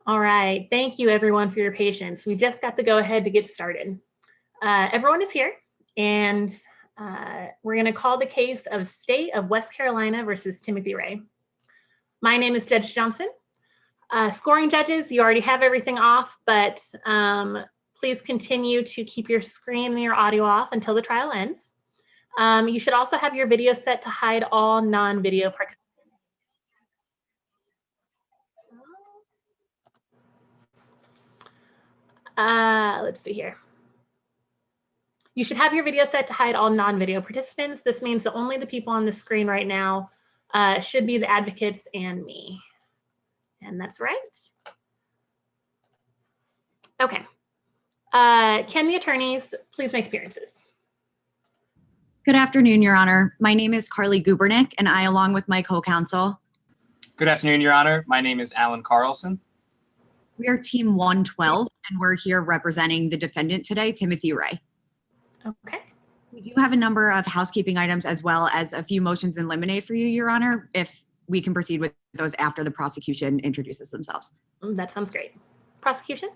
All right, thank you everyone for your patience. We just got the go ahead to get started. Everyone is here, and we're going to call the case of State of West Carolina versus Timothy Ray. My name is Judge Johnson. Scoring judges, you already have everything off, but please continue to keep your screen and your audio off until the trial ends. You should also have your video set to hide all non-video participants. Let's see here. You should have your video set to hide all non-video participants. This means that only the people on the screen right now should be the advocates and me. And that's right. Okay. Can the attorneys please make appearances? Good afternoon, Your Honor. My name is Carly Gubernick, and I, along with my co-counsel. Good afternoon, Your Honor. My name is Alan Carlson. We are Team 112, and we're here representing the defendant today, Timothy Ray. Okay. We do have a number of housekeeping items as well as a few motions in limine for you, Your Honor, if we can proceed with those after the prosecution introduces themselves. That sounds great. Prosecution?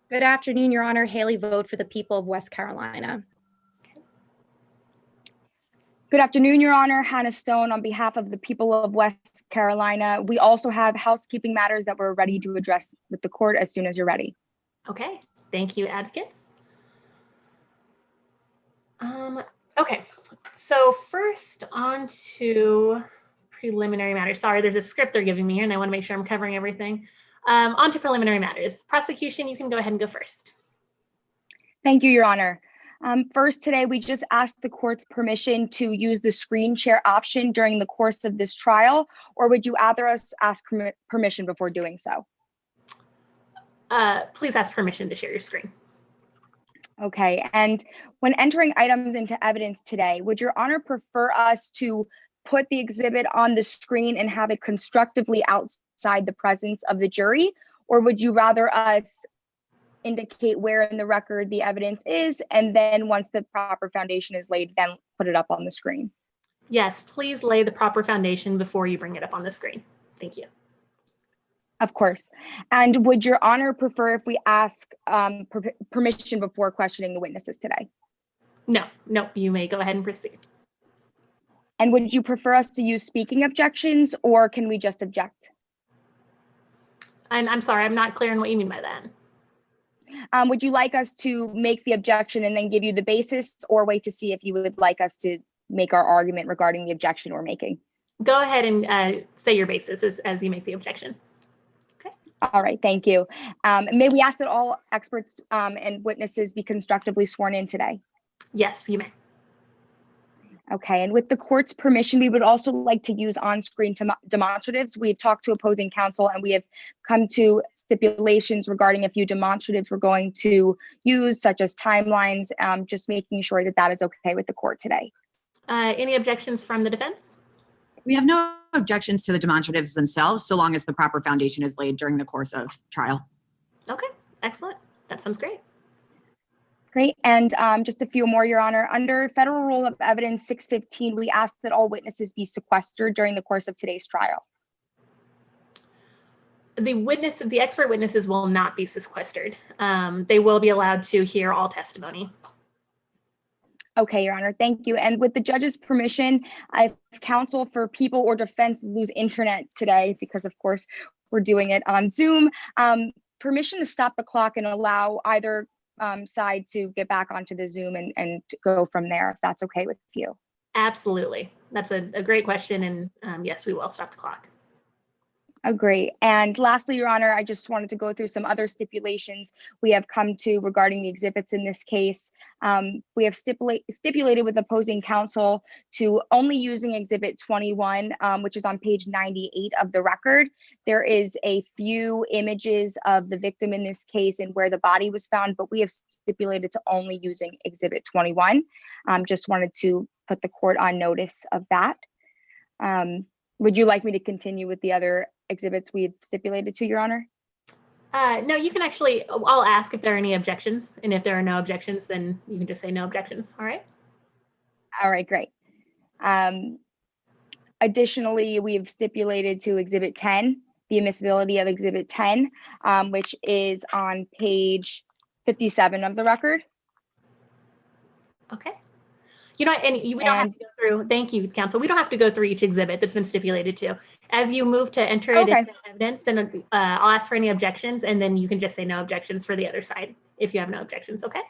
Good afternoon, Your Honor. Haley Vogt for the people of West Carolina. Good afternoon, Your Honor. Hannah Stone on behalf of the people of West Carolina. We also have housekeeping matters that we're ready to address with the court as soon as you're ready. Okay, thank you, advocates. Okay, so first on to preliminary matters. Sorry, there's a script they're giving me here and I want to make sure I'm covering everything. On to preliminary matters. Prosecution, you can go ahead and go first. Thank you, Your Honor. First today, we just asked the court's permission to use the screen share option during the course of this trial, or would you rather us ask permission before doing so? Please ask permission to share your screen. Okay, and when entering items into evidence today, would Your Honor prefer us to put the exhibit on the screen and have it constructively outside the presence of the jury, or would you rather us indicate where in the record the evidence is, and then once the proper foundation is laid, then put it up on the screen? Yes, please lay the proper foundation before you bring it up on the screen. Thank you. Of course. And would Your Honor prefer if we ask permission before questioning the witnesses today? No, you may go ahead and proceed. And would you prefer us to use speaking objections, or can we just object? And I'm sorry, I'm not clear on what you mean by that. Would you like us to make the objection and then give you the basis, or wait to see if you would like us to make our argument regarding the objection we're making? Go ahead and say your basis as you make the objection. Okay. All right, thank you. May we ask that all experts and witnesses be constructively sworn in today? Yes, you may. Okay, and with the court's permission, we would also like to use on-screen demonstratives. We've talked to opposing counsel and we have come to stipulations regarding a few demonstratives we're going to use, such as timelines, just making sure that that is okay with the court today. Any objections from the defense? We have no objections to the demonstratives themselves, so long as the proper foundation is laid during the course of trial. Okay, excellent. That sounds great. Great, and just a few more, Your Honor. Under Federal Rule of Evidence 615, we ask that all witnesses be sequestered during the course of today's trial. The expert witnesses will not be sequestered. They will be allowed to hear all testimony. Okay, Your Honor, thank you. And with the judge's permission, if counsel for people or defense lose internet today, because of course we're doing it on Zoom, permission to stop the clock and allow either side to get back onto the Zoom and go from there, if that's okay with you. Absolutely. That's a great question. And yes, we will stop the clock. Great. And lastly, Your Honor, I just wanted to go through some other stipulations we have come to regarding the exhibits in this case. We have stipulated with opposing counsel to only using Exhibit 21, which is on page 98 of the record. There is a few images of the victim in this case and where the body was found, but we have stipulated to only using Exhibit 21. Just wanted to put the court on notice of that. Would you like me to continue with the other exhibits we've stipulated to, Your Honor? No, you can actually, I'll ask if there are any objections. And if there are no objections, then you can just say no objections. All right. All right, great. Additionally, we've stipulated to Exhibit 10 the admissibility of Exhibit 10, which is on page 57 of the record. Okay. You know, and we don't have to go through, thank you, counsel. We don't have to go through each exhibit that's been stipulated to. As you move to enter it Okay. into evidence, then I'll ask for any objections, and then you can just say no objections for the other side if you have no objections, okay?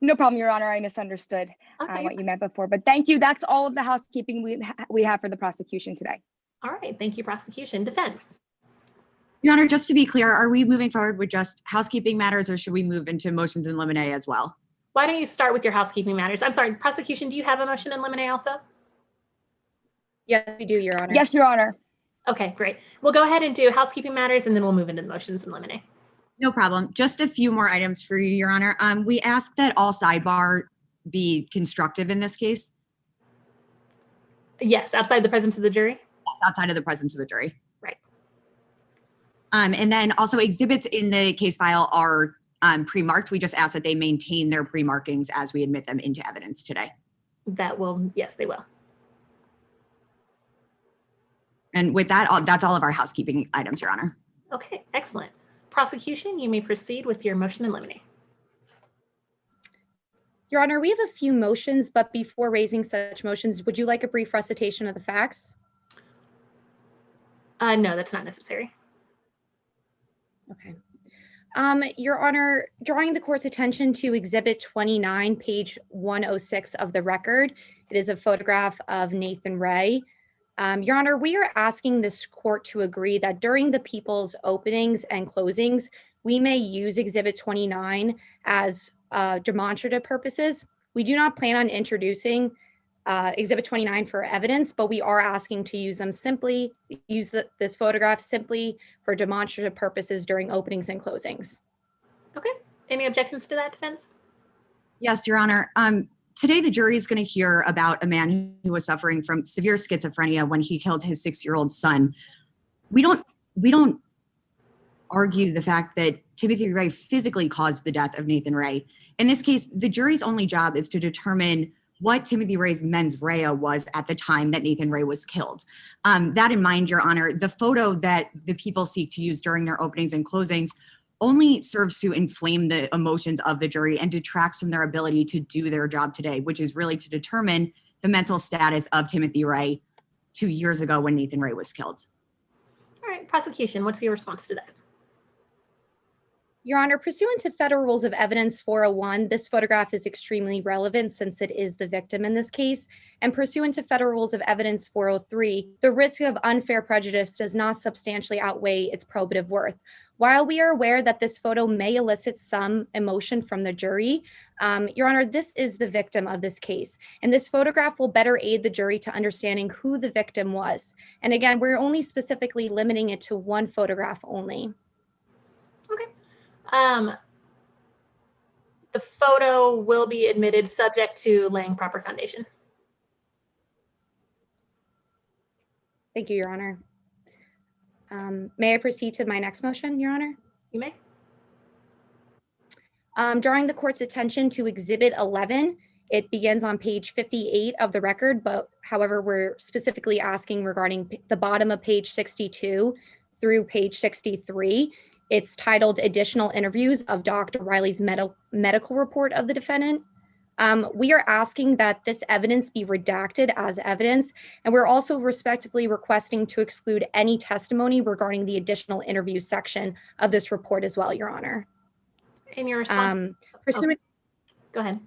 No problem, Your Honor. I misunderstood Okay. what you meant before, but thank you. That's all of the housekeeping we have for the prosecution today. All right, thank you, prosecution. Defense? Your Honor, just to be clear, are we moving forward with just housekeeping matters, or should we move into motions in limine as well? Why don't you start with your housekeeping matters? I'm sorry, prosecution, do you have a motion in limine also? Yes, we do, Your Honor. Yes, Your Honor. Okay, great. We'll go ahead and do housekeeping matters, and then we'll move into the motions in limine. No problem. Just a few more items for you, Your Honor. We ask that all sidebar be constructive in this case. Yes, outside the presence of the jury? Yes, outside of the presence of the jury. Right. And then also exhibits in the case file are pre-marked. We just ask that they maintain their pre-markings as we admit them into evidence today. That will, yes, they will. And with that, that's all of our housekeeping items, Your Honor. Okay, excellent. Prosecution, you may proceed with your motion in limine. Your Honor, we have a few motions, but before raising such motions, would you like a brief recitation of the facts? No, that's not necessary. Okay. Your Honor, drawing the court's attention to Exhibit 29, page 106 of the record, it is a photograph of Nathan Ray. Your Honor, we are asking this court to agree that during the people's openings and closings, we may use Exhibit 29 as demonstrative purposes. We do not plan on introducing Exhibit 29 for evidence, but we are asking to use them simply, this photograph simply for demonstrative purposes during openings and closings. Okay, any objections to that, defense? Yes, Your Honor. Today, the jury is going to hear about a man who was suffering from severe schizophrenia when he killed his 6-year-old son. We don't argue the fact that Timothy Ray physically caused the death of Nathan Ray. In this case, the jury's only job is to determine what Timothy Ray's mens rea was at the time that Nathan Ray was killed. That in mind, Your Honor, the photo that the people seek to use during their openings and closings only serves to inflame the emotions of the jury and detracts from their ability to do their job today, which is really to determine the mental status of Timothy Ray 2 years ago when Nathan Ray was killed. All right, prosecution, what's your response to that? Your Honor, pursuant to Federal Rules of Evidence 401, this photograph is extremely relevant since it is the victim in this case. And pursuant to Federal Rules of Evidence 403, the risk of unfair prejudice does not substantially outweigh its probative worth. While we are aware that this photo may elicit some emotion from the jury, Your Honor, this is the victim of this case. And this photograph will better aid the jury to understanding who the victim was. And again, we're only specifically limiting it to one photograph only. Okay. The photo will be admitted subject to laying proper foundation. Thank you, Your Honor. May I proceed to my next motion, Your Honor? You may. Drawing the court's attention to Exhibit 11, it begins on page 58 of the record, but however, we're specifically asking regarding the bottom of page 62 through page 63. It's titled Additional Interviews of Dr. Riley's Medical Report of the Defendant. We are asking that this evidence be redacted as evidence, and we're also respectively requesting to exclude any testimony regarding the additional interview section of this report as well, Your Honor. In your response, go ahead.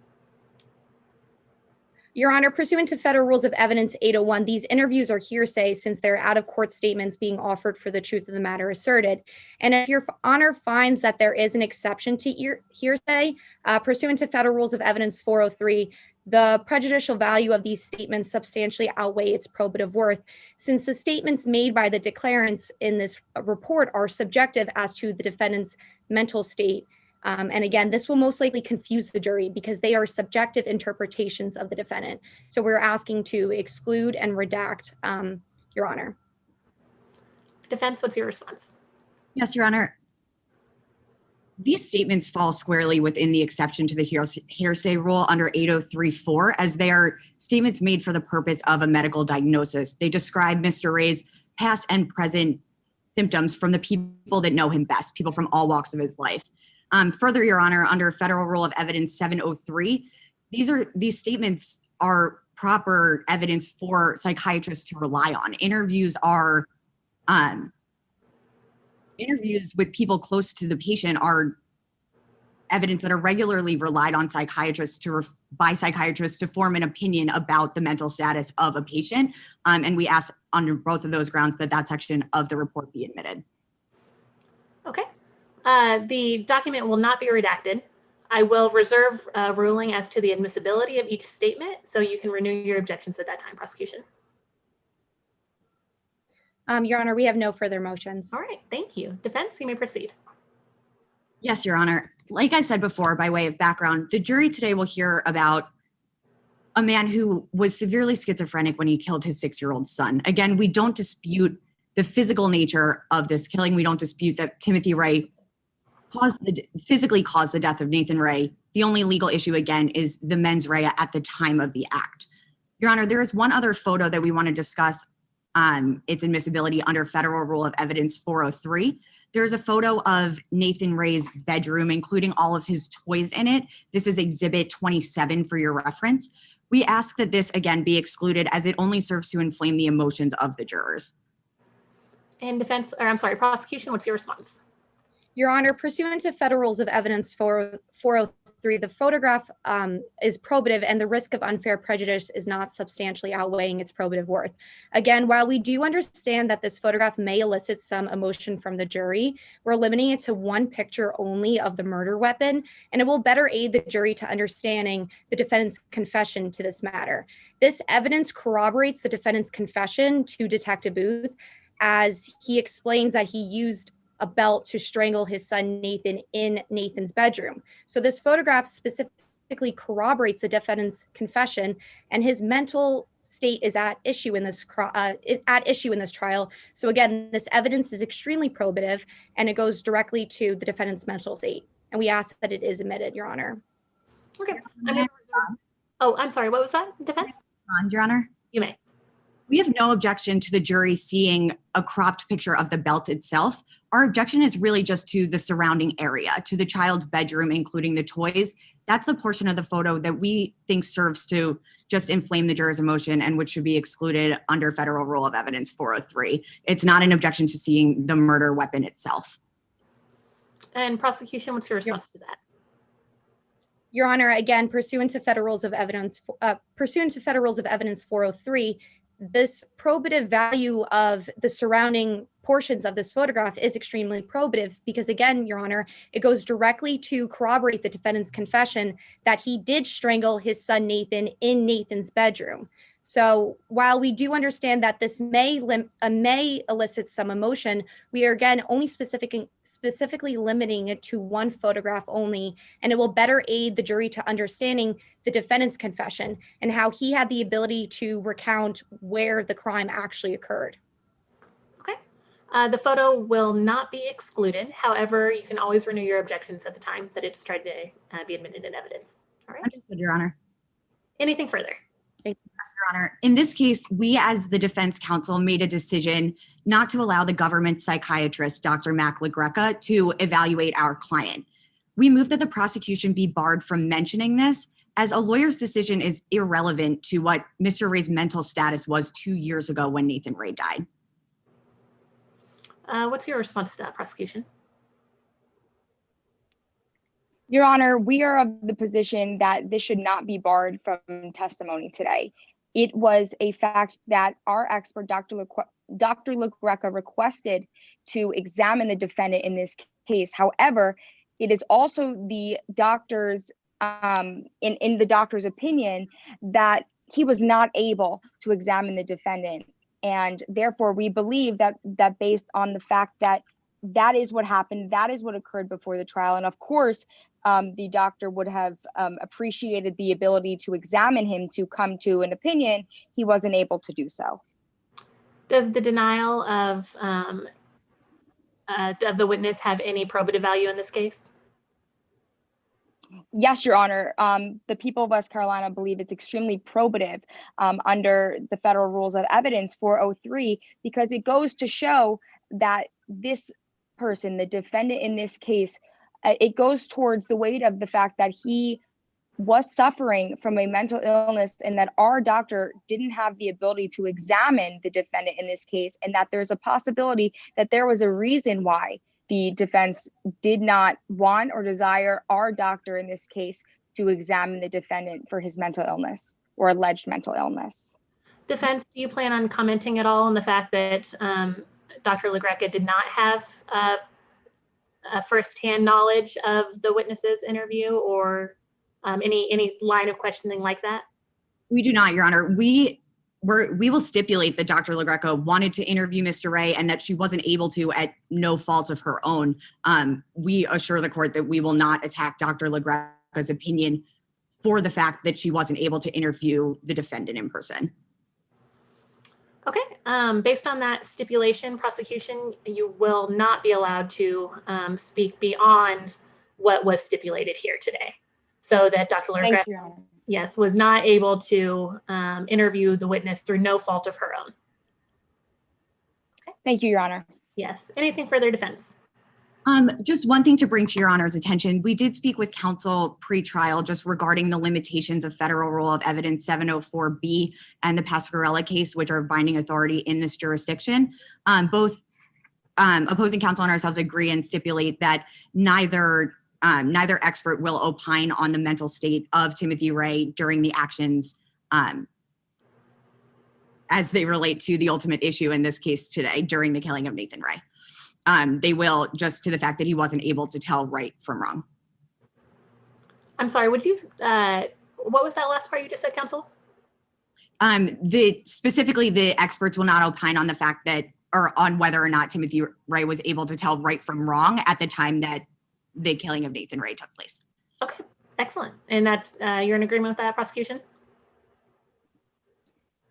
Your Honor, pursuant to Federal Rules of Evidence 801, these interviews are hearsay since they're out-of-court statements being offered for the truth of the matter asserted. And if Your Honor finds that there is an exception to hearsay, pursuant to Federal Rules of Evidence 403, the prejudicial value of these statements substantially outweigh its probative worth, since the statements made by the declarants in this report are subjective as to the defendant's mental state. And again, this will most likely confuse the jury because they are subjective interpretations of the defendant. So we're asking to exclude and redact, Your Honor. Defense, what's your response? Yes, Your Honor. These statements fall squarely within the exception to the hearsay rule under 803.4, as they are statements made for the purpose of a medical diagnosis. They describe Mr. Ray's past and present symptoms from the people that know him best, people from all walks of his life. Further, Your Honor, under Federal Rule of Evidence 703, these statements are proper evidence for psychiatrists to rely on. Interviews with people close to the patient are evidence that are regularly relied on by psychiatrists to form an opinion about the mental status of a patient. And we ask under both of those grounds that section of the report be admitted. Okay. The document will not be redacted. I will reserve ruling as to the admissibility of each statement, so you can renew your objections at that time, prosecution. Your Honor, we have no further motions. All right, thank you. Defense, you may proceed. Yes, Your Honor. Like I said before, by way of background, the jury today will hear about a man who was severely schizophrenic when he killed his 6-year-old son. Again, we don't dispute the physical nature of this killing. We don't dispute that Timothy Ray physically caused the death of Nathan Ray. The only legal issue, again, is the mens rea at the time of the act. Your Honor, there is one other photo that we want to discuss its admissibility under Federal Rule of Evidence 403. There's a photo of Nathan Ray's bedroom, including all of his toys in it. This is Exhibit 27 for your reference. We ask that this, again, be excluded as it only serves to inflame the emotions of the jurors. And defense, or I'm sorry, prosecution, what's your response? Your Honor, pursuant to Federal Rules of Evidence 403, the photograph is probative and the risk of unfair prejudice is not substantially outweighing its probative worth. Again, while we do understand that this photograph may elicit some emotion from the jury, we're limiting it to one picture only of the murder weapon, and it will better aid the jury to understanding the defendant's confession to this matter. This evidence corroborates the defendant's confession to Detective Booth, as he explains that he used a belt to strangle his son Nathan in Nathan's bedroom. So this photograph specifically corroborates the defendant's confession, and his mental state is at issue in this trial. So again, this evidence is extremely probative, and it goes directly to the defendant's mental state. And we ask that it is admitted, Your Honor. Okay. I'm sorry. What was that? Defense? Your Honor. You may. We have no objection to the jury seeing a cropped picture of the belt itself. Our objection is really just to the surrounding area, to the child's bedroom, including the toys. That's the portion of the photo that we think serves to just inflame the juror's emotion and which should be excluded under Federal Rule of Evidence 403. It's not an objection to seeing the murder weapon itself. And prosecution, what's your response to that? Your Honor, again, pursuant to Federal Rules of Evidence 403, this probative value of the surrounding portions of this photograph is extremely probative because, again, Your Honor, it goes directly to corroborate the defendant's confession that he did strangle his son Nathan in Nathan's bedroom. So while we do understand that this may elicit some emotion, we are, again, only specifically limiting it to one photograph only, and it will better aid the jury to understanding the defendant's confession and how he had the ability to recount where the crime actually occurred. Okay. The photo will not be excluded. However, you can always renew your objections at the time that it's tried to be admitted in evidence. All right. Understood, Your Honor. Anything further? Yes, Your Honor. In this case, we as the defense counsel made a decision not to allow the government psychiatrist, Dr. Mac LaGreca, to evaluate our client. We moved that the prosecution be barred from mentioning this, as a lawyer's decision is irrelevant to what Mr. Ray's mental status was 2 years ago when Nathan Ray died. What's your response to that, prosecution? Your Honor, we are of the position that this should not be barred from testimony today. It was a fact that our expert, Dr. LaGreca, requested to examine the defendant in this case. However, it is also the doctor's, in the doctor's opinion, that he was not able to examine the defendant. And therefore, we believe that based on the fact that that is what happened, that is what occurred before the trial. And of course, the doctor would have appreciated the ability to examine him to come to an opinion. He wasn't able to do so. Does the denial of the witness have any probative value in this case? Yes, Your Honor. The people of West Carolina believe it's extremely probative under the Federal Rules of Evidence 403 because it goes to show that this person, the defendant in this case, it goes towards the weight of the fact that he was suffering from a mental illness and that our doctor didn't have the ability to examine the defendant in this case, and that there's a possibility that there was a reason why the defense did not want or desire our doctor in this case to examine the defendant for his mental illness or alleged mental illness. Defense, do you plan on commenting at all on the fact that Dr. LaGreca did not have a firsthand knowledge of the witness's interview, or any line of questioning like that? We do not, Your Honor. We will stipulate that Dr. LaGreca wanted to interview Mr. Ray and that she wasn't able to at no fault of her own. We assure the court that we will not attack Dr. LaGreca's opinion for the fact that she wasn't able to interview the defendant in person. Okay, based on that stipulation, prosecution, you will not be allowed to speak beyond what was stipulated here today. So that Dr. LaGreca, yes, was not able to interview the witness through no fault of her own. Okay. Thank you, Your Honor. Yes. Anything further, defense? Just one thing to bring to Your Honor's attention. We did speak with counsel pre-trial just regarding the limitations of Federal Rule of Evidence 704B and the Pasquarella case, which are binding authority in this jurisdiction. Both opposing counsel and ourselves agree and stipulate that neither expert will opine on the mental state of Timothy Ray during the actions as they relate to the ultimate issue in this case today, during the killing of Nathan Ray. They will just to the fact that he wasn't able to tell right from wrong. I'm sorry, would you, what was that last part you just said, counsel? Specifically, the experts will not opine on the fact that, or on whether or not Timothy Ray was able to tell right from wrong at the time that the killing of Nathan Ray took place. Okay, excellent. And that's, you're in agreement with that, prosecution?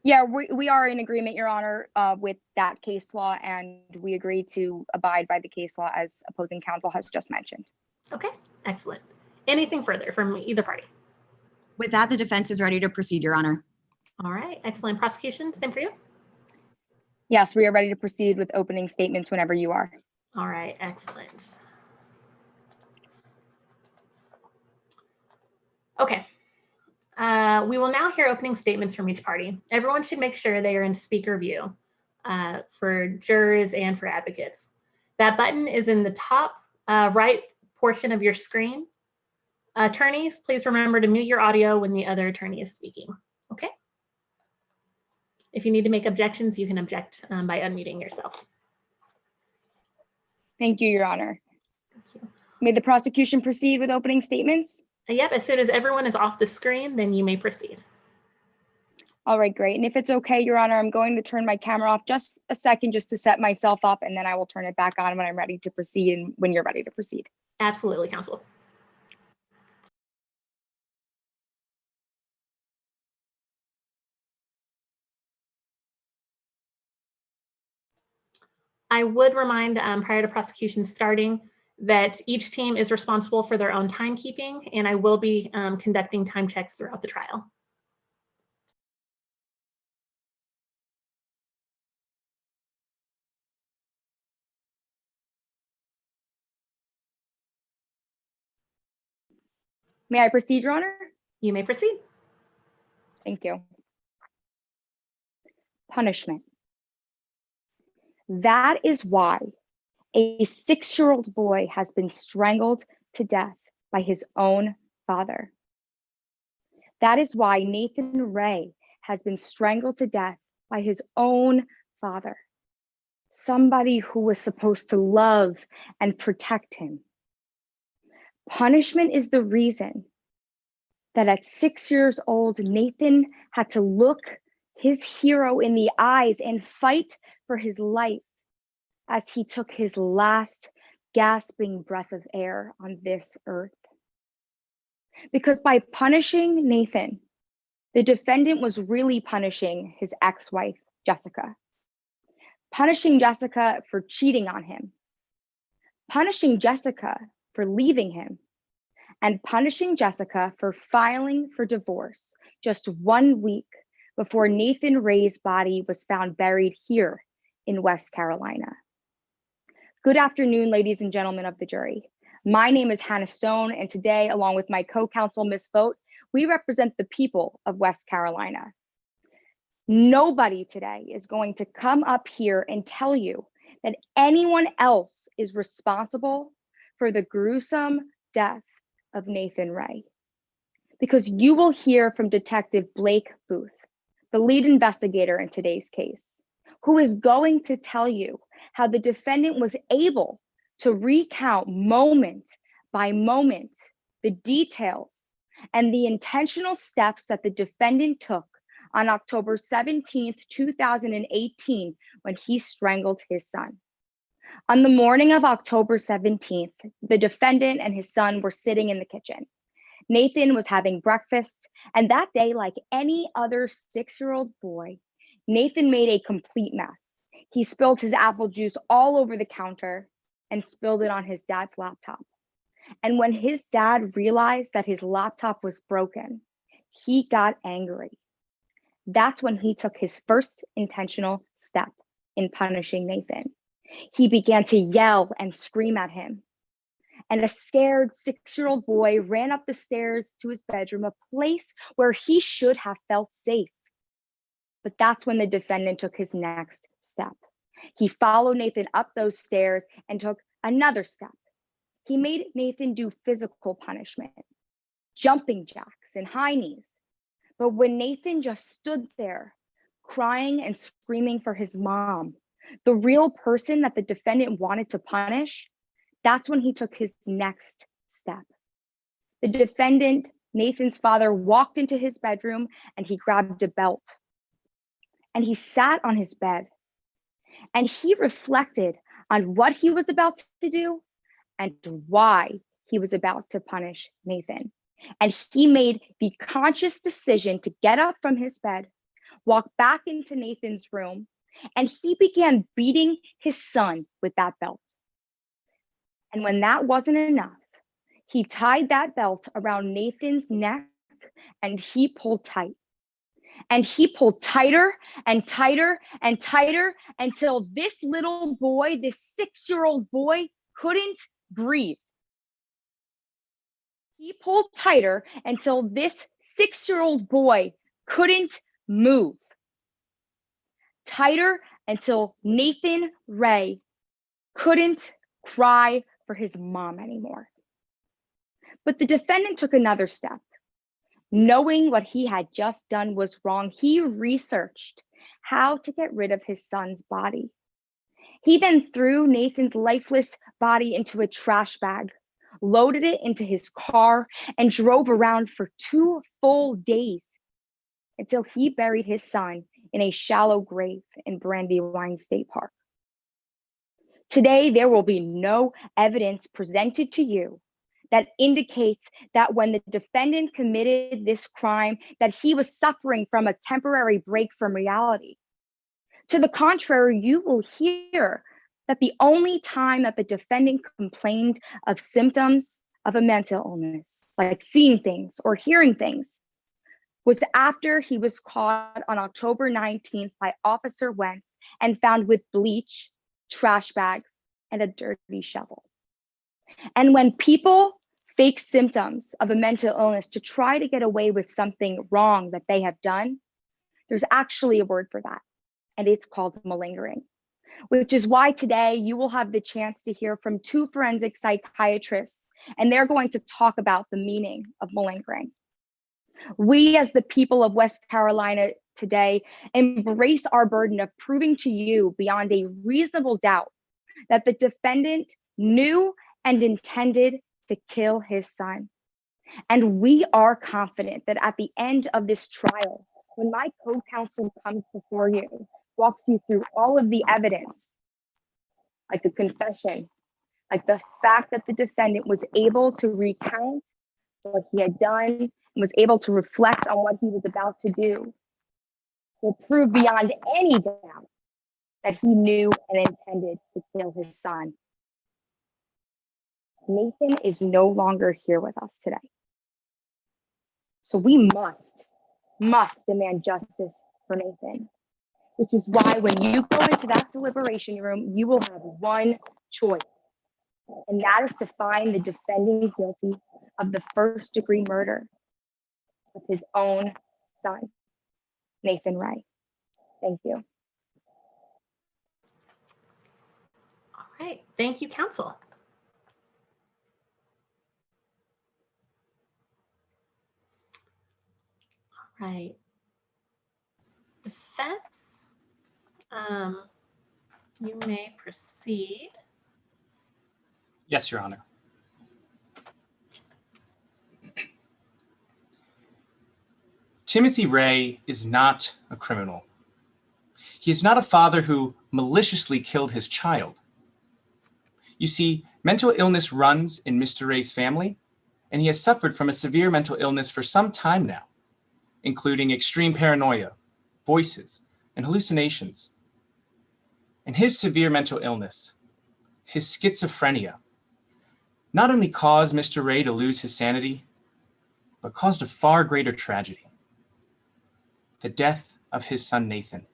Yeah, we are in agreement, Your Honor, with that case law, and we agree to abide by the case law as opposing counsel has just mentioned. Okay, excellent. Anything further from either party? With that, the defense is ready to proceed, Your Honor. All right, excellent. Prosecution, same for you? Yes, we are ready to proceed with opening statements whenever you are. All right, excellent. Okay. We will now hear opening statements from each party. Everyone should make sure they are in speaker view for jurors and for advocates. That button is in the top right portion of your screen. Attorneys, please remember to mute your audio when the other attorney is speaking. Okay. If you need to make objections, you can object by unmuting yourself. Thank you, Your Honor. Thank you. May the prosecution proceed with opening statements? Yep, as soon as everyone is off the screen, then you may proceed. All right, great. And if it's okay, Your Honor, I'm going to turn my camera off just a second just to set myself up, and then I will turn it back on when I'm ready to proceed and when you're ready to proceed. Absolutely, counsel. I would remind prior to prosecution starting that each team is responsible for their own timekeeping, and I will be conducting time checks throughout the trial. May I proceed, Your Honor? You may proceed. Thank you. Punishment. That is why a 6-year-old boy has been strangled to death by his own father. That is why Nathan Ray has been strangled to death by his own father, somebody who was supposed to love and protect him. Punishment is the reason that at 6 years old, Nathan had to look his hero in the eyes and fight for his life as he took his last gasping breath of air on this earth. Because by punishing Nathan, the defendant was really punishing his ex-wife, Jessica. Punishing Jessica for cheating on him. Punishing Jessica for leaving him. And punishing Jessica for filing for divorce just 1 week before Nathan Ray's body was found buried here in West Carolina. Good afternoon, ladies and gentlemen of the jury. My name is Hannah Stone, and today, along with my co-counsel, Ms. Vogt, we represent the people of West Carolina. Nobody today is going to come up here and tell you that anyone else is responsible for the gruesome death of Nathan Ray, because you will hear from Detective Blake Booth, the lead investigator in today's case, who is going to tell you how the defendant was able to recount moment by moment the details and the intentional steps that the defendant took on October 17th, 2018, when he strangled his son. On the morning of October 17th, the defendant and his son were sitting in the kitchen. Nathan was having breakfast, and that day, like any other 6-year-old boy, Nathan made a complete mess. He spilled his apple juice all over the counter and spilled it on his dad's laptop. And when his dad realized that his laptop was broken, he got angry. That's when he took his first intentional step in punishing Nathan. He began to yell and scream at him. And a scared 6-year-old boy ran up the stairs to his bedroom, a place where he should have felt safe. But that's when the defendant took his next step. He followed Nathan up those stairs and took another step. He made Nathan do physical punishment, jumping jacks and high knees. But when Nathan just stood there, crying and screaming for his mom, the real person that the defendant wanted to punish, that's when he took his next step. The defendant, Nathan's father, walked into his bedroom and he grabbed a belt. And he sat on his bed and he reflected on what he was about to do and why he was about to punish Nathan. And he made the conscious decision to get up from his bed, walk back into Nathan's room, and he began beating his son with that belt. And when that wasn't enough, he tied that belt around Nathan's neck and he pulled tight. And he pulled tighter and tighter and tighter until this little boy, this 6-year-old boy, couldn't breathe. He pulled tighter until this 6-year-old boy couldn't move. Tighter until Nathan Ray couldn't cry for his mom anymore. But the defendant took another step. Knowing what he had just done was wrong, he researched how to get rid of his son's body. He then threw Nathan's lifeless body into a trash bag, loaded it into his car, and drove around for 2 full days until he buried his son in a shallow grave in Brandywine State Park. Today, there will be no evidence presented to you that indicates that when the defendant committed this crime, that he was suffering from a temporary break from reality. To the contrary, you will hear that the only time that the defendant complained of symptoms of a mental illness, like seeing things or hearing things, was after he was caught on October 19th by Officer Wentz and found with bleach, trash bags, and a dirty shovel. And when people fake symptoms of a mental illness to try to get away with something wrong that they have done, there's actually a word for that, and it's called malingering, which is why today you will have the chance to hear from 2 forensic psychiatrists, and they're going to talk about the meaning of malingering. We, as the people of West Carolina today, embrace our burden of proving to you beyond a reasonable doubt that the defendant knew and intended to kill his son. And we are confident that at the end of this trial, when my co-counsel comes before you, walks you through all of the evidence, like the confession, like the fact that the defendant was able to recount what he had done and was able to reflect on what he was about to do, will prove beyond any doubt that he knew and intended to kill his son. Nathan is no longer here with us today. So we must demand justice for Nathan. which is why when you go into that deliberation room, you will have one choice, and that is to find the defendant guilty of the first-degree murder of his own son, Nathan Ray. Thank you. All right, thank you, counsel. All right. Defense, you may proceed. Yes, Your Honor. Timothy Ray is not a criminal. He is not a father who maliciously killed his child. You see, mental illness runs in Mr. Ray's family, and he has suffered from a severe mental illness for some time now, including extreme paranoia, voices, and hallucinations. And his severe mental illness, his schizophrenia, not only caused Mr. Ray to lose his sanity, but caused a far greater tragedy: the death of his son, Nathan.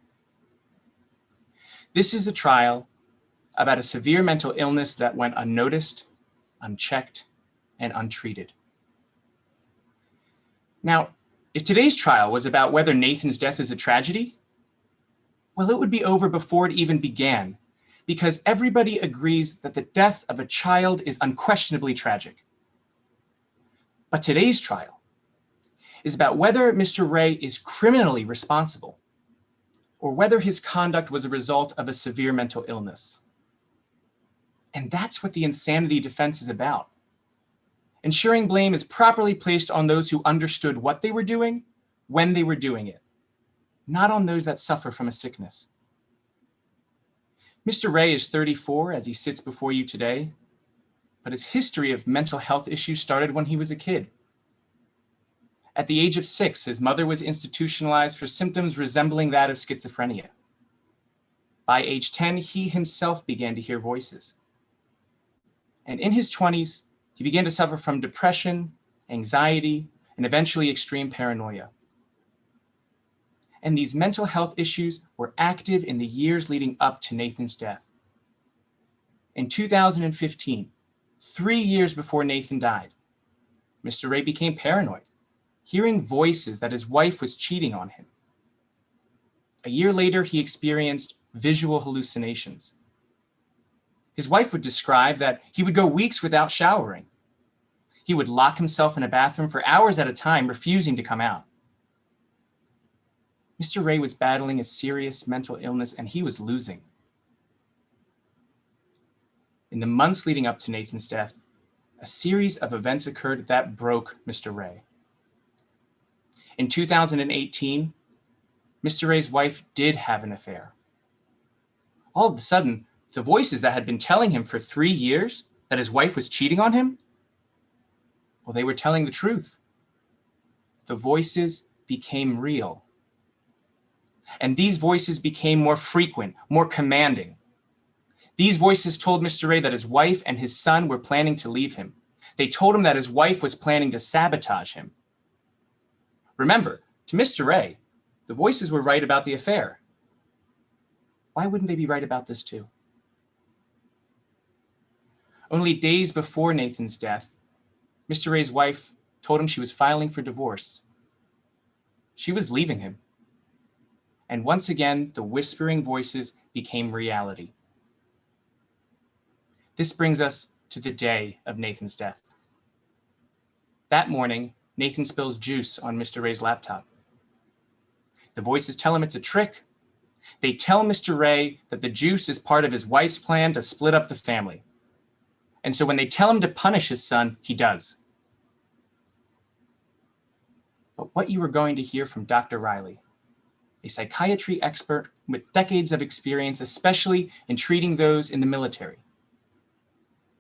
This is a trial about a severe mental illness that went unnoticed, unchecked, and untreated. Now, if today's trial was about whether Nathan's death is a tragedy, well, it would be over before it even began, because everybody agrees that the death of a child is unquestionably tragic. But today's trial is about whether Mr. Ray is criminally responsible, or whether his conduct was a result of a severe mental illness. And that's what the insanity defense is about: ensuring blame is properly placed on those who understood what they were doing when they were doing it, not on those that suffer from a sickness. Mr. Ray is 34 as he sits before you today, but his history of mental health issues started when he was a kid. At the age of 6, his mother was institutionalized for symptoms resembling that of schizophrenia. By age 10, he himself began to hear voices. And in his 20s, he began to suffer from depression, anxiety, and eventually extreme paranoia. And these mental health issues were active in the years leading up to Nathan's death. In 2015, 3 years before Nathan died, Mr. Ray became paranoid, hearing voices that his wife was cheating on him. A year later, he experienced visual hallucinations. His wife would describe that he would go weeks without showering. He would lock himself in a bathroom for hours at a time, refusing to come out. Mr. Ray was battling a serious mental illness, and he was losing. In the months leading up to Nathan's death, a series of events occurred that broke Mr. Ray. In 2018, Mr. Ray's wife did have an affair. All of a sudden, the voices that had been telling him for 3 years that his wife was cheating on him, well, they were telling the truth. The voices became real. And these voices became more frequent, more commanding. These voices told Mr. Ray that his wife and his son were planning to leave him. They told him that his wife was planning to sabotage him. Remember, to Mr. Ray, the voices were right about the affair. Why wouldn't they be right about this too? Only days before Nathan's death, Mr. Ray's wife told him she was filing for divorce. She was leaving him. And once again, the whispering voices became reality. This brings us to the day of Nathan's death. That morning, Nathan spills juice on Mr. Ray's laptop. The voices tell him it's a trick. They tell Mr. Ray that the juice is part of his wife's plan to split up the family. And so when they tell him to punish his son, he does. But what you are going to hear from Dr. Riley, a psychiatry expert with decades of experience, especially in treating those in the military,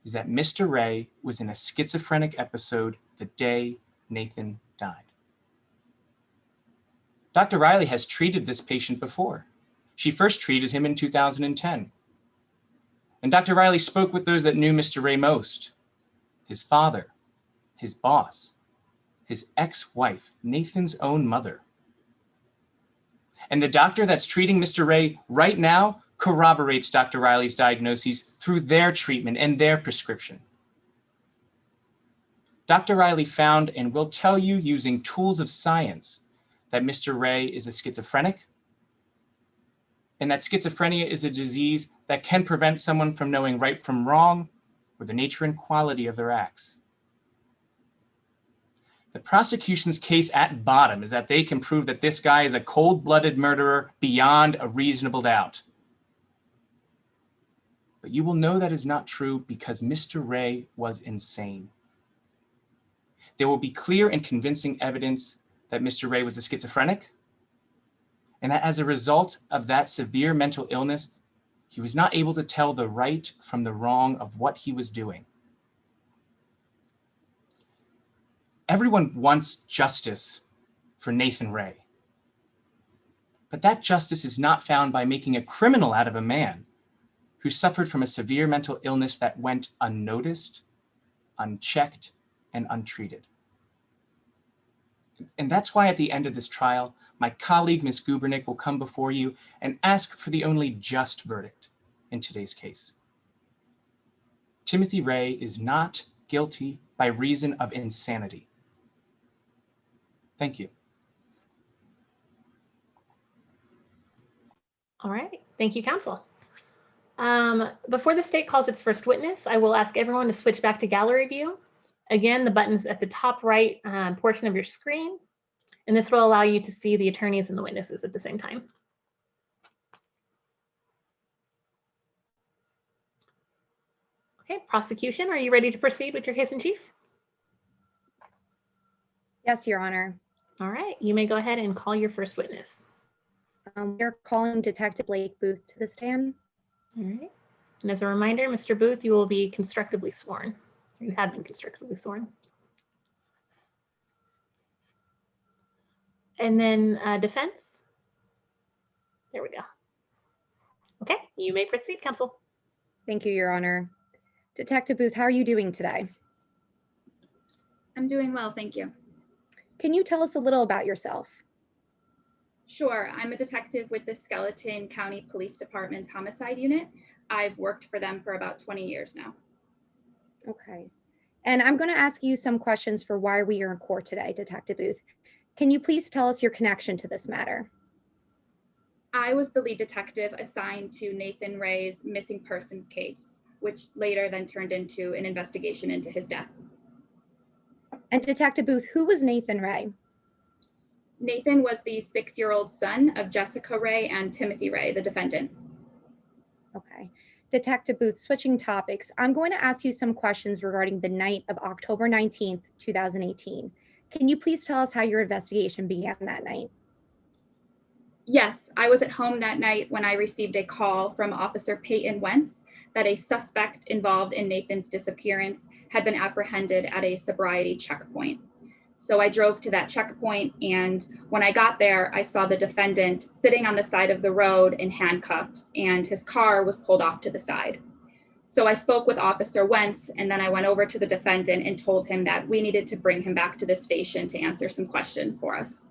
is that Mr. Ray was in a schizophrenic episode the day Nathan died. Dr. Riley has treated this patient before. She first treated him in 2010. And Dr. Riley spoke with those that knew Mr. Ray most: his father, his boss, his ex-wife, Nathan's own mother. And the doctor that's treating Mr. Ray right now corroborates Dr. Riley's diagnoses through their treatment and their prescription. Dr. Riley found and will tell you using tools of science that Mr. Ray is a schizophrenic, and that schizophrenia is a disease that can prevent someone from knowing right from wrong or the nature and quality of their acts. The prosecution's case at bottom is that they can prove that this guy is a cold-blooded murderer beyond a reasonable doubt. But you will know that is not true because Mr. Ray was insane. There will be clear and convincing evidence that Mr. Ray was a schizophrenic, and that as a result of that severe mental illness, he was not able to tell the right from the wrong of what he was doing. Everyone wants justice for Nathan Ray. But that justice is not found by making a criminal out of a man who suffered from a severe mental illness that went unnoticed, unchecked, and untreated. And that's why at the end of this trial, my colleague, Ms. Gubernick, will come before you and ask for the only just verdict in today's case. Timothy Ray is not guilty by reason of insanity. Thank you. All right, thank you, counsel. Before the state calls its first witness, I will ask everyone to switch back to gallery view. Again, the button's at the top right portion of your screen, and this will allow you to see the attorneys and the witnesses at the same time. Okay, prosecution, are you ready to proceed with your case in chief? Yes, Your Honor. All right, you may go ahead and call your first witness. We're calling Detective Blake Booth to the stand. All right, and as a reminder, Mr. Booth, you will be constructively sworn. You have been constructively sworn. And then defense. There we go. Okay, you may proceed, counsel. Thank you, Your Honor. Detective Booth, how are you doing today? I'm doing well, thank you. Can you tell us a little about yourself? Sure, I'm a detective with the Skeleton County Police Department's Homicide Unit. I've worked for them for about 20 years now. Okay. And I'm going to ask you some questions for why we are in court today, Detective Booth. Can you please tell us your connection to this matter? I was the lead detective assigned to Nathan Ray's missing persons case, which later then turned into an investigation into his death. And Detective Booth, who was Nathan Ray? Nathan was the 6-year-old son of Jessica Ray and Timothy Ray, the defendant. Okay. Detective Booth, switching topics, I'm going to ask you some questions regarding the night of October 19th, 2018. Can you please tell us how your investigation began that night? Yes, I was at home that night when I received a call from Officer Peyton Wentz that a suspect involved in Nathan's disappearance had been apprehended at a sobriety checkpoint. So I drove to that checkpoint, and when I got there, I saw the defendant sitting on the side of the road in handcuffs, and his car was pulled off to the side. So I spoke with Officer Wentz, and then I went over to the defendant and told him that we needed to bring him back to the station to answer some questions for us.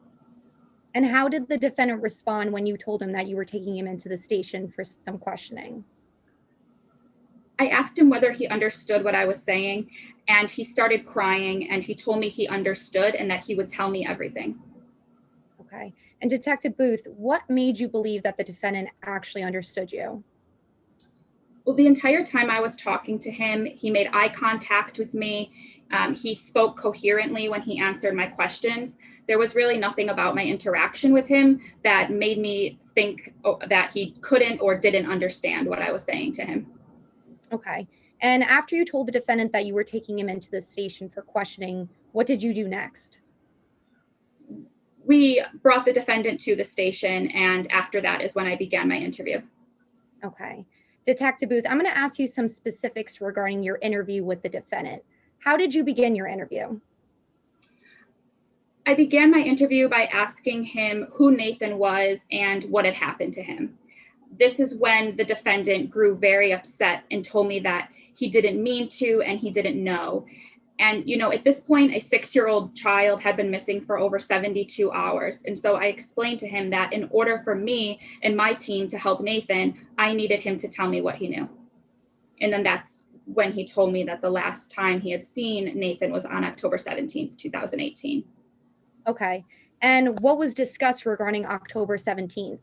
And how did the defendant respond when you told him that you were taking him into the station for some questioning? I asked him whether he understood what I was saying, and he started crying, and he told me he understood and that he would tell me everything. Okay. And Detective Booth, what made you believe that the defendant actually understood you? Well, the entire time I was talking to him, he made eye contact with me. He spoke coherently when he answered my questions. There was really nothing about my interaction with him that made me think that he couldn't or didn't understand what I was saying to him. Okay. And after you told the defendant that you were taking him into the station for questioning, what did you do next? We brought the defendant to the station, and after that is when I began my interview. Okay. Detective Booth, I'm going to ask you some specifics regarding your interview with the defendant. How did you begin your interview? I began my interview by asking him who Nathan was and what had happened to him. This is when the defendant grew very upset and told me that he didn't mean to and he didn't know. And, at this point, a 6-year-old child had been missing for over 72 hours. And so I explained to him that in order for me and my team to help Nathan, I needed him to tell me what he knew. And then that's when he told me that the last time he had seen Nathan was on October 17th, 2018. Okay. And what was discussed regarding October 17th?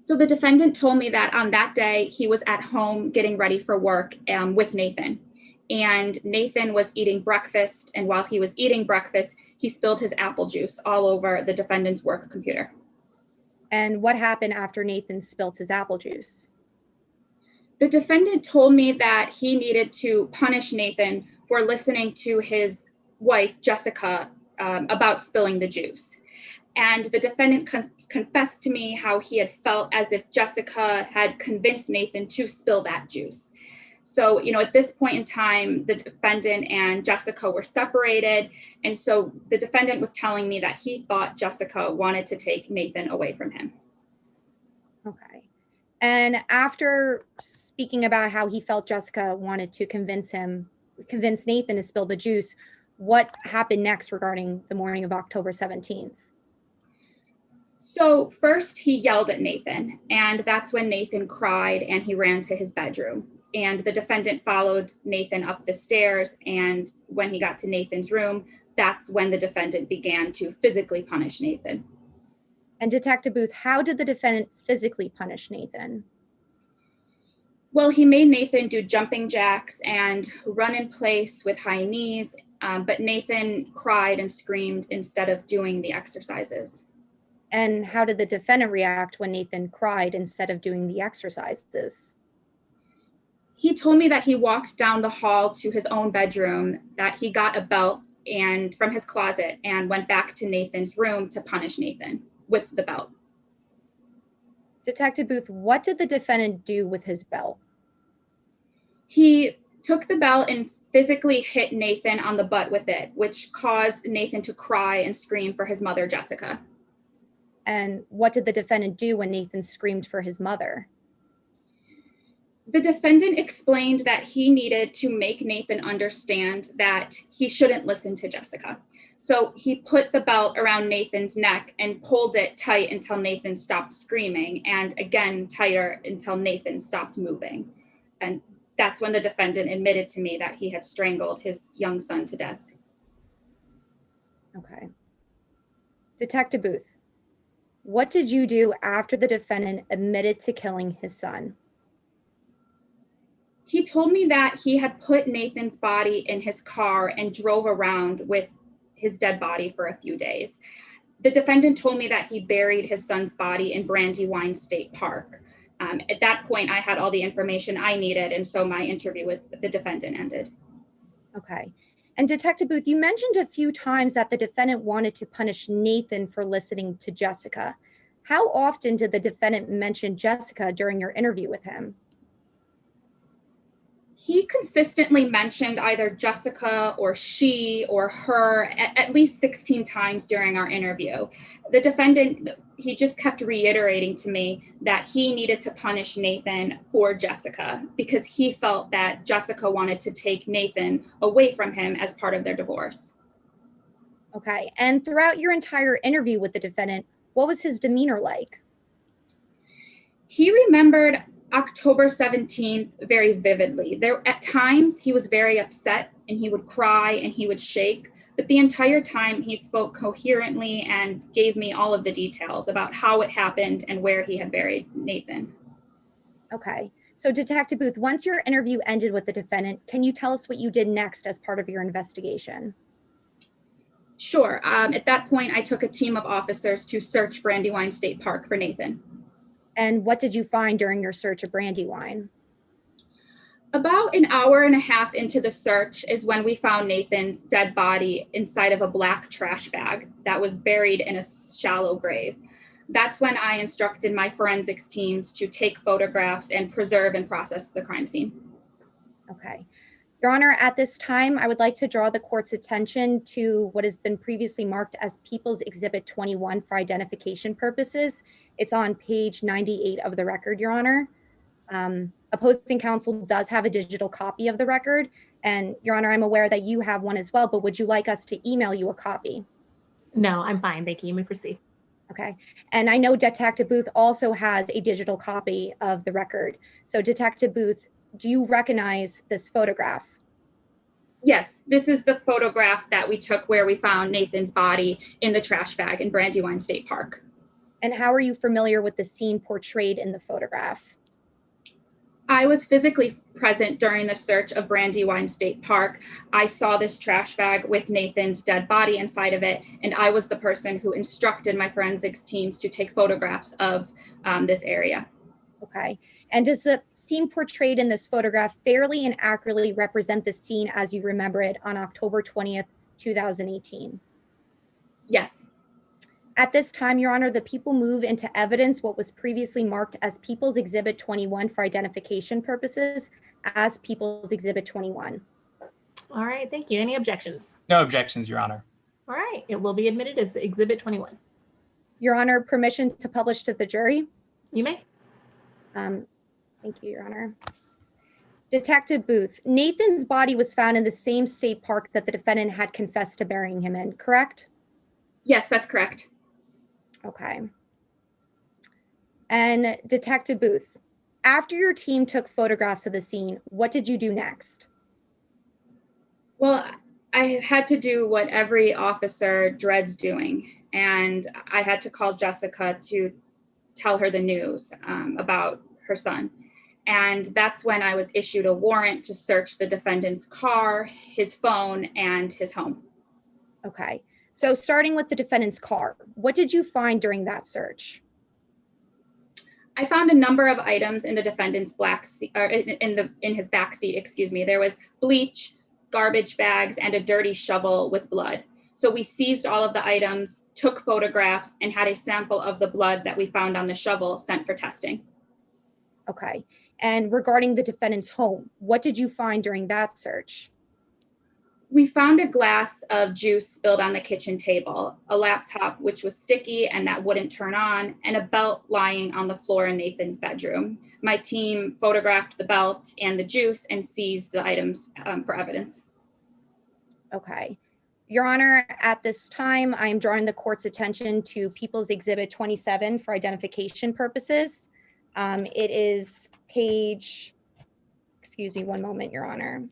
So the defendant told me that on that day, he was at home getting ready for work with Nathan. And Nathan was eating breakfast. And while he was eating breakfast, he spilled his apple juice all over the defendant's work computer. And what happened after Nathan spilled his apple juice? The defendant told me that he needed to punish Nathan for listening to his wife, Jessica, about spilling the juice. And the defendant confessed to me how he had felt as if Jessica had convinced Nathan to spill that juice. So, at this point in time, the defendant and Jessica were separated. And so the defendant was telling me that he thought Jessica wanted to take Nathan away from him. Okay. And after speaking about how he felt Jessica wanted to convince Nathan to spill the juice, what happened next regarding the morning of October 17th? So first he yelled at Nathan, and that's when Nathan cried and he ran to his bedroom. And the defendant followed Nathan up the stairs. And when he got to Nathan's room, that's when the defendant began to physically punish Nathan. And Detective Booth, how did the defendant physically punish Nathan? Well, he made Nathan do jumping jacks and run in place with high knees, but Nathan cried and screamed instead of doing the exercises. And how did the defendant react when Nathan cried instead of doing the exercises? He told me that he walked down the hall to his own bedroom, that he got a belt and from his closet and went back to Nathan's room to punish Nathan with the belt. Detective Booth, what did the defendant do with his belt? He took the belt and physically hit Nathan on the butt with it, which caused Nathan to cry and scream for his mother, Jessica. And what did the defendant do when Nathan screamed for his mother? The defendant explained that he needed to make Nathan understand that he shouldn't listen to Jessica. So he put the belt around Nathan's neck and pulled it tight until Nathan stopped screaming, and again tighter until Nathan stopped moving. And that's when the defendant admitted to me that he had strangled his young son to death. Okay. Detective Booth, what did you do after the defendant admitted to killing his son? He told me that he had put Nathan's body in his car and drove around with his dead body for a few days. The defendant told me that he buried his son's body in Brandywine State Park. At that point, I had all the information I needed, and so my interview with the defendant ended. Okay. And Detective Booth, you mentioned a few times that the defendant wanted to punish Nathan for listening to Jessica. How often did the defendant mention Jessica during your interview with him? He consistently mentioned either Jessica or she or her at least 16 times during our interview. The defendant, he just kept reiterating to me that he needed to punish Nathan for Jessica because he felt that Jessica wanted to take Nathan away from him as part of their divorce. Okay. And throughout your entire interview with the defendant, what was his demeanor like? He remembered October 17th very vividly. At times he was very upset and he would cry and he would shake, but the entire time he spoke coherently and gave me all of the details about how it happened and where he had buried Nathan. Okay. So Detective Booth, once your interview ended with the defendant, can you tell us what you did next as part of your investigation? Sure. At that point, I took a team of officers to search Brandywine State Park for Nathan. And what did you find during your search of Brandywine? About an hour and a half into the search is when we found Nathan's dead body inside of a black trash bag that was buried in a shallow grave. That's when I instructed my forensics teams to take photographs and preserve and process the crime scene. Okay. Your Honor, at this time, I would like to draw the court's attention to what has been previously marked as People's Exhibit 21 for identification purposes. It's on page 98 of the record, Your Honor. Opposing counsel does have a digital copy of the record. And Your Honor, I'm aware that you have one as well, but would you like us to email you a copy? No, I'm fine. Thank you. You may proceed. Okay. And I know Detective Booth also has a digital copy of the record. So Detective Booth, do you recognize this photograph? Yes, this is the photograph that we took where we found Nathan's body in the trash bag in Brandywine State Park. And how are you familiar with the scene portrayed in the photograph? I was physically present during the search of Brandywine State Park. I saw this trash bag with Nathan's dead body inside of it, and I was the person who instructed my forensics teams to take photographs of this area. Okay. And does the scene portrayed in this photograph fairly and accurately represent the scene as you remember it on October 20th, 2018? Yes. At this time, Your Honor, the people move into evidence what was previously marked as People's Exhibit 21 for identification purposes as People's Exhibit 21. All right. Thank you. Any objections? No objections, Your Honor. All right. It will be admitted as Exhibit 21. Your Honor, permission to publish to the jury? You may. Thank you, Your Honor. Detective Booth, Nathan's body was found in the same state park that the defendant had confessed to burying him in, correct? Yes, that's correct. Okay. And Detective Booth, after your team took photographs of the scene, what did you do next? Well, I had to do what every officer dreads doing, and I had to call Jessica to tell her the news about her son. And that's when I was issued a warrant to search the defendant's car, his phone, and his home. Okay. So starting with the defendant's car, what did you find during that search? I found a number of items in the defendant's black seat, or in his back seat, excuse me. There was bleach, garbage bags, and a dirty shovel with blood. So we seized all of the items, took photographs, and had a sample of the blood that we found on the shovel sent for testing. Okay. And regarding the defendant's home, what did you find during that search? We found a glass of juice spilled on the kitchen table, a laptop which was sticky and that wouldn't turn on, and a belt lying on the floor in Nathan's bedroom. My team photographed the belt and the juice and seized the items for evidence. Okay. Your Honor, at this time, I am drawing the court's attention to People's Exhibit 27 for identification purposes. It is page, excuse me one moment, Your Honor.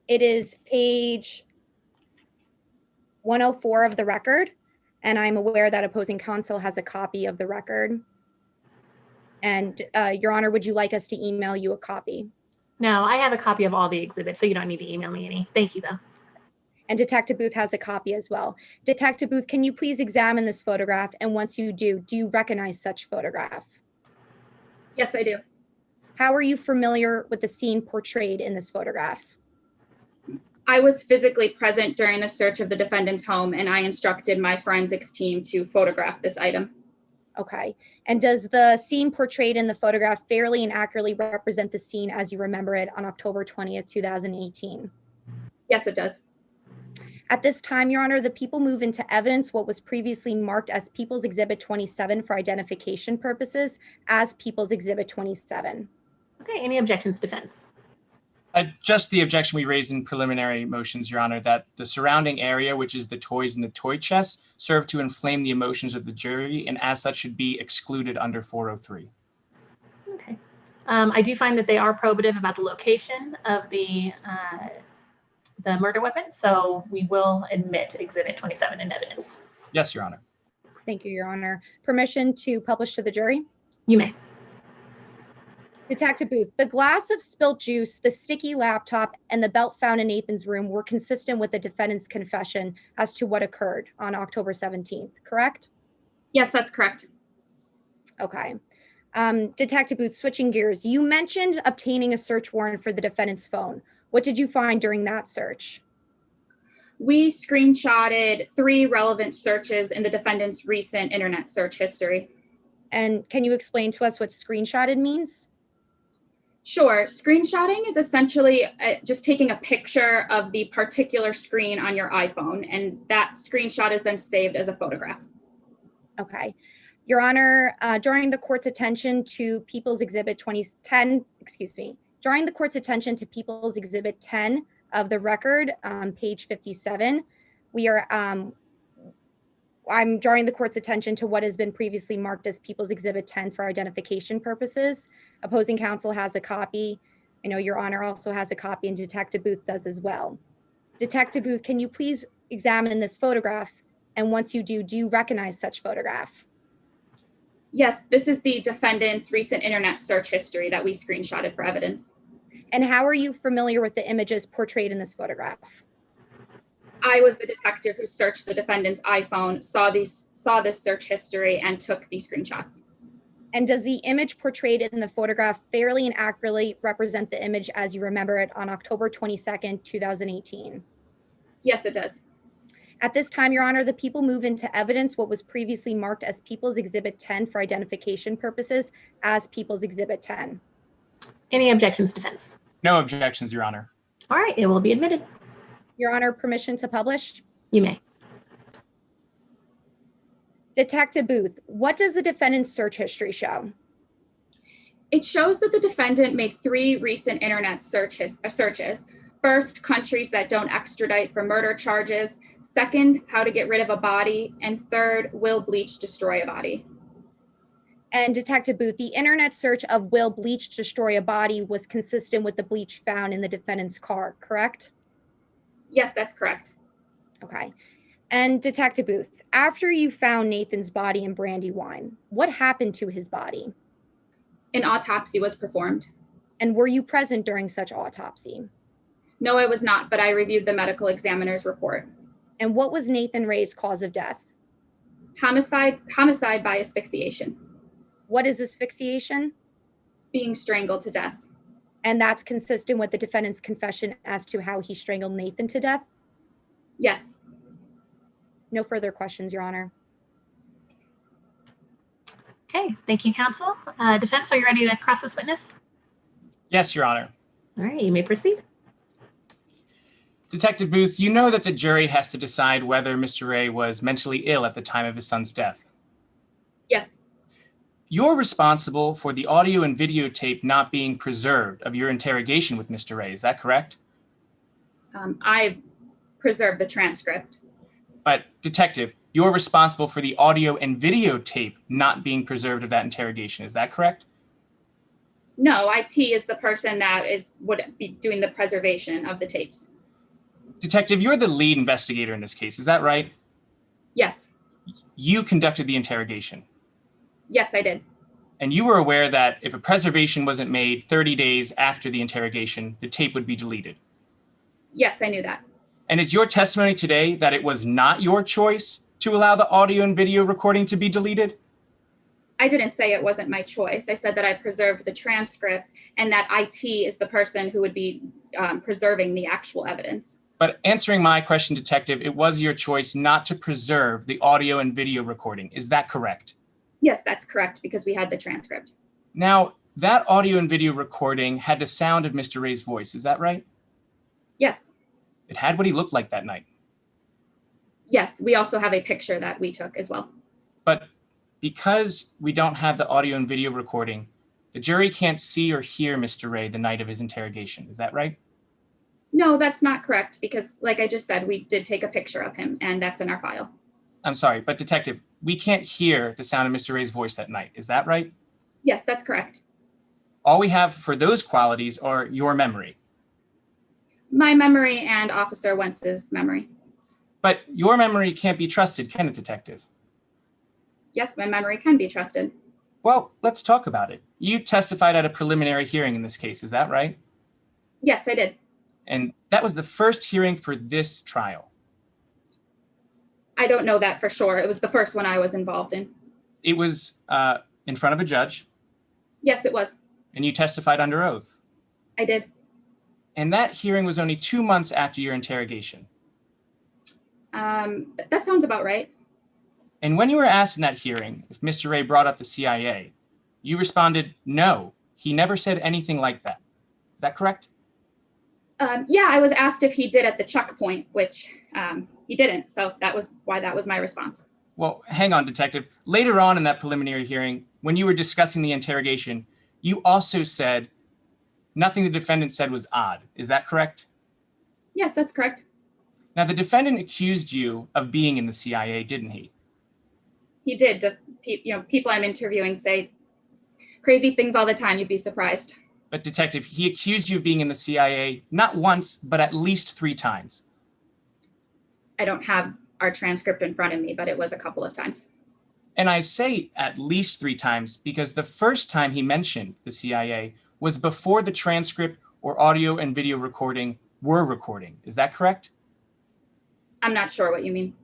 It is page 104 of the record, and I'm aware that opposing counsel has a copy of the record. And Your Honor, would you like us to email you a copy? No, I have a copy of all the exhibits, so you don't need to email me any. Thank you, though. And Detective Booth has a copy as well. Detective Booth, can you please examine this photograph? And once you do you recognize such photograph? Yes, I do. How are you familiar with the scene portrayed in this photograph? I was physically present during the search of the defendant's home, and I instructed my forensics team to photograph this item. Okay. And does the scene portrayed in the photograph fairly and accurately represent the scene as you remember it on October 20th, 2018? Yes, it does. At this time, Your Honor, the people move into evidence what was previously marked as People's Exhibit 27 for identification purposes as People's Exhibit 27. Okay, any objections, defense? Just the objection we raised in preliminary motions, Your Honor, that the surrounding area, which is the toys in the toy chest, serve to inflame the emotions of the jury and as such should be excluded under 403. Okay. I do find that they are probative about the location of the murder weapon, so we will admit Exhibit 27 in evidence. Yes, Your Honor. Thank you, Your Honor. Permission to publish to the jury? You may. Detective Booth, the glass of spilt juice, the sticky laptop, and the belt found in Nathan's room were consistent with the defendant's confession as to what occurred on October 17th, correct? Yes, that's correct. Okay. Detective Booth, switching gears, you mentioned obtaining a search warrant for the defendant's phone. What did you find during that search? We screenshotted 3 relevant searches in the defendant's recent internet search history. And can you explain to us what screenshotted means? Sure. Screenshotting is essentially just taking a picture of the particular screen on your iPhone, and that screenshot is then saved as a photograph. Okay. Your Honor, drawing the court's attention to People's Exhibit 2010, drawing the court's attention to People's Exhibit 10 of the record, page 57. I'm drawing the court's attention to what has been previously marked as People's Exhibit 10 for identification purposes. Opposing counsel has a copy. I know Your Honor also has a copy, and Detective Booth does as well. Detective Booth, can you please examine this photograph? And once you do you recognize such photograph? Yes, this is the defendant's recent internet search history that we screenshotted for evidence. And how are you familiar with the images portrayed in this photograph? I was the detective who searched the defendant's iPhone, saw this search history, and took these screenshots. And does the image portrayed in the photograph fairly and accurately represent the image as you remember it on October 22nd, 2018? Yes, it does. At this time, Your Honor, the people move into evidence what was previously marked as People's Exhibit 10 for identification purposes as People's Exhibit 10. Any objections, defense? No objections, Your Honor. All right, it will be admitted. Your Honor, permission to publish? You may. Detective Booth, what does the defendant's search history show? It shows that the defendant made 3 recent internet searches. First, countries that don't extradite for murder charges. Second, how to get rid of a body. And third, will bleach destroy a body. And Detective Booth, the internet search of will bleach destroy a body was consistent with the bleach found in the defendant's car, correct? Yes, that's correct. Okay. And Detective Booth, after you found Nathan's body in Brandywine, what happened to his body? An autopsy was performed. And were you present during such autopsy? No, I was not, but I reviewed the medical examiner's report. And what was Nathan Ray's cause of death? Homicide by asphyxiation. What is asphyxiation? Being strangled to death. And that's consistent with the defendant's confession as to how he strangled Nathan to death? Yes. No further questions, Your Honor. Okay, thank you, counsel. Defense, are you ready to cross this witness? Yes, Your Honor. All right, you may proceed. Detective Booth, you know that the jury has to decide whether Mr. Ray was mentally ill at the time of his son's death. Yes. You're responsible for the audio and videotape not being preserved of your interrogation with Mr. Ray, is that correct? I preserved the transcript. But Detective, you're responsible for the audio and videotape not being preserved of that interrogation, is that correct? No, IT is the person that would be doing the preservation of the tapes. Detective, you're the lead investigator in this case, is that right? Yes. You conducted the interrogation. Yes, I did. And you were aware that if a preservation wasn't made 30 days after the interrogation, the tape would be deleted. Yes, I knew that. And it's your testimony today that it was not your choice to allow the audio and video recording to be deleted? I didn't say it wasn't my choice. I said that I preserved the transcript and that IT is the person who would be preserving the actual evidence. But answering my question, Detective, it was your choice not to preserve the audio and video recording. Is that correct? Yes, that's correct, because we had the transcript. Now, that audio and video recording had the sound of Mr. Ray's voice. Is that right? Yes. It had what he looked like that night. Yes, we also have a picture that we took as well. But because we don't have the audio and video recording, the jury can't see or hear Mr. Ray the night of his interrogation. Is that right? No, that's not correct, because like I just said, we did take a picture of him and that's in our file. I'm sorry, but Detective, we can't hear the sound of Mr. Ray's voice that night. Is that right? Yes, that's correct. All we have for those qualities are your memory. My memory and Officer Wentz's memory. But your memory can't be trusted, can it, Detective? Yes, my memory can be trusted. Well, let's talk about it. You testified at a preliminary hearing in this case, is that right? Yes, I did. And that was the first hearing for this trial. I don't know that for sure. It was the first one I was involved in. It was in front of a judge. Yes, it was. And you testified under oath. I did. And that hearing was only 2 months after your interrogation. That sounds about right. And when you were asked in that hearing if Mr. Ray brought up the CIA, you responded, no, he never said anything like that. Is that correct? Yeah, I was asked if he did at the checkpoint, which he didn't. So that was why that was my response. Well, hang on, Detective. Later on in that preliminary hearing, when you were discussing the interrogation, you also said nothing the defendant said was odd. Is that correct? Yes, that's correct. Now, the defendant accused you of being in the CIA, didn't he? He did. People I'm interviewing say crazy things all the time. You'd be surprised. But Detective, he accused you of being in the CIA not once, but at least 3 times. I don't have our transcript in front of me, but it was a couple of times. And I say at least 3 times because the first time he mentioned the CIA was before the transcript or audio and video recording were recording. Is that correct? I'm not sure what you mean.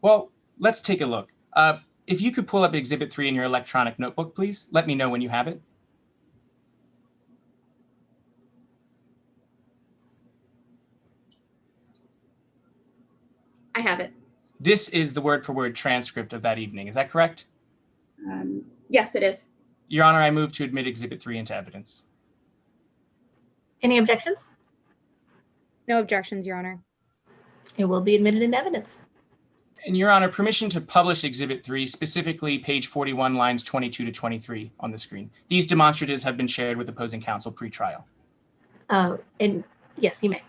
Well, let's take a look. If you could pull up Exhibit 3 in your electronic notebook, please, let me know when you have it. I have it. This is the word-for-word transcript of that evening. Is that correct? Yes, it is. Your Honor, I move to admit Exhibit 3 into evidence. Any objections? No objections, Your Honor. It will be admitted into evidence. And Your Honor, permission to publish Exhibit 3, specifically page 41, lines 22 to 23 on the screen. These demonstratives have been shared with opposing counsel pre-trial. And yes, you may.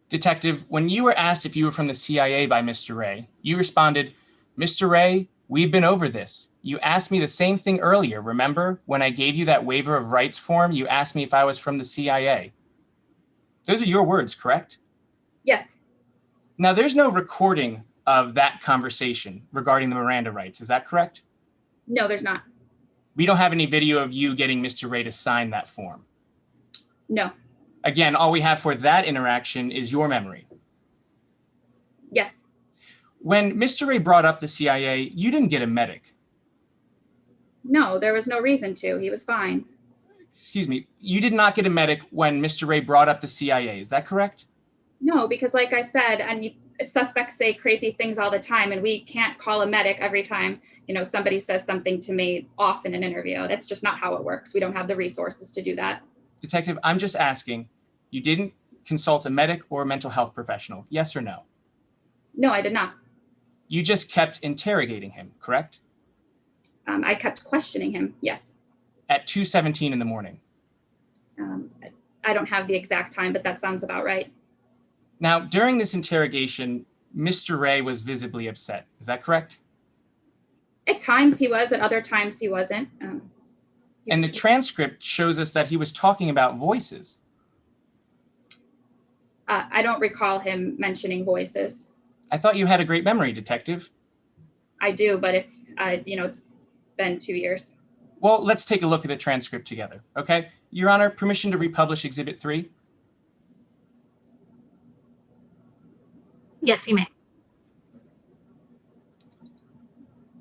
Detective, when you were asked if you were from the CIA by Mr. Ray, you responded, "Mr. Ray, we've been over this. You asked me the same thing earlier. Remember when I gave you that waiver of rights form, you asked me if I was from the CIA." Those are your words, correct? Yes. Now, there's no recording of that conversation regarding the Miranda rights. Is that correct? No, there's not. We don't have any video of you getting Mr. Ray to sign that form. No. Again, all we have for that interaction is your memory. Yes. When Mr. Ray brought up the CIA, you didn't get a medic. No, there was no reason to. He was fine. Excuse me, you did not get a medic when Mr. Ray brought up the CIA. Is that correct? No, because like I said, suspects say crazy things all the time, and we can't call a medic every time, somebody says something to me off in an interview. That's just not how it works. We don't have the resources to do that. Detective, I'm just asking, you didn't consult a medic or a mental health professional, yes or no? No, I did not. You just kept interrogating him, correct? I kept questioning him, yes. At 2:17 in the morning. I don't have the exact time, but that sounds about right. Now, during this interrogation, Mr. Ray was visibly upset. Is that correct? At times he was, at other times he wasn't. And the transcript shows us that he was talking about voices. I don't recall him mentioning voices. I thought you had a great memory, Detective. I do, but if, it's been 2 years. Well, let's take a look at the transcript together, okay? Your Honor, permission to republish Exhibit 3? Yes, you may.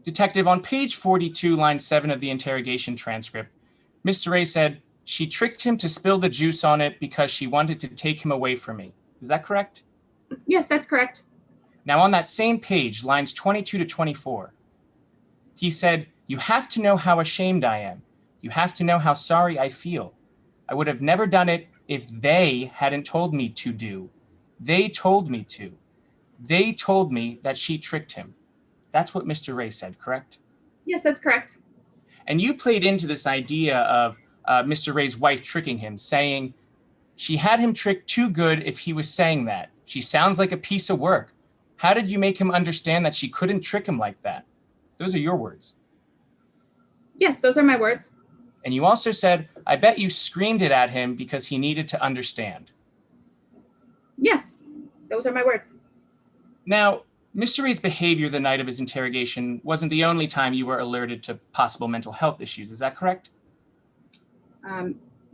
Detective, on page 42, line 7 of the interrogation transcript, Mr. Ray said, "She tricked him to spill the juice on it because she wanted to take him away from me." Is that correct? Yes, that's correct. Now, on that same page, lines 22 to 24, he said, "You have to know how ashamed I am. You have to know how sorry I feel. I would have never done it if they hadn't told me to do. They told me to. They told me that she tricked him." That's what Mr. Ray said, correct? Yes, that's correct. And you played into this idea of Mr. Ray's wife tricking him, saying, "She had him tricked too good if he was saying that. She sounds like a piece of work. How did you make him understand that she couldn't trick him like that?" Those are your words. Yes, those are my words. And you also said, "I bet you screamed it at him because he needed to understand." Yes, those are my words. Now, Mr. Ray's behavior the night of his interrogation wasn't the only time you were alerted to possible mental health issues. Is that correct?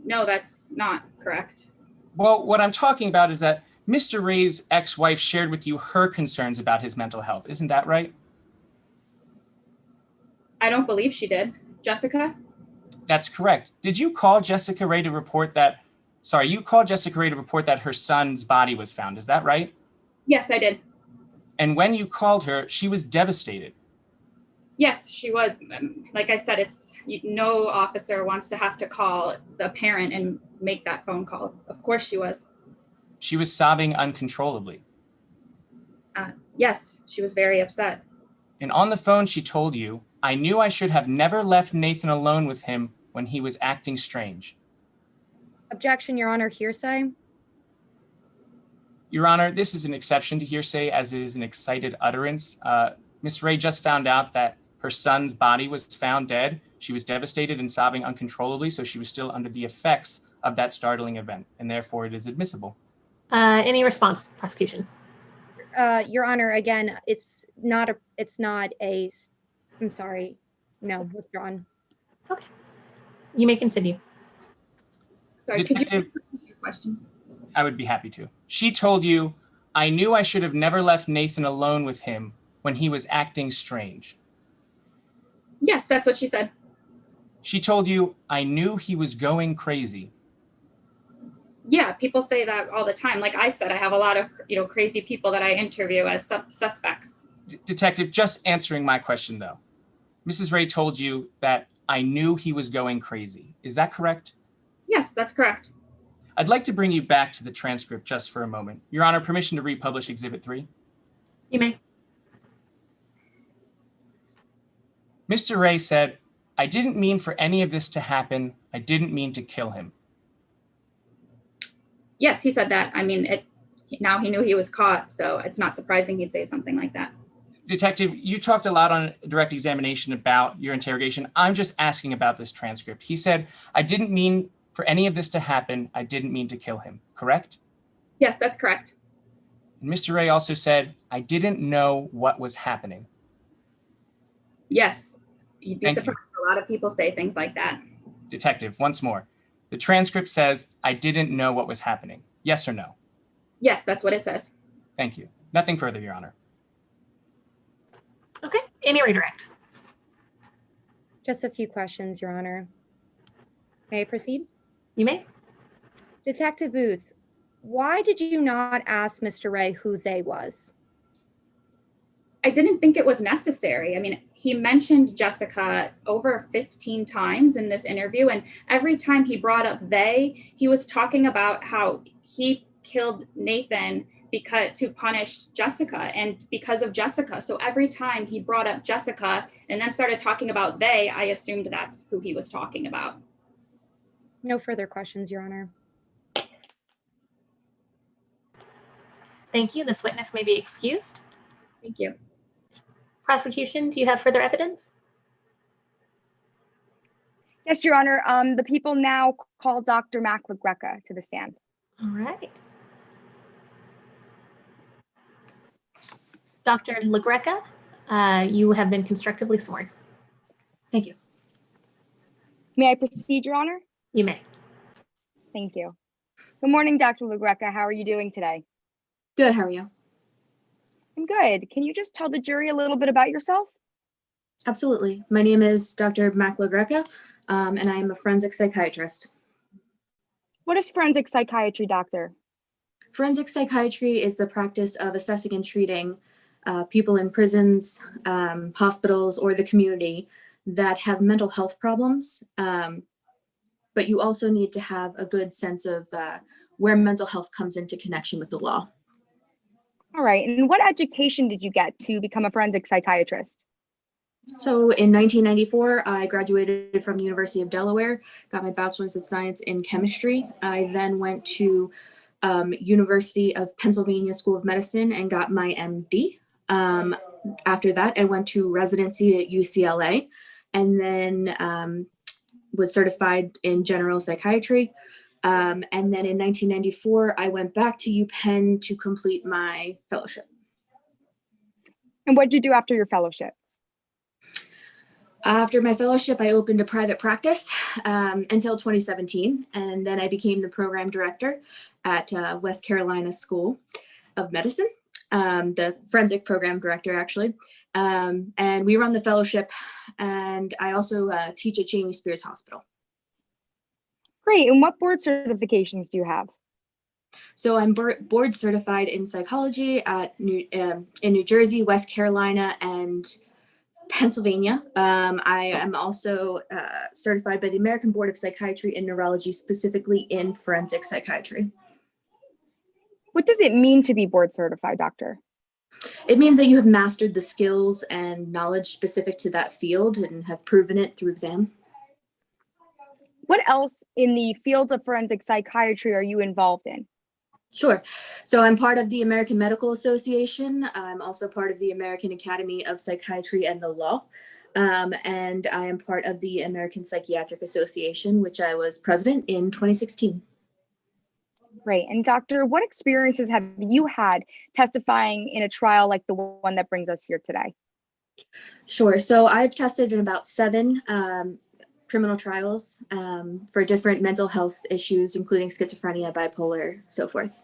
No, that's not correct. Well, what I'm talking about is that Mr. Ray's ex-wife shared with you her concerns about his mental health. Isn't that right? I don't believe she did. Jessica? That's correct. Did you call Jessica Ray to report that, you called Jessica Ray to report that her son's body was found. Is that right? Yes, I did. And when you called her, she was devastated. Yes, she was. Like I said, no officer wants to have to call the parent and make that phone call. Of course she was. She was sobbing uncontrollably. Yes, she was very upset. And on the phone, she told you, "I knew I should have never left Nathan alone with him when he was acting strange." Objection, Your Honor, hearsay. Your Honor, this is an exception to hearsay as it is an excited utterance. Ms. Ray just found out that her son's body was found dead. She was devastated and sobbing uncontrollably, so she was still under the effects of that startling event, and therefore it is admissible. Any response, prosecution? Your Honor, again, it's not a, I'm sorry, no, withdrawn. Okay. You may continue. Sorry, could you Detective, repeat your question? I would be happy to. She told you, I knew I should have never left Nathan alone with him when he was acting strange. Yes, that's what she said. She told you, I knew he was going crazy. Yeah, people say that all the time. Like I said, I have a lot of crazy people that I interview as suspects. Detective, just answering my question though. Mrs. Ray told you that I knew he was going crazy. Is that correct? Yes, that's correct. I'd like to bring you back to the transcript just for a moment. Your Honor, permission to republish Exhibit 3? You may. Mr. Ray said, I didn't mean for any of this to happen. I didn't mean to kill him. Yes, he said that. I mean, now he knew he was caught, so it's not surprising he'd say something like that. Detective, you talked a lot on direct examination about your interrogation. I'm just asking about this transcript. He said, I didn't mean for any of this to happen. I didn't mean to kill him, correct? Yes, that's correct. And Mr. Ray also said, I didn't know what was happening. Yes, you'd be Thank surprised. A lot of people say things like that. Detective, once more. The transcript says, I didn't know what was happening. Yes or no? Yes, that's what it says. Thank you. Nothing further, Your Honor. Okay. Any redirect? Just a few questions, Your Honor. May I proceed? You may. Detective Booth, why did you not ask Mr. Ray who they was? I didn't think it was necessary. I mean, he mentioned Jessica over 15 times in this interview, and every time he brought up they, he was talking about how he killed Nathan to punish Jessica and because of Jessica. So every time he brought up Jessica and then started talking about they, I assumed that's who he was talking about. No further questions, Your Honor. Thank you. This witness may be excused. Thank you. Prosecution, do you have further evidence? Yes, Your Honor. The people now call Dr. McLagreca to the stand. All right. Dr. LaGreca, you have been constructively sworn. Thank you. May I proceed, Your Honor? You may. Thank you. Good morning, Dr. LaGreca. How are you doing today? Good, how are you? I'm good. Can you just tell the jury a little bit about yourself? Absolutely. My name is Dr. McLagreca, and I am a forensic psychiatrist. What is forensic psychiatry, doctor? Forensic psychiatry is the practice of assessing and treating people in prisons, hospitals, or the community that have mental health problems. But you also need to have a good sense of where mental health comes into connection with the law. All right. And what education did you get to become a forensic psychiatrist? So in 1994, I graduated from the University of Delaware, got my bachelor's of science in chemistry. I then went to University of Pennsylvania School of Medicine and got my MD. After that, I went to residency at UCLA and then was certified in general psychiatry. And then in 1994, I went back to UPenn to complete my fellowship. And what did you do after your fellowship? After my fellowship, I opened a private practice until 2017. And then I became the program director at West Carolina School of Medicine, the forensic program director, actually. And we run the fellowship. And I also teach at Jamie Spears Hospital. Great. And what board certifications do you have? So I'm board certified in psychology in New Jersey, West Carolina, and Pennsylvania. I am also certified by the American Board of Psychiatry and Neurology, specifically in forensic psychiatry. What does it mean to be board certified, doctor? It means that you have mastered the skills and knowledge specific to that field and have proven it through exam. What else in the fields of forensic psychiatry are you involved in? Sure. So I'm part of the American Medical Association. I'm also part of the American Academy of Psychiatry and the Law. And I am part of the American Psychiatric Association, which I was president in 2016. Great. And doctor, what experiences have you had testifying in a trial like the one that brings us here today? Sure. So I've tested in about 7 criminal trials for different mental health issues, including schizophrenia, bipolar, so forth.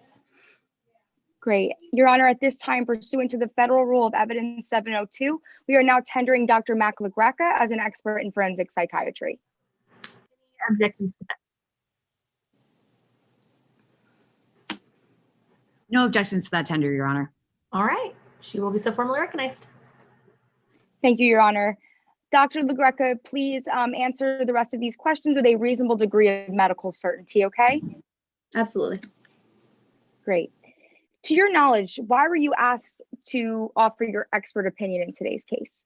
Great. Your Honor, at this time, pursuant to the Federal Rule of Evidence 702, we are now tendering Dr. Mac LaGreca as an expert in forensic psychiatry. Any objections to this? No objections to that tender, Your Honor. All right, she will be so formally recognized. Thank you, Your Honor. Dr. LaGreca, please answer the rest of these questions with a reasonable degree of medical certainty, okay? Absolutely. Great. To your knowledge, why were you asked to offer your expert opinion in today's case?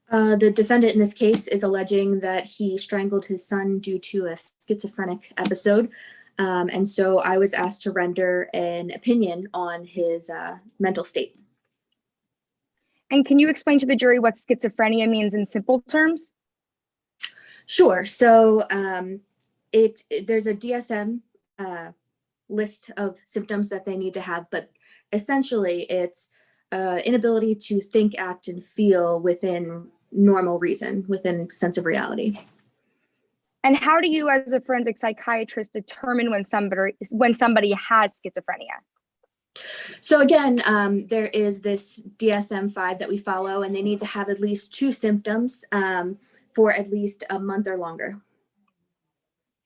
The defendant in this case is alleging that he strangled his son due to a schizophrenic episode. And so I was asked to render an opinion on his mental state. And can you explain to the jury what schizophrenia means in simple terms? Sure. So there's a DSM list of symptoms that they need to have, but essentially it's inability to think, act, and feel within normal reason, within sense of reality. And how do you, as a forensic psychiatrist, determine when somebody has schizophrenia? So again, there is this DSM-5 that we follow, and they need to have at least 2 symptoms for at least a month or longer.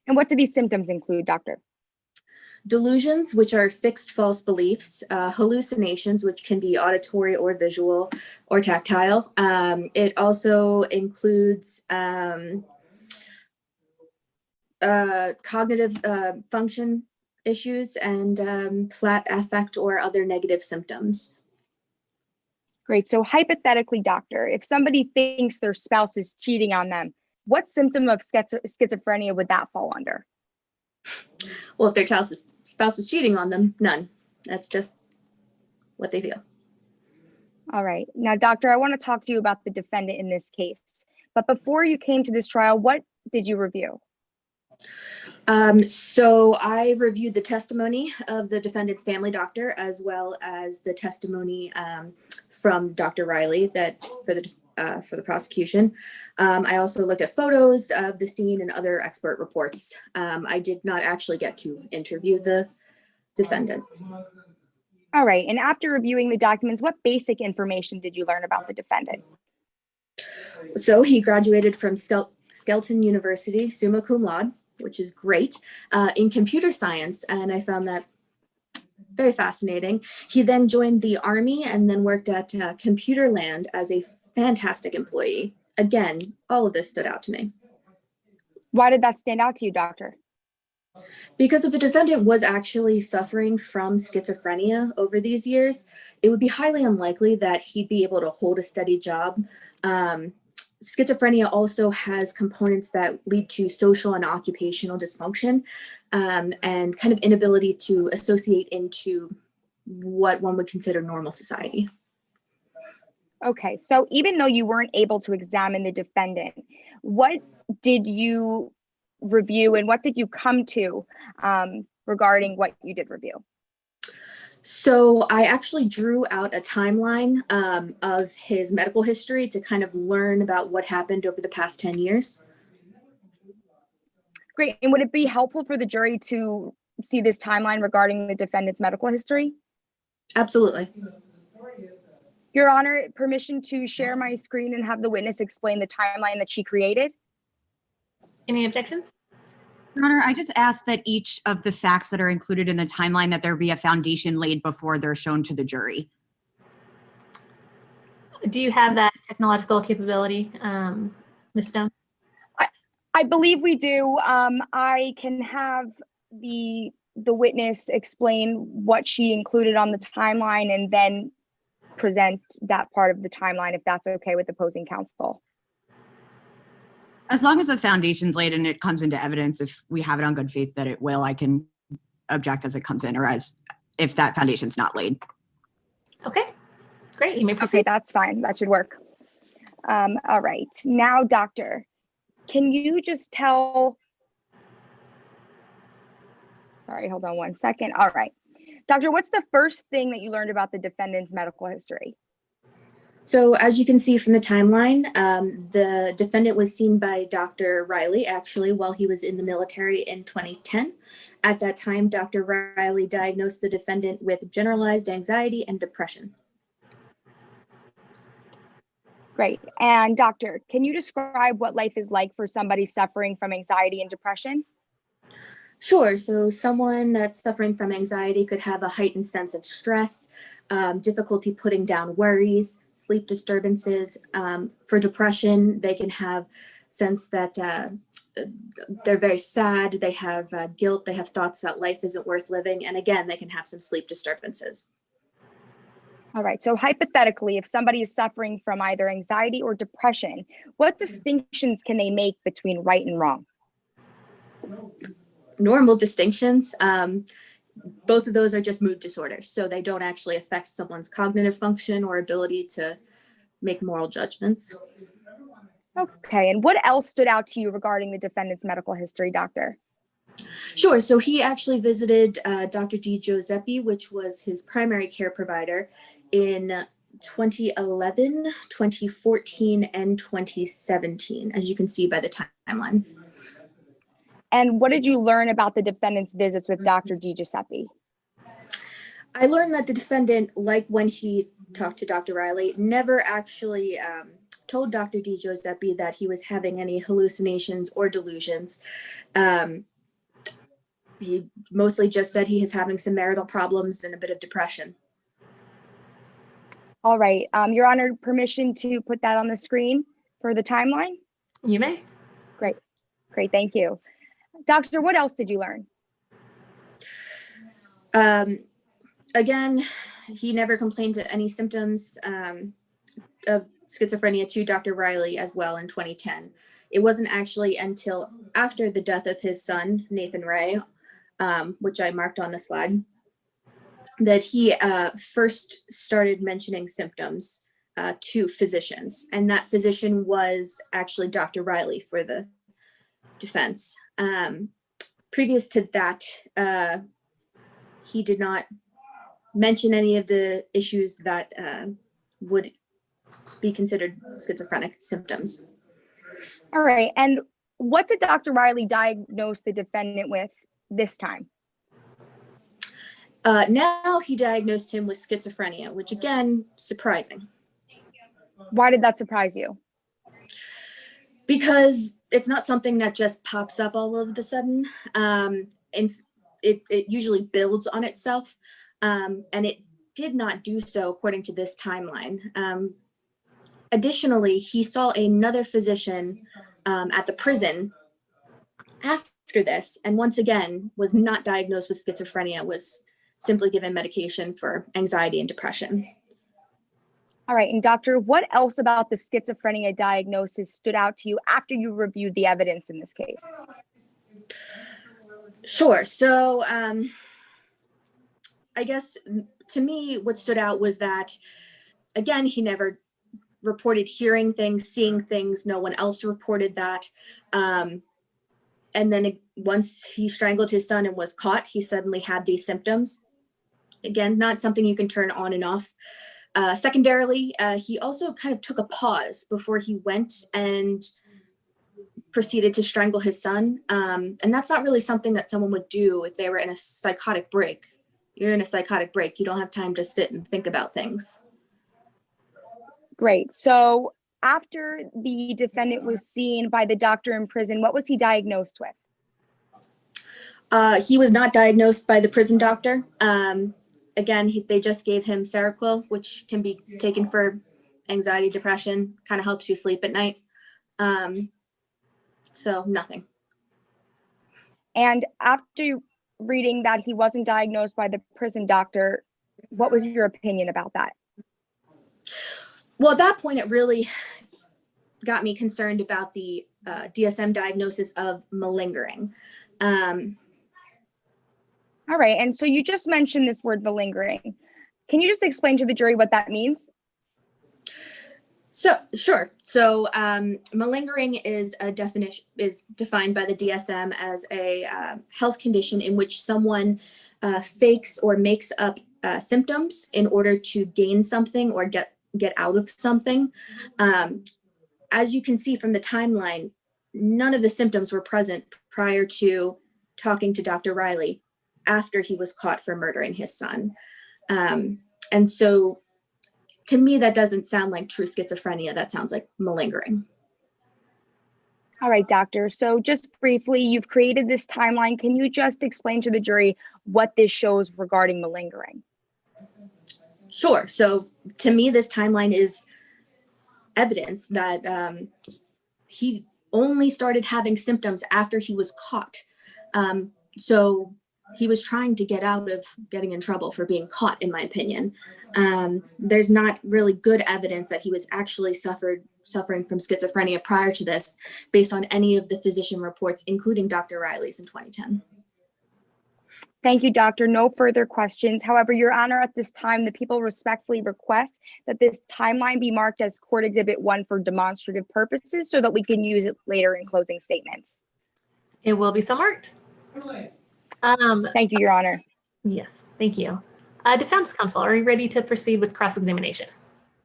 And what do these symptoms include, doctor? Delusions, which are fixed false beliefs, hallucinations, which can be auditory or visual or tactile. It also includes cognitive function issues and flat affect or other negative symptoms. Great. So hypothetically, doctor, if somebody thinks their spouse is cheating on them, what symptom of schizophrenia would that fall under? Well, if their spouse is cheating on them, none. That's just what they feel. All right. Now, doctor, I want to talk to you about the defendant in this case. But before you came to this trial, what did you review? So I reviewed the testimony of the defendant's family doctor, as well as the testimony from Dr. Riley for the prosecution. I also looked at photos of the scene and other expert reports. I did not actually get to interview the defendant. All right. And after reviewing the documents, what basic information did you learn about the defendant? So he graduated from Skelton University, summa cum laude, which is great, in computer science. And I found that very fascinating. He then joined the Army and then worked at Computerland as a fantastic employee. Again, all of this stood out to me. Why did that stand out to you, doctor? Because if the defendant was actually suffering from schizophrenia over these years, it would be highly unlikely that he'd be able to hold a steady job. Schizophrenia also has components that lead to social and occupational dysfunction and kind of inability to associate into what one would consider normal society. Okay, so even though you weren't able to examine the defendant, what did you review and what did you come to regarding what you did review? So I actually drew out a timeline of his medical history to kind of learn about what happened over the past 10 years. Great. And would it be helpful for the jury to see this timeline regarding the defendant's medical history? Absolutely. Your Honor, permission to share my screen and have the witness explain the timeline that she created? Any objections? Your Honor, I just ask that each of the facts that are included in the timeline, that there be a foundation laid before they're shown to the jury. Do you have that technological capability, Ms. Stone? I believe we do. I can have the witness explain what she included on the timeline and then present that part of the timeline, if that's okay with opposing counsel. As long as the foundation's laid and it comes into evidence, if we have it on good faith that it will, I can object as it comes in, or as if that foundation's not laid. Okay, great. You may Okay, proceed. that's fine. That should work. All right. Now, doctor, can you just tell, sorry, hold on one second. All right. Doctor, what's the first thing that you learned about the defendant's medical history? So as you can see from the timeline, the defendant was seen by Dr. Riley actually while he was in the military in 2010. At that time, Dr. Riley diagnosed the defendant with generalized anxiety and depression. Great. And doctor, can you describe what life is like for somebody suffering from anxiety and depression? Sure. So someone that's suffering from anxiety could have a heightened sense of stress, difficulty putting down worries, sleep disturbances. For depression, they can have sense that they're very sad, they have guilt, they have thoughts that life isn't worth living. And again, they can have some sleep disturbances. All right. So hypothetically, if somebody is suffering from either anxiety or depression, what distinctions can they make between right and wrong? Normal distinctions. Both of those are just mood disorders. So they don't actually affect someone's cognitive function or ability to make moral judgments. Okay. And what else stood out to you regarding the defendant's medical history, doctor? Sure. So he actually visited Dr. Di Giuseppe, which was his primary care provider, in 2011, 2014, and 2017, as you can see by the timeline. And what did you learn about the defendant's visits with Dr. Di Giuseppe? I learned that the defendant, like when he talked to Dr. Riley, never actually told Dr. Di Giuseppe that he was having any hallucinations or delusions. He mostly just said he is having some marital problems and a bit of depression. All right. Your Honor, permission to put that on the screen for the timeline? You may. Great. Great. Thank you. Doctor, what else did you learn? Again, he never complained to any symptoms of schizophrenia to Dr. Riley as well in 2010. It wasn't actually until after the death of his son, Nathan Ray, which I marked on the slide, that he first started mentioning symptoms to physicians. And that physician was actually Dr. Riley for the defense. Previous to that, he did not mention any of the issues that would be considered schizophrenic symptoms. All right. And what did Dr. Riley diagnose the defendant with this time? Now he diagnosed him with schizophrenia, which again, surprising. Why did that surprise you? Because it's not something that just pops up all of a sudden. And it usually builds on itself. And it did not do so according to this timeline. Additionally, he saw another physician at the prison after this, and once again was not diagnosed with schizophrenia, was simply given medication for anxiety and depression. All right. And doctor, what else about the schizophrenia diagnosis stood out to you after you reviewed the evidence in this case? Sure. So I guess to me, what stood out was that, again, he never reported hearing things, seeing things. No one else reported that. And then once he strangled his son and was caught, he suddenly had these symptoms. Again, not something you can turn on and off. Secondarily, he also kind of took a pause before he went and proceeded to strangle his son. And that's not really something that someone would do if they were in a psychotic break. You're in a psychotic break. You don't have time to sit and think about things. Great. So after the defendant was seen by the doctor in prison, what was he diagnosed with? He was not diagnosed by the prison doctor. Again, they just gave him Seroquel, which can be taken for anxiety, depression, kind of helps you sleep at night. So nothing. And after reading that he wasn't diagnosed by the prison doctor, what was your opinion about that? Well, at that point, it really got me concerned about the DSM diagnosis of malingering. All right. And so you just mentioned this word malingering. Can you just explain to the jury what that means? So sure. So malingering is defined by the DSM as a health condition in which someone fakes or makes up symptoms in order to gain something or get out of something. As you can see from the timeline, none of the symptoms were present prior to talking to Dr. Riley after he was caught for murdering his son. And so to me, that doesn't sound like true schizophrenia. That sounds like malingering. All right, doctor. So just briefly, you've created this timeline. Can you just explain to the jury what this shows regarding malingering? Sure. So to me, this timeline is evidence that he only started having symptoms after he was caught. So he was trying to get out of getting in trouble for being caught, in my opinion. There's not really good evidence that he was actually suffering from schizophrenia prior to this, based on any of the physician reports, including Dr. Riley's in 2010. Thank you, doctor. No further questions. However, Your Honor, at this time, the people respectfully request that this timeline be marked as Court Exhibit 1 for demonstrative purposes so that we can use it later in closing statements. It will be so marked. Thank you, Your Honor. Yes, thank you. Defense counsel, are you ready to proceed with cross-examination?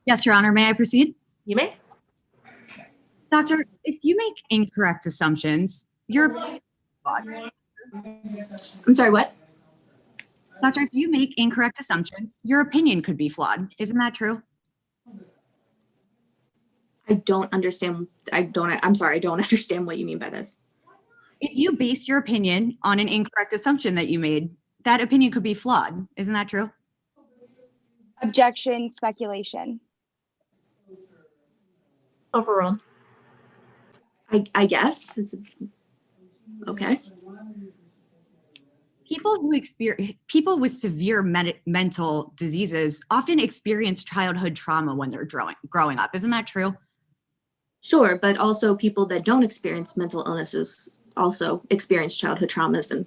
Yes, Your Honor. May I proceed? You may. Doctor, if you make incorrect assumptions, you're flawed. I'm sorry, what? Doctor, if you make incorrect assumptions, your opinion could be flawed. Isn't that true? I don't understand. I'm sorry, I don't understand what you mean by this. If you base your opinion on an incorrect assumption that you made, that opinion could be flawed. Isn't that true? Objection, speculation. Overruled. I guess it's okay. People with severe mental diseases often experience childhood trauma when they're growing up. Isn't that true? Sure, but also people that don't experience mental illnesses also experience childhood traumas and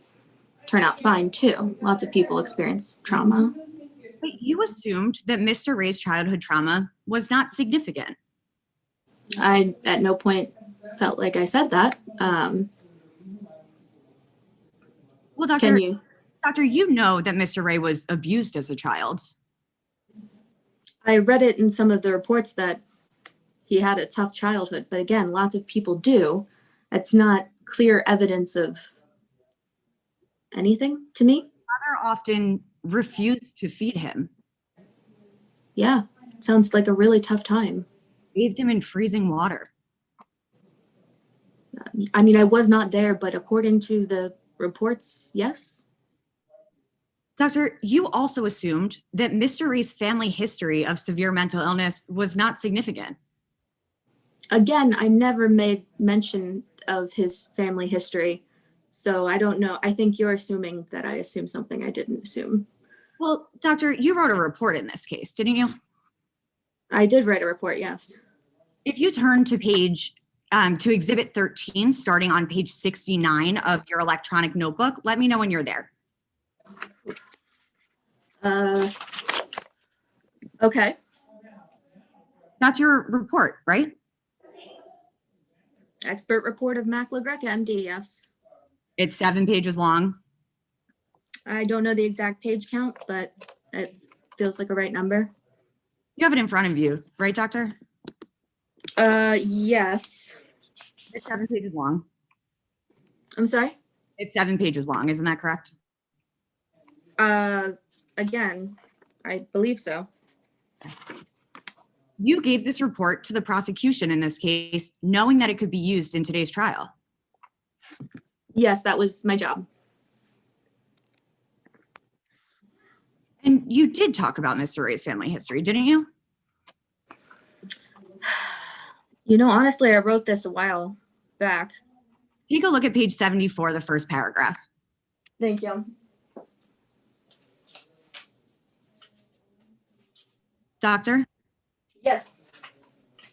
turn out fine too. Lots of people experience trauma. But you assumed that Mr. Ray's childhood trauma was not significant. I at no point felt like I said that. Well, Doctor, Can you? Doctor, you know that Mr. Ray was abused as a child. I read it in some of the reports that he had a tough childhood, but again, lots of people do. It's not clear evidence of anything to me. Father often refused to feed him, Yeah, sounds like a really tough time. bathed him in freezing water. I mean, I was not there, but according to the reports, yes. Doctor, you also assumed that Mr. Ray's family history of severe mental illness was not significant. Again, I never made mention of his family history, so I don't know. I think you're assuming that I assumed something I didn't assume. Well, Doctor, you wrote a report in this case, didn't you? I did write a report, yes. If you turn to to Exhibit 13, starting on page 69 of your electronic notebook, let me know when you're there. Okay. That's your report, right? Expert report of Mac LaGreca, MD, yes. It's 7 pages long. I don't know the exact page count, but it feels like a right number. You have it in front of you, right, Doctor? Yes. It's 7 pages long. I'm sorry? It's 7 pages long, isn't that correct? Again, I believe so. You gave this report to the prosecution in this case, knowing that it could be used in today's trial. Yes, that was my job. And you did talk about Mr. Ray's family history, didn't you? You know, honestly, I wrote this a while back. Take a look at page 74, the first paragraph. Thank you. Doctor, Yes. do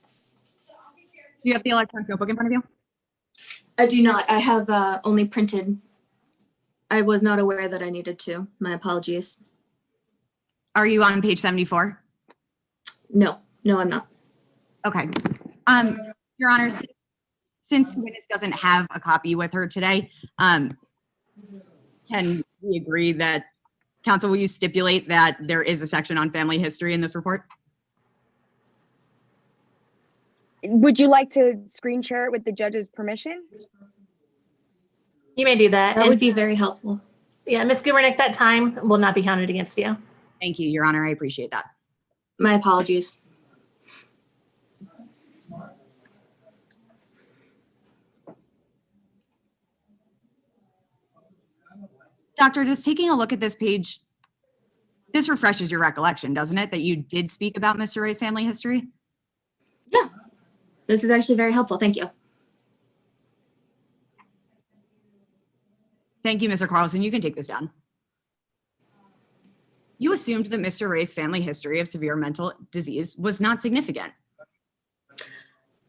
you have the electronic notebook in front of you? I do not. I have only printed. I was not aware that I needed to. My apologies. Are you on page 74? No, I'm not. Okay. Your Honor, since witness doesn't have a copy with her today, can we agree that, counsel, will you stipulate that there is a section on family history in this report? Would you like to screen share it with the judge's permission? You may do that. That would be very helpful. Yeah, Ms. Gubernick, that time will not be counted against you. Thank you, Your Honor. I appreciate that. My apologies. Doctor, just taking a look at this page, this refreshes your recollection, doesn't it, that you did speak about Mr. Ray's family history? Yeah, this is actually very helpful. Thank you. Thank you, Mr. Carlson. You can take this down. You assumed that Mr. Ray's family history of severe mental disease was not significant.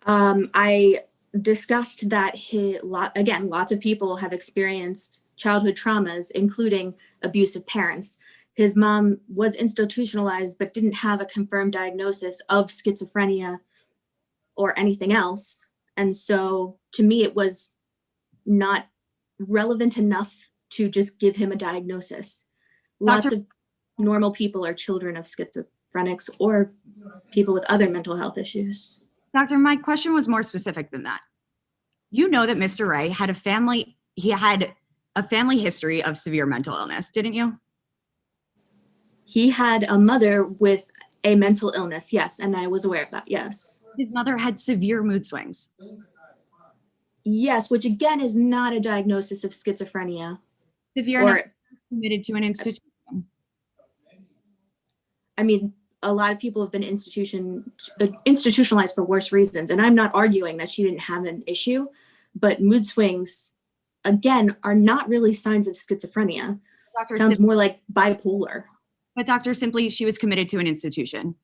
I discussed that lots of people have experienced childhood traumas, including abusive parents. His mom was institutionalized, but didn't have a confirmed diagnosis of schizophrenia or anything else. And so to me, it was not relevant enough to just give him a diagnosis. Lots of normal people are children of schizophrenics or people with other mental health issues. Doctor, my question was more specific than that. You know that Mr. Ray had a family history of severe mental illness, didn't you? He had a mother with a mental illness, yes, and I was aware of that, yes. His mother had severe mood swings. Yes, which again is not a diagnosis of schizophrenia. Severe enough committed to an institution. I mean, a lot of people have been institutionalized for worse reasons, and I'm not arguing that she didn't have an issue, but mood swings, again, are not really signs of schizophrenia. Doctor, sounds more like bipolar. But Doctor, simply she was committed to an institution.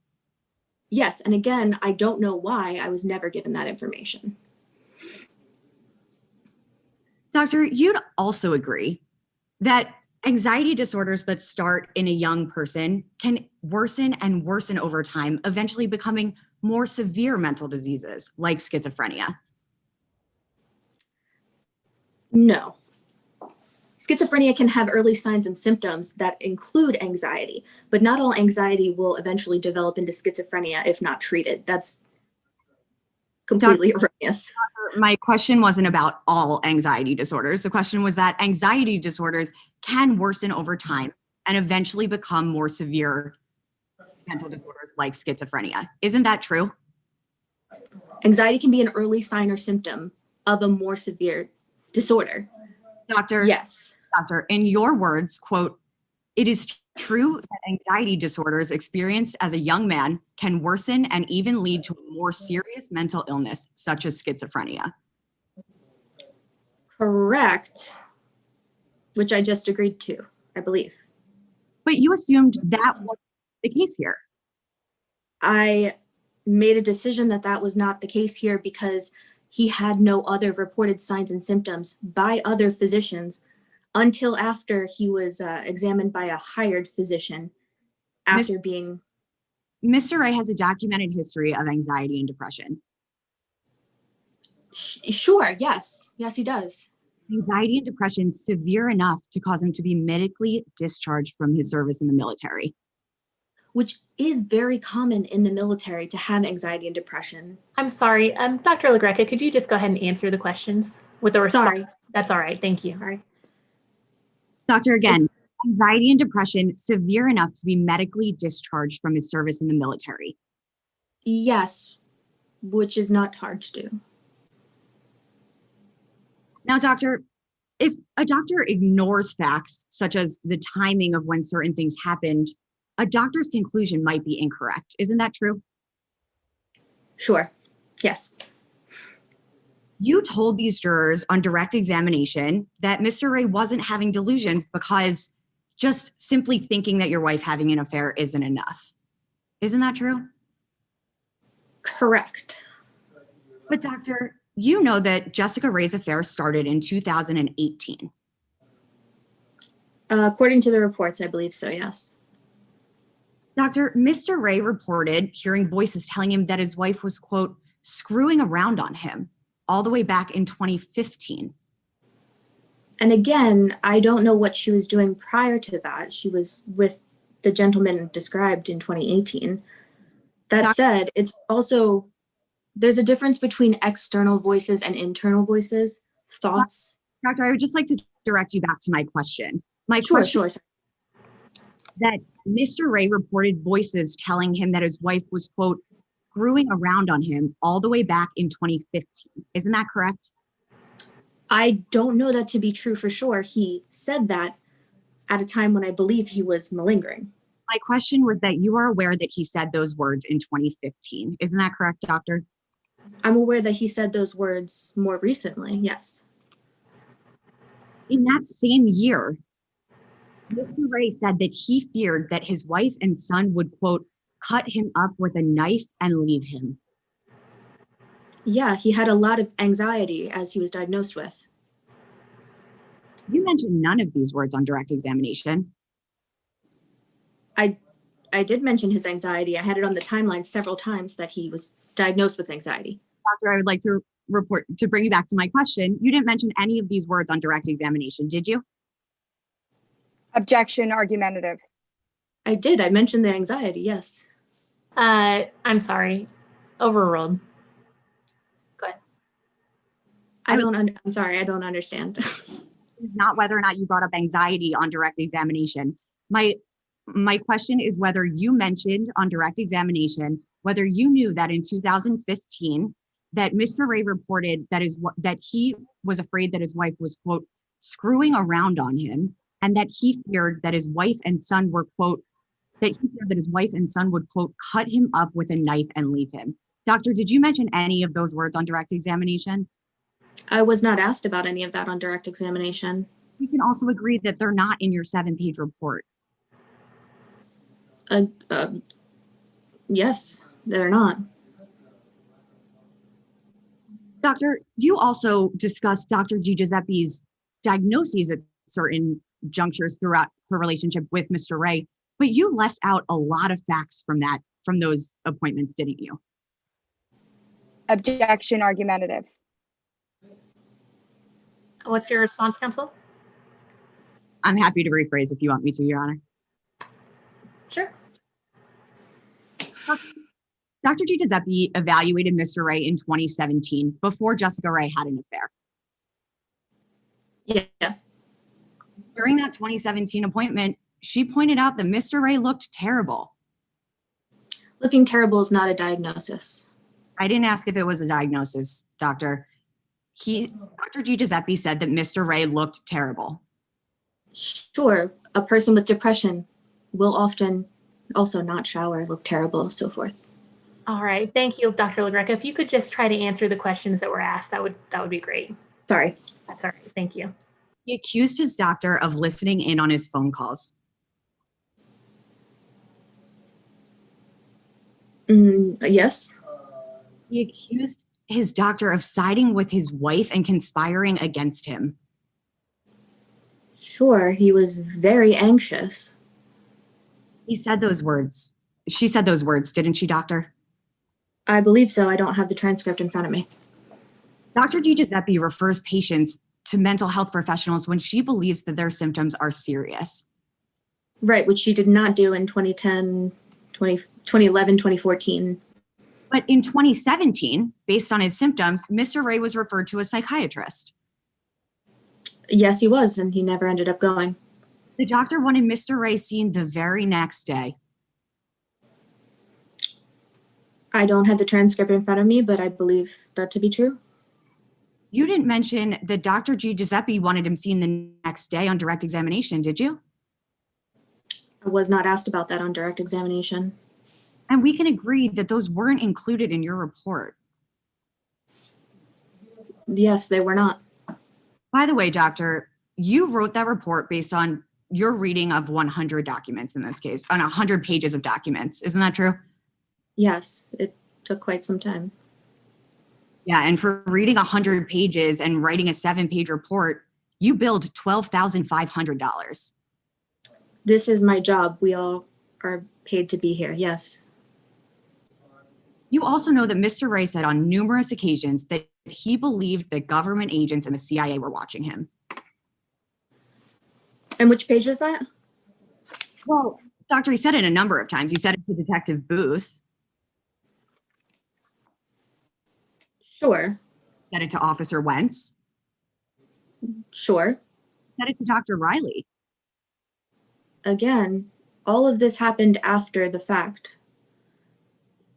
Yes, and again, I don't know why I was never given that information. Doctor, you'd also agree that anxiety disorders that start in a young person can worsen and worsen over time, eventually becoming more severe mental diseases like schizophrenia. No. Schizophrenia can have early signs and symptoms that include anxiety, but not all anxiety will eventually develop into schizophrenia if not treated. That's completely erroneous. My question wasn't about all anxiety disorders. The question was that anxiety disorders can worsen over time and eventually become more severe mental disorders like schizophrenia. Isn't that true? Anxiety can be an early sign or symptom of a more severe disorder. Doctor, yes. Doctor, in your words, quote, "It is true that anxiety disorders experienced as a young man can worsen and even lead to a more serious mental illness, such as schizophrenia." Correct. Which I just agreed to, I believe. But you assumed that was the case here. I made a decision that that was not the case here because he had no other reported signs and symptoms by other physicians until after he was examined by a hired physician after being... Mr. Ray has a documented history of anxiety and depression. Sure, yes. Yes, he does. Anxiety and depression severe enough to cause him to be medically discharged from his service in the military. Which is very common in the military to have anxiety and depression. I'm sorry, Dr. LaGreca, could you just go ahead and answer the questions with the response? Sorry. That's all right, thank you. Sorry. Doctor, again, anxiety and depression severe enough to be medically discharged from his service in the military. Yes, which is not hard to do. Now, doctor, if a doctor ignores facts such as the timing of when certain things happened, a doctor's conclusion might be incorrect. Isn't that true? Sure. Yes. You told these jurors on direct examination that Mr. Ray wasn't having delusions because just simply thinking that your wife having an affair isn't enough. Isn't that true? Correct. But doctor, You know that Jessica Ray's affair started in 2018. According to the reports, I believe so, yes. Doctor, Mr. Ray reported hearing voices telling him that his wife was, quote, screwing around on him all the way back in 2015. And again, I don't know what she was doing prior to that. She was with the gentleman described in 2018. That said, it's also, there's a difference between external voices and internal voices, thoughts. Doctor, I would just like to direct you back to my question. My Sure, question sure. is that Mr. Ray reported voices telling him that his wife was, quote, screwing around on him all the way back in 2015. Isn't that correct? I don't know that to be true for sure. He said that at a time when I believe he was malingering. My question was that you are aware that he said those words in 2015. Isn't that correct, doctor? I'm aware that he said those words more recently, yes. In that same year, Mr. Ray said that he feared that his wife and son would, quote, cut him up with a knife and leave him. Yeah, he had a lot of anxiety as he was diagnosed with. You mentioned none of these words on direct examination. I did mention his anxiety. I had it on the timeline several times that he was diagnosed with anxiety. Doctor, I would like to bring you back to my question. You didn't mention any of these words on direct examination, did you? Objection, argumentative. I did. I mentioned the anxiety, yes. I'm sorry. Overruled. Go ahead. I'm sorry, I don't understand. Not whether or not you brought up anxiety on direct examination. My question is whether you mentioned on direct examination, whether you knew that in 2015, that Mr. Ray reported that he was afraid that his wife was, quote, screwing around on him, and that he feared that his wife and son were, quote, that he feared that his wife and son would, quote, cut him up with a knife and leave him. Doctor, did you mention any of those words on direct examination? I was not asked about any of that on direct examination. We can also agree that they're not in your 7-page report. Yes, they're not. Doctor, you also discussed Dr. G. Giuseppe's diagnoses at certain junctures throughout her relationship with Mr. Ray, but you left out a lot of facts from those appointments, didn't you? Objection, argumentative. What's your response, counsel? I'm happy to rephrase if you want me to, Your Honor. Sure. Dr. G. Giuseppe evaluated Mr. Ray in 2017 before Jessica Ray had an affair. Yes. During that 2017 appointment, she pointed out that Mr. Ray looked terrible. Looking terrible is not a diagnosis. I didn't ask if it was a diagnosis, Doctor. Dr. G. Giuseppe said that Mr. Ray looked terrible. Sure, a person with depression will often also not shower, look terrible, so forth. All right. Thank you, Dr. LaGreca. If you could just try to answer the questions that were asked, that would be great. Sorry. That's all right. Thank you. He accused his doctor of listening in on his phone calls. Yes. He accused his doctor of siding with his wife and conspiring against him. Sure, he was very anxious. He said those words. She said those words, didn't she, doctor? I believe so. I don't have the transcript in front of me. Dr. G. Giuseppe refers patients to mental health professionals when she believes that their symptoms are serious. Right, which she did not do in 2010, 2011, 2014. But in 2017, based on his symptoms, Mr. Ray was referred to a psychiatrist. Yes, he was, and he never ended up going. The doctor wanted Mr. Ray seen the very next day. I don't have the transcript in front of me, but I believe that to be true. You didn't mention that Dr. G. Giuseppe wanted him seen the next day on direct examination, did you? I was not asked about that on direct examination. And we can agree that those weren't included in your report. Yes, they were not. By the way, doctor, you wrote that report based on your reading of 100 documents in this case, on 100 pages of documents. Isn't that true? Yes, it took quite some time. Yeah, and for reading 100 pages and writing a 7-page report, you billed $12,500. This is my job. We all are paid to be here. Yes. You also know that Mr. Ray said on numerous occasions that he believed that government agents and the CIA were watching him. And which page was that? Well, Doctor, he said it a number of times. He said it to Detective Booth, Sure. said it to Officer Wentz, Sure. said it to Dr. Riley. Again, all of this happened after the fact,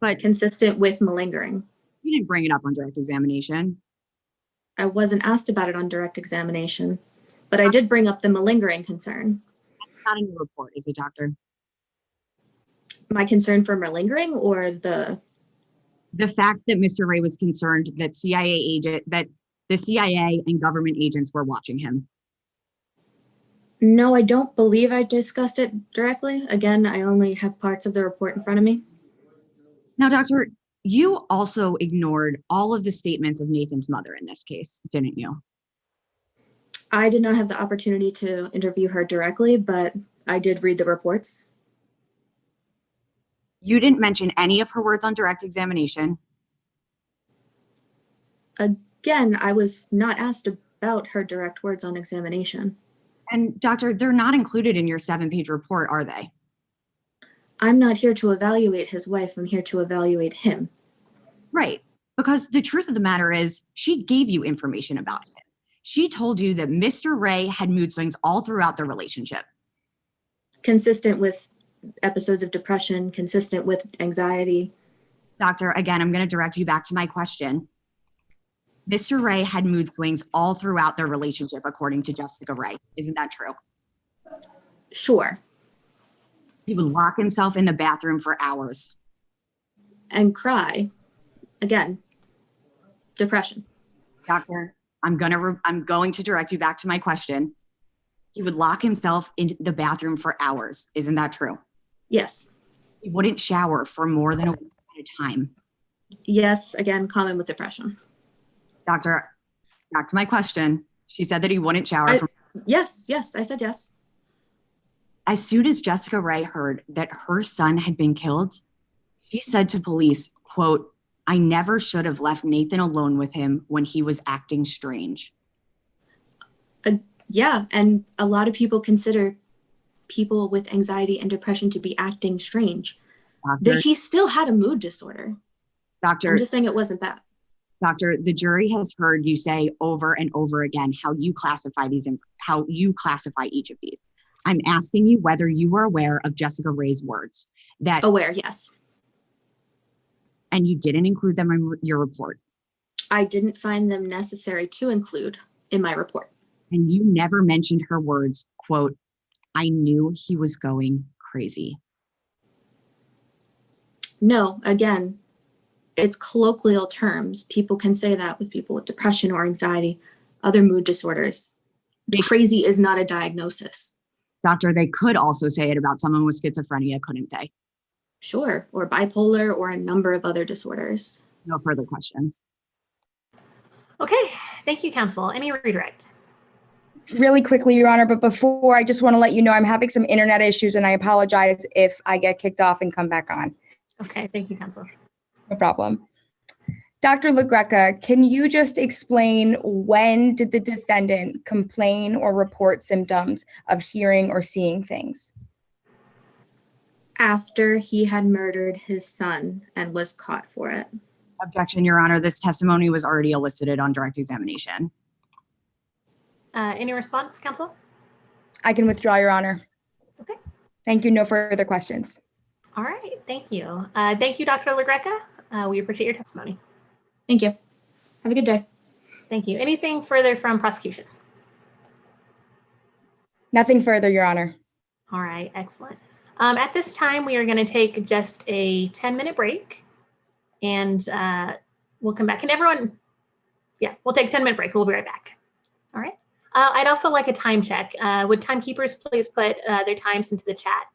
But consistent with malingering. you didn't bring it up on direct examination. I wasn't asked about it on direct examination, but I did bring up the malingering concern. It's not in your report, is it, Doctor? My concern for malingering or the fact that Mr. Ray was concerned that the CIA and government agents were watching him. No, I don't believe I discussed it directly. Again, I only have parts of the report in front of me. Now, Doctor, you also ignored all of the statements of Nathan's mother in this case, didn't you? I did not have the opportunity to interview her directly, but I did read the reports. You didn't mention any of her words on direct examination. Again, I was not asked about her direct words on examination. And Doctor, they're not included in your 7-page report, are they? I'm not here to evaluate his wife. I'm here to evaluate him. Right. Because the truth of the matter is, she gave you information about it. She told you that Mr. Ray had mood swings all throughout their relationship. Consistent with episodes of depression, consistent with anxiety. Doctor, again, I'm going to direct you back to my question. Mr. Ray had mood swings all throughout their relationship, according to Jessica Ray. Isn't that true? Sure. He would lock himself in the bathroom for hours. And cry. Again, depression. Doctor, I'm going to direct you back to my question. He would lock himself in the bathroom for hours. Isn't that true? Yes. He wouldn't shower for more than a week at a time. Yes, again, common with depression. Doctor, back to my question. She said that he wouldn't shower. Yes, I said yes. As soon as Jessica Ray heard that her son had been killed, she said to police, quote, "I never should have left Nathan alone with him when he was acting strange." Yeah, and a lot of people consider people with anxiety and depression to be acting strange. Doctor, He still had a mood disorder. Doctor, I'm just saying it wasn't that. Doctor, the jury has heard you say over and over again how you classify each of these. I'm asking you whether you were aware of Jessica Ray's words. Aware, yes. And you didn't include them in your report. I didn't find them necessary to include in my report. And you never mentioned her words, quote, "I knew he was going crazy." No, again, it's colloquial terms. People can say that with people with depression or anxiety, other mood disorders. Crazy is not a diagnosis. Doctor, they could also say it about someone with schizophrenia, couldn't they? Sure, or bipolar or a number of other disorders. No further questions. Okay, thank you, counsel. Any redirect? Really quickly, Your Honor, but before, I just want to let you know I'm having some internet issues and I apologize if I get kicked off and come back on. Okay, thank you, counsel. No problem. Dr. LaGreca, can you just explain when did the defendant complain or report symptoms of hearing or seeing things? After he had murdered his son and was caught for it. Objection, Your Honor. This testimony was already elicited on direct examination. Any response, counsel? I can withdraw, Your Honor. Okay. Thank you. No further questions. All right, thank you. Thank you, Dr. LaGreca. We appreciate your testimony. Thank you. Have a good day. Thank you. Anything further from prosecution? Nothing further, Your Honor. All right, excellent. At this time, we are going to take just a 10-minute break, and we'll come back. And everyone, yeah, we'll take a 10-minute break. We'll be right back. All right. I'd also like a time check. Would timekeepers please put their times into the chat?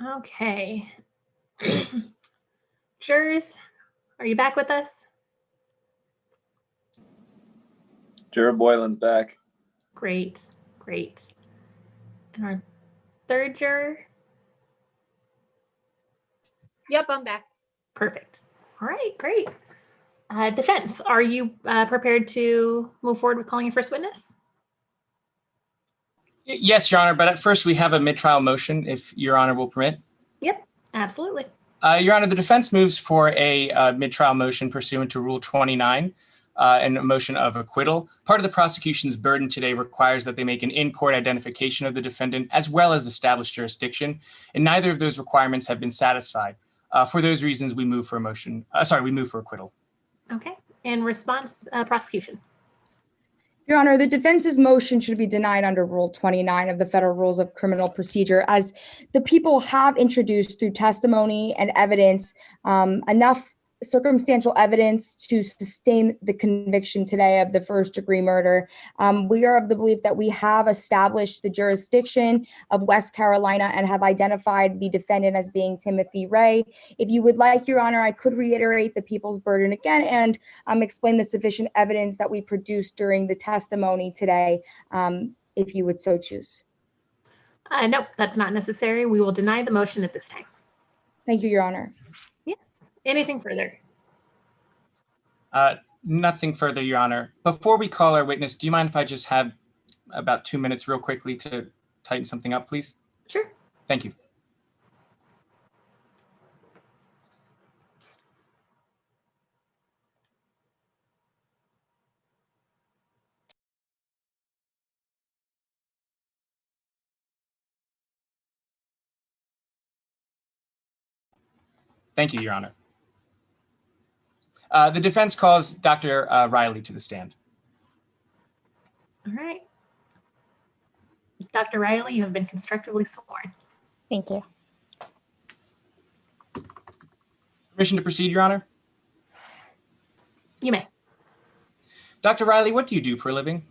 Okay. Jurors, are you back with us? Juror Boylan's back. Great, great. And our third juror? Yep, I'm back. Perfect. All right, great. Defense, are you prepared to move forward with calling your first witness? Yes, Your Honor, but at first we have a mid-trial motion, if Your Honor will permit. Yep, absolutely. Your Honor, the defense moves for a mid-trial motion pursuant to Rule 29 and a motion of acquittal. Part of the prosecution's burden today requires that they make an in-court identification of the defendant as well as establish jurisdiction, and neither of those requirements have been satisfied. For those reasons, we move for a motion. We move for acquittal. Okay, and response, prosecution. Your Honor, the defense's motion should be denied under Rule 29 of the Federal Rules of Criminal Procedure, as the people have introduced through testimony and evidence enough circumstantial evidence to sustain the conviction today of the first-degree murder. We are of the belief that we have established the jurisdiction of West Carolina and have identified the defendant as being Timothy Ray. If you would like, Your Honor, I could reiterate the people's burden again and explain the sufficient evidence that we produced during the testimony today, if you would so choose. Nope, that's not necessary. We will deny the motion at this time. Thank you, Your Honor. Yes. Anything further? Nothing further, Your Honor. Before we call our witness, do you mind if I just have about 2 minutes real quickly to tighten something up, please? Sure. Thank you. Thank you, Your Honor. The defense calls Dr. Riley to the stand. All right. Dr. Riley, you have been constructively sworn. Thank you. Permission to proceed, Your Honor? You may. Dr. Riley, what do you do for a living?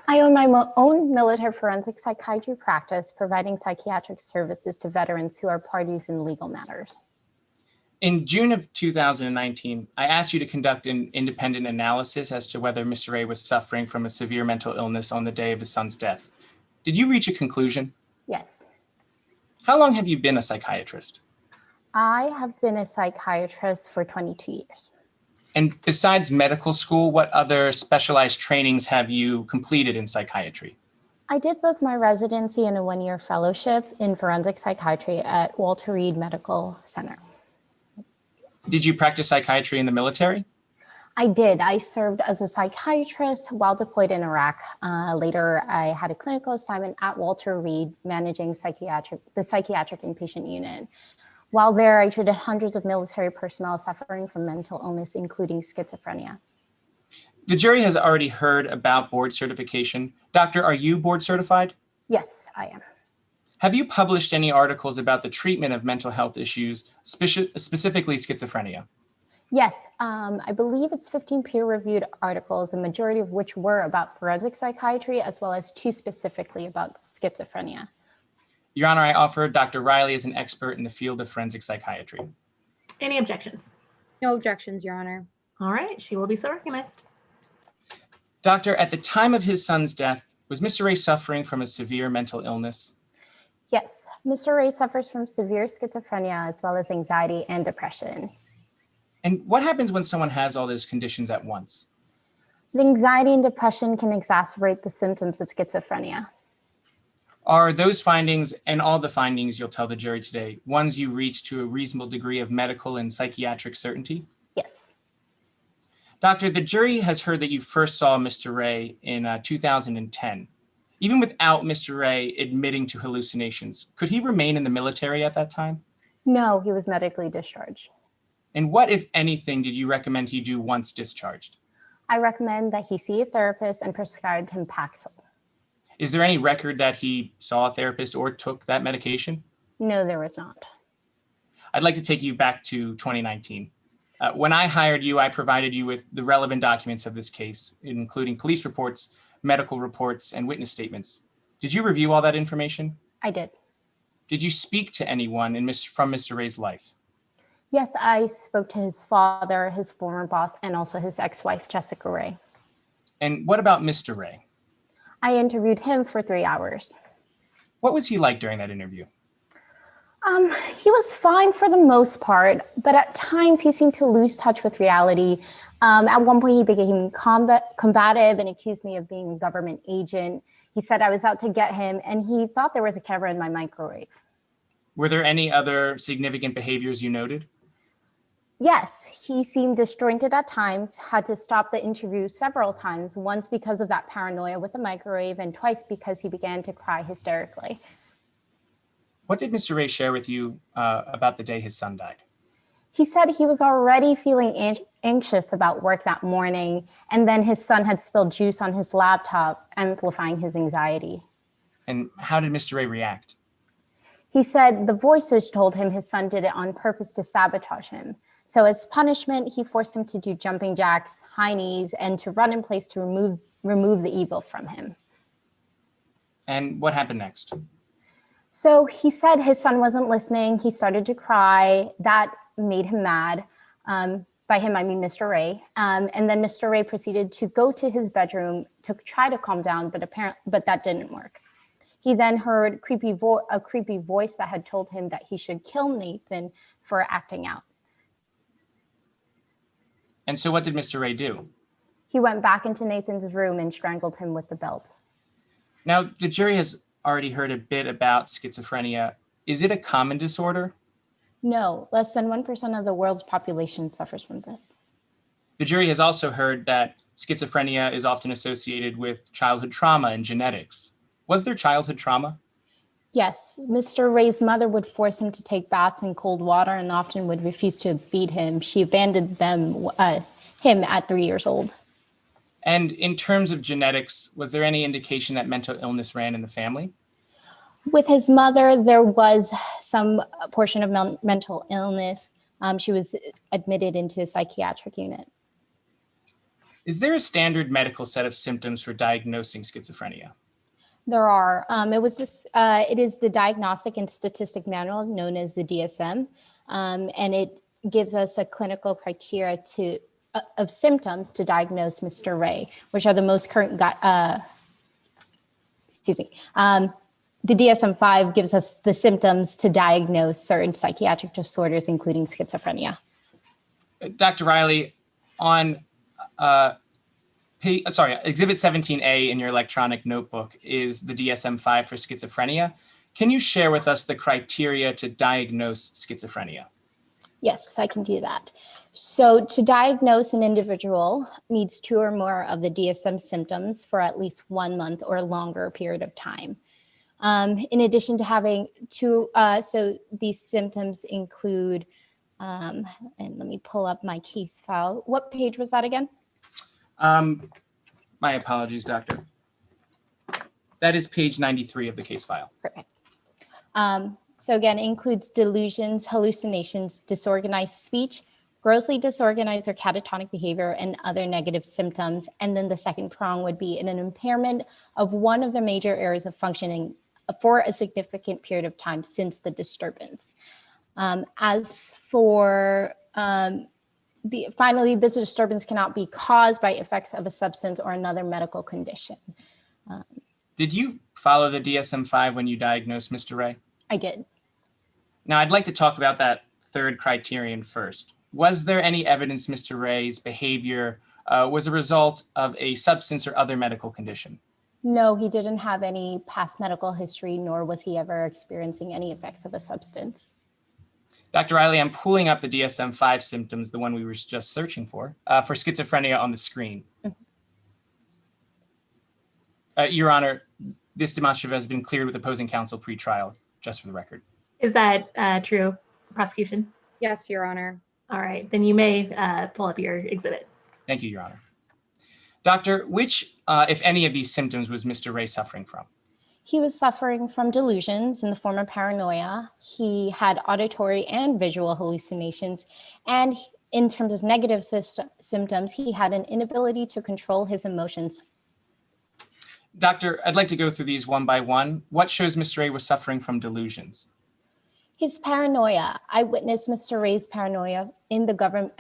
I own my own military forensic psychiatry practice, providing psychiatric services to veterans who are parties in legal matters. In June of 2019, I asked you to conduct an independent analysis as to whether Mr. Ray was suffering from a severe mental illness on the day of his son's death. Did you reach a conclusion? Yes. How long have you been a psychiatrist? I have been a psychiatrist for 22 years. And besides medical school, what other specialized trainings have you completed in psychiatry? I did both my residency and a one-year fellowship in forensic psychiatry at Walter Reed Medical Center. Did you practice psychiatry in the military? I did. I served as a psychiatrist while deployed in Iraq. Later, I had a clinical assignment at Walter Reed, managing the psychiatric inpatient unit. While there, I treated hundreds of military personnel suffering from mental illness, including schizophrenia. The jury has already heard about board certification. Doctor, are you board certified? Yes, I am. Have you published any articles about the treatment of mental health issues, specifically schizophrenia? Yes, I believe it's 15 peer-reviewed articles, a majority of which were about forensic psychiatry, as well as 2 specifically about schizophrenia. Your Honor, I offer Dr. Riley as an expert in the field of forensic psychiatry. Any objections? No objections, Your Honor. All right, she will be so recognized. Doctor, at the time of his son's death, was Mr. Ray suffering from a severe mental illness? Yes, Mr. Ray suffers from severe schizophrenia, as well as anxiety and depression. And what happens when someone has all those conditions at once? The anxiety and depression can exacerbate the symptoms of schizophrenia. Are those findings and all the findings you'll tell the jury today ones you reach to a reasonable degree of medical and psychiatric certainty? Yes. Doctor, the jury has heard that you first saw Mr. Ray in 2010. Even without Mr. Ray admitting to hallucinations, could he remain in the military at that time? No, he was medically discharged. And what, if anything, did you recommend he do once discharged? I recommend that he see a therapist and prescribed him Paxil. Is there any record that he saw a therapist or took that medication? No, there was not. I'd like to take you back to 2019. When I hired you, I provided you with the relevant documents of this case, including police reports, medical reports, and witness statements. Did you review all that information? I did. Did you speak to anyone from Mr. Ray's life? Yes, I spoke to his father, his former boss, and also his ex-wife, Jessica Ray. And what about Mr. Ray? I interviewed him for 3 hours. What was he like during that interview? He was fine for the most part, but at times he seemed to lose touch with reality. At one point, he became combative and accused me of being a government agent. He said I was out to get him, and he thought there was a camera in my microwave. Were there any other significant behaviors you noted? Yes, he seemed disjointed at times, had to stop the interview several times, once because of that paranoia with the microwave, and twice because he began to cry hysterically. What did Mr. Ray share with you about the day his son died? He said he was already feeling anxious about work that morning, and then his son had spilled juice on his laptop, amplifying his anxiety. And how did Mr. Ray react? He said the voices told him his son did it on purpose to sabotage him. So as punishment, he forced him to do jumping jacks, high knees, and to run in place to remove the evil from him. And what happened next? So he said his son wasn't listening. He started to cry. That made him mad. By him, I mean Mr. Ray. And then Mr. Ray proceeded to go to his bedroom to try to calm down, but that didn't work. He then heard a creepy voice that had told him that he should kill Nathan for acting out. And so what did Mr. Ray do? He went back into Nathan's room and strangled him with the belt. Now, the jury has already heard a bit about schizophrenia. Is it a common disorder? No, less than 1% of the world's population suffers from this. The jury has also heard that schizophrenia is often associated with childhood trauma and genetics. Was there childhood trauma? Yes, Mr. Ray's mother would force him to take baths in cold water and often would refuse to feed him. She abandoned him at 3 years old. And in terms of genetics, was there any indication that mental illness ran in the family? With his mother, there was some portion of mental illness. She was admitted into a psychiatric unit. Is there a standard medical set of symptoms for diagnosing schizophrenia? There are. It is the Diagnostic and Statistic Manual, known as the DSM, and it gives us a clinical criteria of symptoms to diagnose Mr. Ray, which are the most current. The DSM-5 gives us the symptoms to diagnose certain psychiatric disorders, including schizophrenia. Dr. Riley, on Exhibit 17A in your electronic notebook is the DSM-5 for schizophrenia. Can you share with us the criteria to diagnose schizophrenia? Yes, I can do that. So to diagnose an individual needs 2 or more of the DSM symptoms for at least 1 month or longer period of time. In addition to having so these symptoms include, and let me pull up my case file. What page was that again? My apologies, doctor. That is page 93 of the case file. Perfect. So again, it includes delusions, hallucinations, disorganized speech, grossly disorganized or catatonic behavior, and other negative symptoms. And then the second prong would be an impairment of one of the major areas of functioning for a significant period of time since the disturbance. As for finally, this disturbance cannot be caused by effects of a substance or another medical condition. Did you follow the DSM-5 when you diagnosed Mr. Ray? I did. Now, I'd like to talk about that third criterion first. Was there any evidence Mr. Ray's behavior was a result of a substance or other medical condition? No, he didn't have any past medical history, nor was he ever experiencing any effects of a substance. Dr. Riley, I'm pulling up the DSM-5 symptoms, the one we were just searching for schizophrenia on the screen. Your Honor, this demonstrative has been cleared with opposing counsel pre-trial, just for the record. Is that true, prosecution? Yes, Your Honor. All right, then you may pull up your exhibit. Thank you, Your Honor. Doctor, which, if any of these symptoms was Mr. Ray suffering from? He was suffering from delusions in the form of paranoia. He had auditory and visual hallucinations. And in terms of negative symptoms, he had an inability to control his emotions. Doctor, I'd like to go through these one by one. What shows Mr. Ray was suffering from delusions? His paranoia. I witnessed Mr. Ray's paranoia in the government.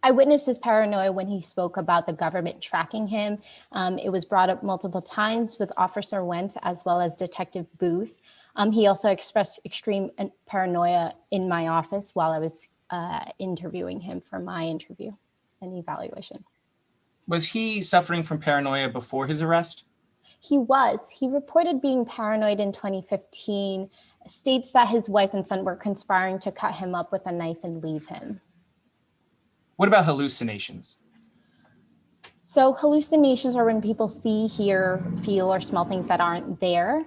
I witnessed his paranoia when he spoke about the government tracking him. It was brought up multiple times with Officer Wentz as well as Detective Booth. He also expressed extreme paranoia in my office while I was interviewing him for my interview and evaluation. Was he suffering from paranoia before his arrest? He was. He reported being paranoid in 2015, states that his wife and son were conspiring to cut him up with a knife and leave him. What about hallucinations? So hallucinations are when people see, hear, feel, or smell things that aren't there.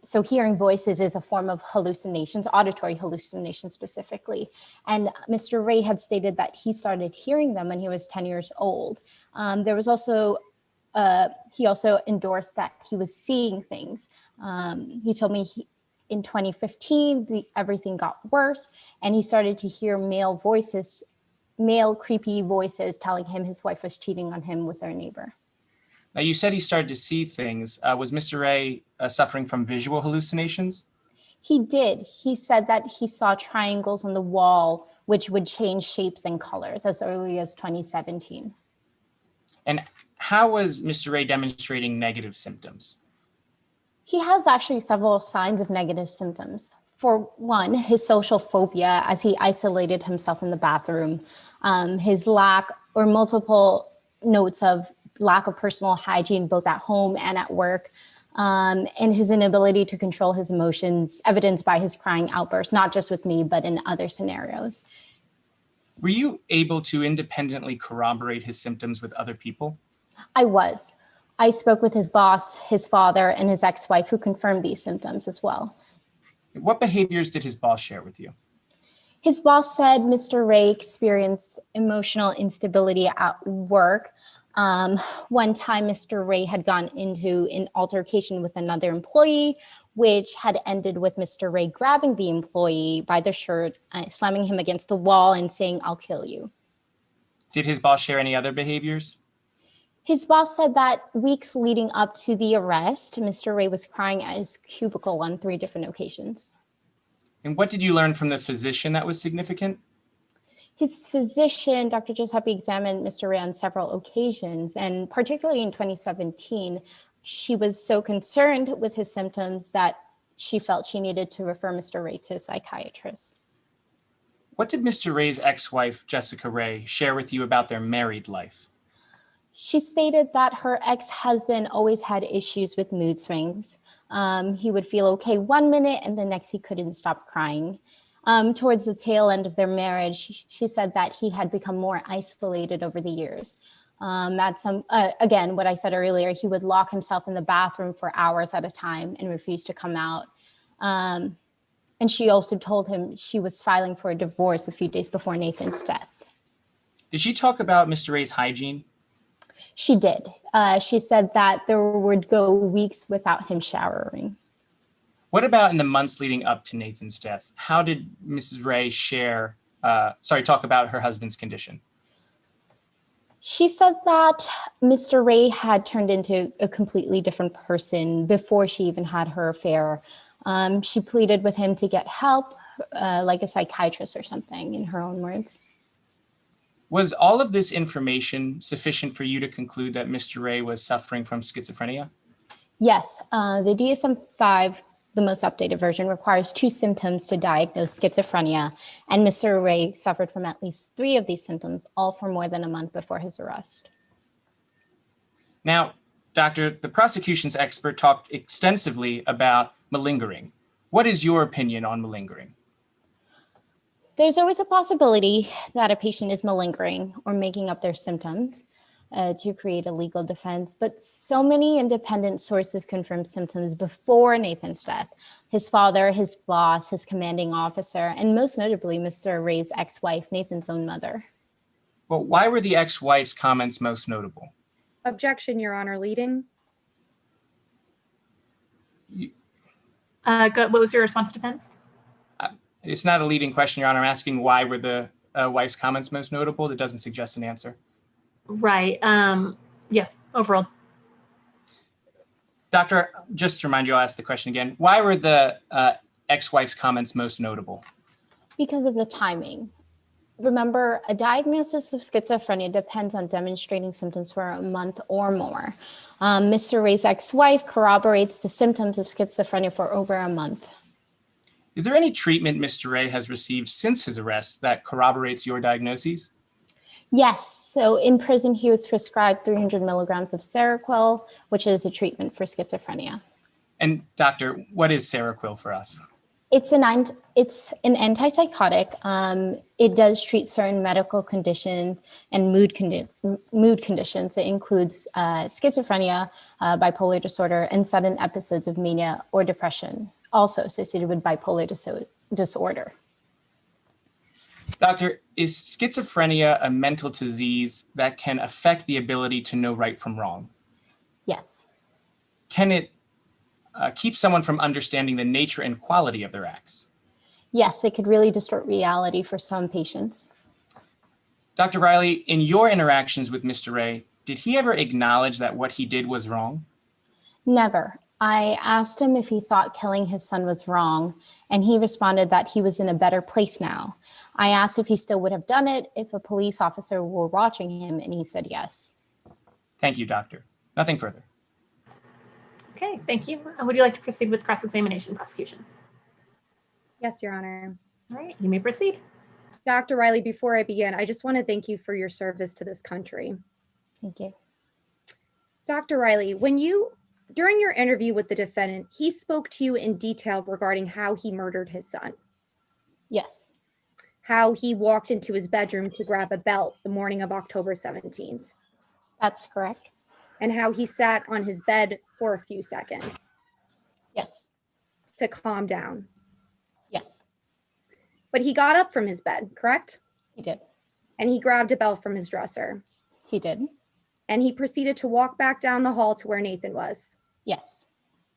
So hearing voices is a form of hallucinations, auditory hallucinations specifically. And Mr. Ray had stated that he started hearing them when he was 10 years old. There was also, he also endorsed that he was seeing things. He told me in 2015, everything got worse and he started to hear male creepy voices telling him his wife was cheating on him with their neighbor. Now, you said he started to see things. Was Mr. Ray suffering from visual hallucinations? He did. He said that he saw triangles on the wall, which would change shapes and colors as early as 2017. And how was Mr. Ray demonstrating negative symptoms? He has actually several signs of negative symptoms. For one, his social phobia as he isolated himself in the bathroom, his lack or multiple notes of lack of personal hygiene, both at home and at work, and his inability to control his emotions, evidenced by his crying outbursts, not just with me, but in other scenarios. Were you able to independently corroborate his symptoms with other people? I was. I spoke with his boss, his father, and his ex-wife who confirmed these symptoms as well. What behaviors did his boss share with you? His boss said Mr. Ray experienced emotional instability at work. One time, Mr. Ray had gone into an altercation with another employee, which had ended with Mr. Ray grabbing the employee by the shirt, slamming him against the wall and saying, "I'll kill you." Did his boss share any other behaviors? His boss said that weeks leading up to the arrest, Mr. Ray was crying at his cubicle on 3 different occasions. And what did you learn from the physician that was significant? His physician, Dr. Giuseppe, examined Mr. Ray on several occasions, and particularly in 2017, she was so concerned with his symptoms that she felt she needed to refer Mr. Ray to a psychiatrist. What did Mr. Ray's ex-wife, Jessica Ray, share with you about their married life? She stated that her ex-husband always had issues with mood swings. He would feel okay one minute and the next he couldn't stop crying. Towards the tail end of their marriage, she said that he had become more isolated over the years. Again, what I said earlier, he would lock himself in the bathroom for hours at a time and refuse to come out. And she also told him she was filing for a divorce a few days before Nathan's death. Did she talk about Mr. Ray's hygiene? She did. She said that there would go weeks without him showering. What about in the months leading up to Nathan's death? How did Mrs. Ray talk about her husband's condition? She said that Mr. Ray had turned into a completely different person before she even had her affair. She pleaded with him to get help, like a psychiatrist or something, in her own words. Was all of this information sufficient for you to conclude that Mr. Ray was suffering from schizophrenia? Yes, the DSM-5, the most updated version, requires 2 symptoms to diagnose schizophrenia, and Mr. Ray suffered from at least 3 of these symptoms, all for more than a month before his arrest. Now, Doctor, the prosecution's expert talked extensively about malingering. What is your opinion on malingering? There's always a possibility that a patient is malingering or making up their symptoms to create a legal defense, but so many independent sources confirmed symptoms before Nathan's death. His father, his boss, his commanding officer, and most notably, Mr. Ray's ex-wife, Nathan's own mother. Well, why were the ex-wife's comments most notable? Objection, Your Honor, leading. What was your response to defense? It's not a leading question, Your Honor. I'm asking why were the wife's comments most notable? That doesn't suggest an answer. Right. Yeah, overall. Doctor, just to remind you, I'll ask the question again. Why were the ex-wife's comments most notable? Because of the timing. Remember, a diagnosis of schizophrenia depends on demonstrating symptoms for a month or more. Mr. Ray's ex-wife corroborates the symptoms of schizophrenia for over a month. Is there any treatment Mr. Ray has received since his arrest that corroborates your diagnoses? Yes, so in prison, he was prescribed 300 milligrams of Seroquel, which is a treatment for schizophrenia. And doctor, what is Seroquel for us? It's an antipsychotic. It does treat certain medical conditions and mood conditions. It includes schizophrenia, bipolar disorder, and sudden episodes of mania or depression, also associated with bipolar disorder. Doctor, is schizophrenia a mental disease that can affect the ability to know right from wrong? Yes. Can it keep someone from understanding the nature and quality of their acts? Yes, it could really distort reality for some patients. Dr. Riley, in your interactions with Mr. Ray, did he ever acknowledge that what he did was wrong? Never. I asked him if he thought killing his son was wrong, and he responded that he was in a better place now. I asked if he still would have done it if a police officer were watching him, and he said yes. Thank you, doctor. Nothing further. Okay, thank you. Would you like to proceed with cross-examination, prosecution? Yes, Your Honor. All right, you may proceed. Dr. Riley, before I begin, I just want to thank you for your service to this country. Thank you. Dr. Riley, during your interview with the defendant, he spoke to you in detail regarding how he murdered his son, Yes. how he walked into his bedroom to grab a belt the morning of October 17th, That's correct. and how he sat on his bed for a few seconds Yes. to calm down. Yes, But he got up from his bed, correct? he did. And he grabbed a belt from his dresser, He did. and he proceeded to walk back down the hall to where Nathan was Yes,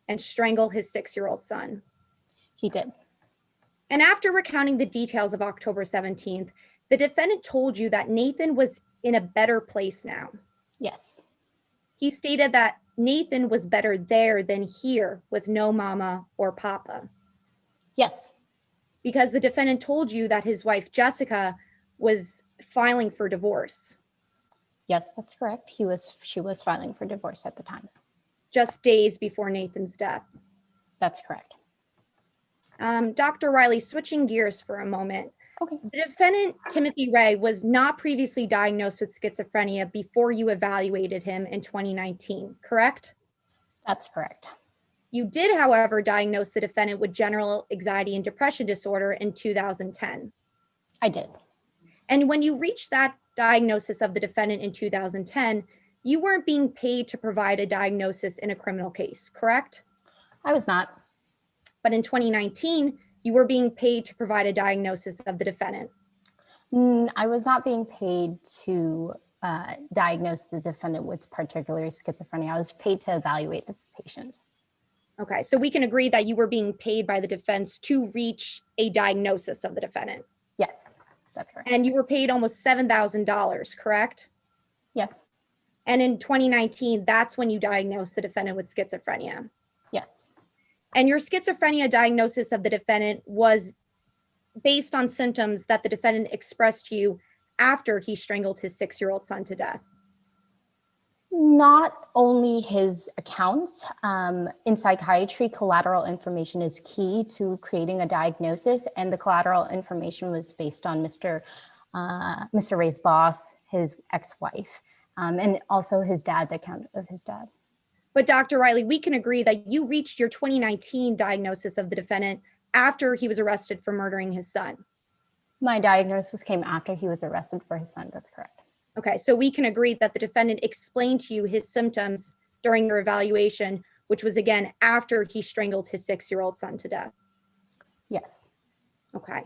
and strangle his 6-year-old son. he did. And after recounting the details of October 17th, the defendant told you that Nathan was in a better place now. Yes. He stated that Nathan was better there than here with no mama or papa, Yes. because the defendant told you that his wife, Jessica, was filing for divorce Yes, that's correct. She was filing for divorce at the time. just days before Nathan's death. That's correct. Dr. Riley, switching gears for a moment. Okay. The defendant, Timothy Ray, was not previously diagnosed with schizophrenia before you evaluated him in 2019, correct? That's correct. You did, however, diagnose the defendant with general anxiety and depression disorder in 2010. I did. And when you reached that diagnosis of the defendant in 2010, you weren't being paid to provide a diagnosis in a criminal case, correct? I was not. But in 2019, you were being paid to provide a diagnosis of the defendant. I was not being paid to diagnose the defendant with particular schizophrenia. I was paid to evaluate the patient. Okay, so we can agree that you were being paid by the defense to reach a diagnosis of the defendant. Yes, that's correct. And you were paid almost $7,000, correct? Yes. And in 2019, that's when you diagnosed the defendant with schizophrenia. Yes. And your schizophrenia diagnosis of the defendant was based on symptoms that the defendant expressed to you after he strangled his 6-year-old son to death. Not only his accounts. In psychiatry, collateral information is key to creating a diagnosis, and the collateral information was based on Mr. Ray's boss, his ex-wife, and also his dad, the account of his dad. But Dr. Riley, we can agree that you reached your 2019 diagnosis of the defendant after he was arrested for murdering his son. My diagnosis came after he was arrested for his son. That's correct. Okay, so we can agree that the defendant explained to you his symptoms during your evaluation, which was again after he strangled his 6-year-old son to death. Yes. Okay.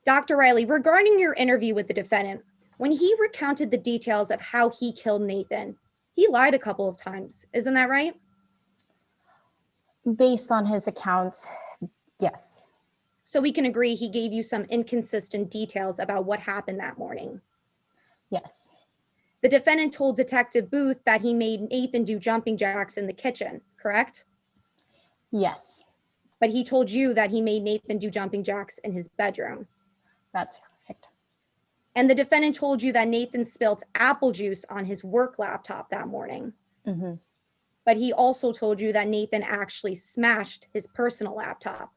Dr. Riley, regarding your interview with the defendant, when he recounted the details of how he killed Nathan, he lied a couple of times. Isn't that right? Based on his accounts, yes. So we can agree he gave you some inconsistent details about what happened that morning. Yes. The defendant told Detective Booth that he made Nathan do jumping jacks in the kitchen, correct? Yes. but he told you that he made Nathan do jumping jacks in his bedroom. That's correct. And the defendant told you that Nathan spilt apple juice on his work laptop that morning. Mhm. But he also told you that Nathan actually smashed his personal laptop.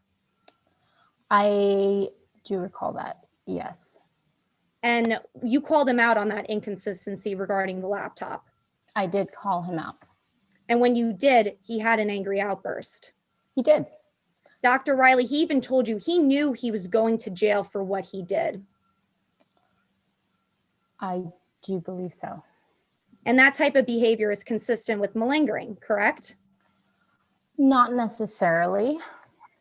I do recall that, yes. And you called him out on that inconsistency regarding the laptop. I did call him out. And when you did, he had an angry outburst. He did. Dr. Riley, he even told you he knew he was going to jail for what he did. I do believe so. And that type of behavior is consistent with malingering, correct? Not necessarily.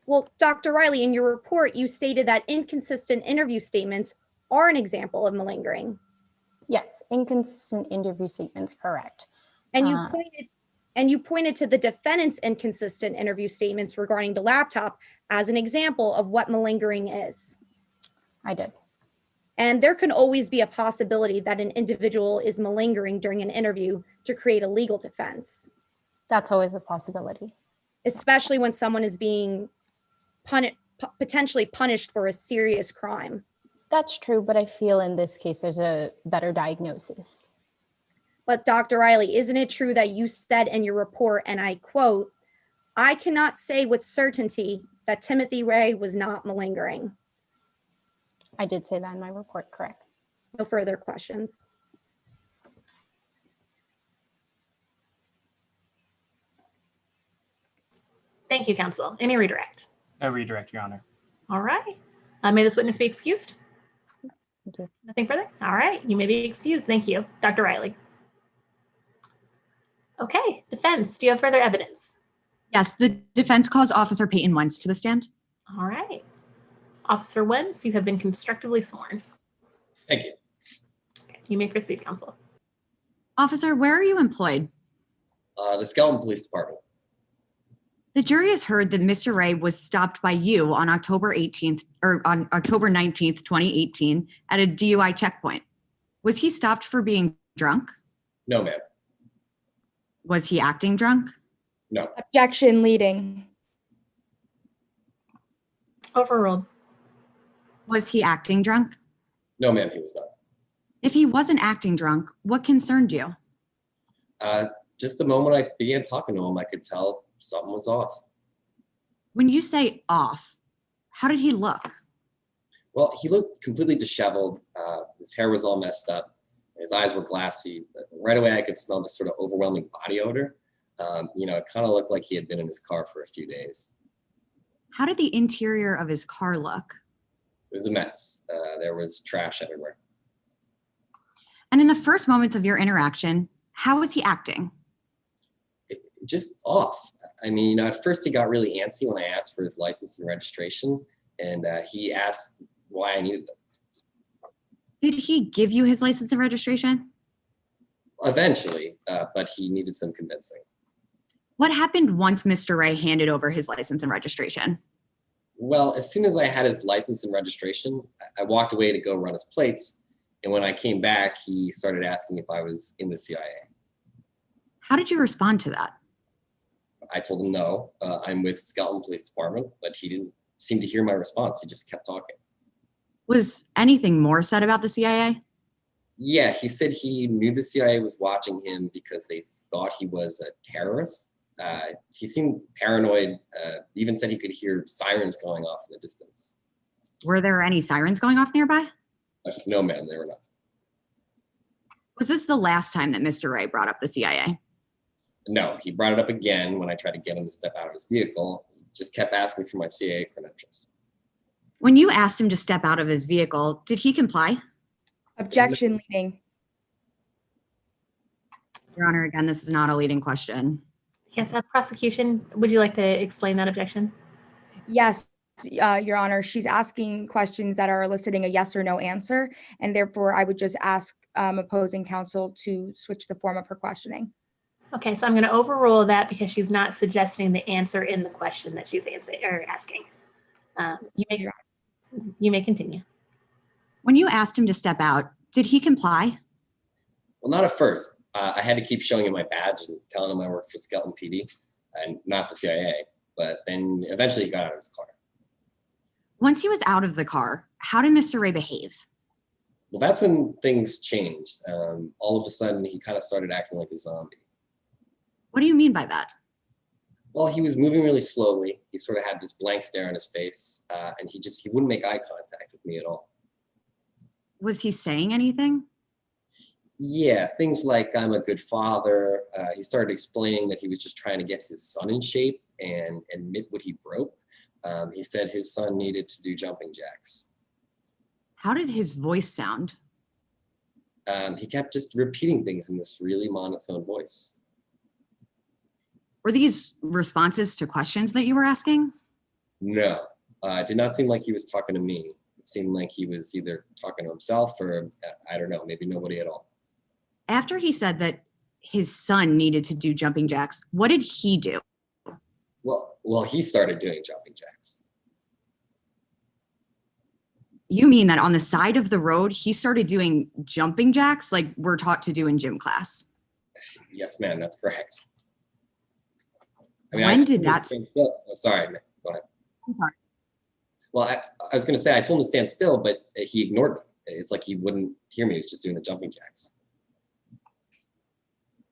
Well, Dr. Riley, in your report, you stated that inconsistent interview statements are an example of malingering. Yes, inconsistent interview statements, correct. And you pointed to the defendant's inconsistent interview statements regarding the laptop as an example of what malingering is. I did. And there can always be a possibility that an individual is malingering during an interview to create a legal defense. That's always a possibility. Especially when someone is being potentially punished for a serious crime. That's true, but I feel in this case there's a better diagnosis. But Dr. Riley, isn't it true that you said in your report, and I quote, "I cannot say with certainty that Timothy Ray was not malingering"? I did say that in my report, correct. No further questions. Thank you, counsel. Any redirect? No redirect, Your Honor. All right. May this witness be excused? Thank you. Nothing further? All right. You may be excused. Thank you. Dr. Riley. Okay. Defense, do you have further evidence? Yes, the defense calls Officer Peyton Wentz to the stand. All right. Officer Wentz, you have been constructively sworn. Thank you. Okay. You may proceed, counsel. Officer, where are you employed? The Skeleton Police Department. The jury has heard that Mr. Ray was stopped by you on October 18th or on October 19th, 2018 at a DUI checkpoint. Was he stopped for being drunk? No, ma'am. Was he acting drunk? No. Objection leading. Overruled. Was he acting drunk? No, ma'am, he was not. If he wasn't acting drunk, what concerned you? Just the moment I began talking to him, I could tell something was off. When you say off, how did he look? Well, he looked completely disheveled. His hair was all messed up. His eyes were glassy. Right away, I could smell this sort of overwhelming body odor. It kind of looked like he had been in his car for a few days. How did the interior of his car look? It was a mess. There was trash everywhere. And in the first moments of your interaction, how was he acting? Just off. I mean, at first he got really antsy when I asked for his license and registration, and he asked why I needed them. Did he give you his license and registration? Eventually, but he needed some convincing. What happened once Mr. Ray handed over his license and registration? Well, as soon as I had his license and registration, I walked away to go run his plates. And when I came back, he started asking if I was in the CIA. How did you respond to that? I told him no, I'm with Skeleton Police Department, but he didn't seem to hear my response. He just kept talking. Was anything more said about the CIA? Yeah, he said he knew the CIA was watching him because they thought he was a terrorist. He seemed paranoid, even said he could hear sirens going off in the distance. Were there any sirens going off nearby? No, ma'am, there were not. Was this the last time that Mr. Ray brought up the CIA? No, he brought it up again when I tried to get him to step out of his vehicle. He just kept asking for my CIA credentials. When you asked him to step out of his vehicle, did he comply? Objection leading. Your Honor, again, this is not a leading question. Yes, prosecution, would you like to explain that objection? Yes, Your Honor. She's asking questions that are eliciting a yes or no answer, and therefore I would just ask opposing counsel to switch the form of her questioning. Okay, so I'm going to overrule that because she's not suggesting the answer in the question that she's asking. You may continue. When you asked him to step out, did he comply? Well, not at first. I had to keep showing him my badge and telling him I worked for Skeleton PD and not the CIA. but then eventually he got out of his car. Once he was out of the car, how did Mr. Ray behave? Well, that's when things changed. All of a sudden, he kind of started acting like a zombie. What do you mean by that? Well, he was moving really slowly. He sort of had this blank stare on his face, and he wouldn't make eye contact with me at all. Was he saying anything? Yeah, things like I'm a good father. He started explaining that he was just trying to get his son in shape and admit what he broke. He said his son needed to do jumping jacks. How did his voice sound? He kept just repeating things in this really monotone voice. Were these responses to questions that you were asking? No, it did not seem like he was talking to me. It seemed like he was either talking to himself or, I don't know, maybe nobody at all. After he said that his son needed to do jumping jacks, what did he do? Well, he started doing jumping jacks. You mean that on the side of the road, he started doing jumping jacks like we're taught to do in gym class? Yes, ma'am, that's correct. When did that? Oh, sorry, go ahead. I'm sorry. Well, I was going to say, I told him to stand still, but he ignored me. It's like he wouldn't hear me. He was just doing the jumping jacks.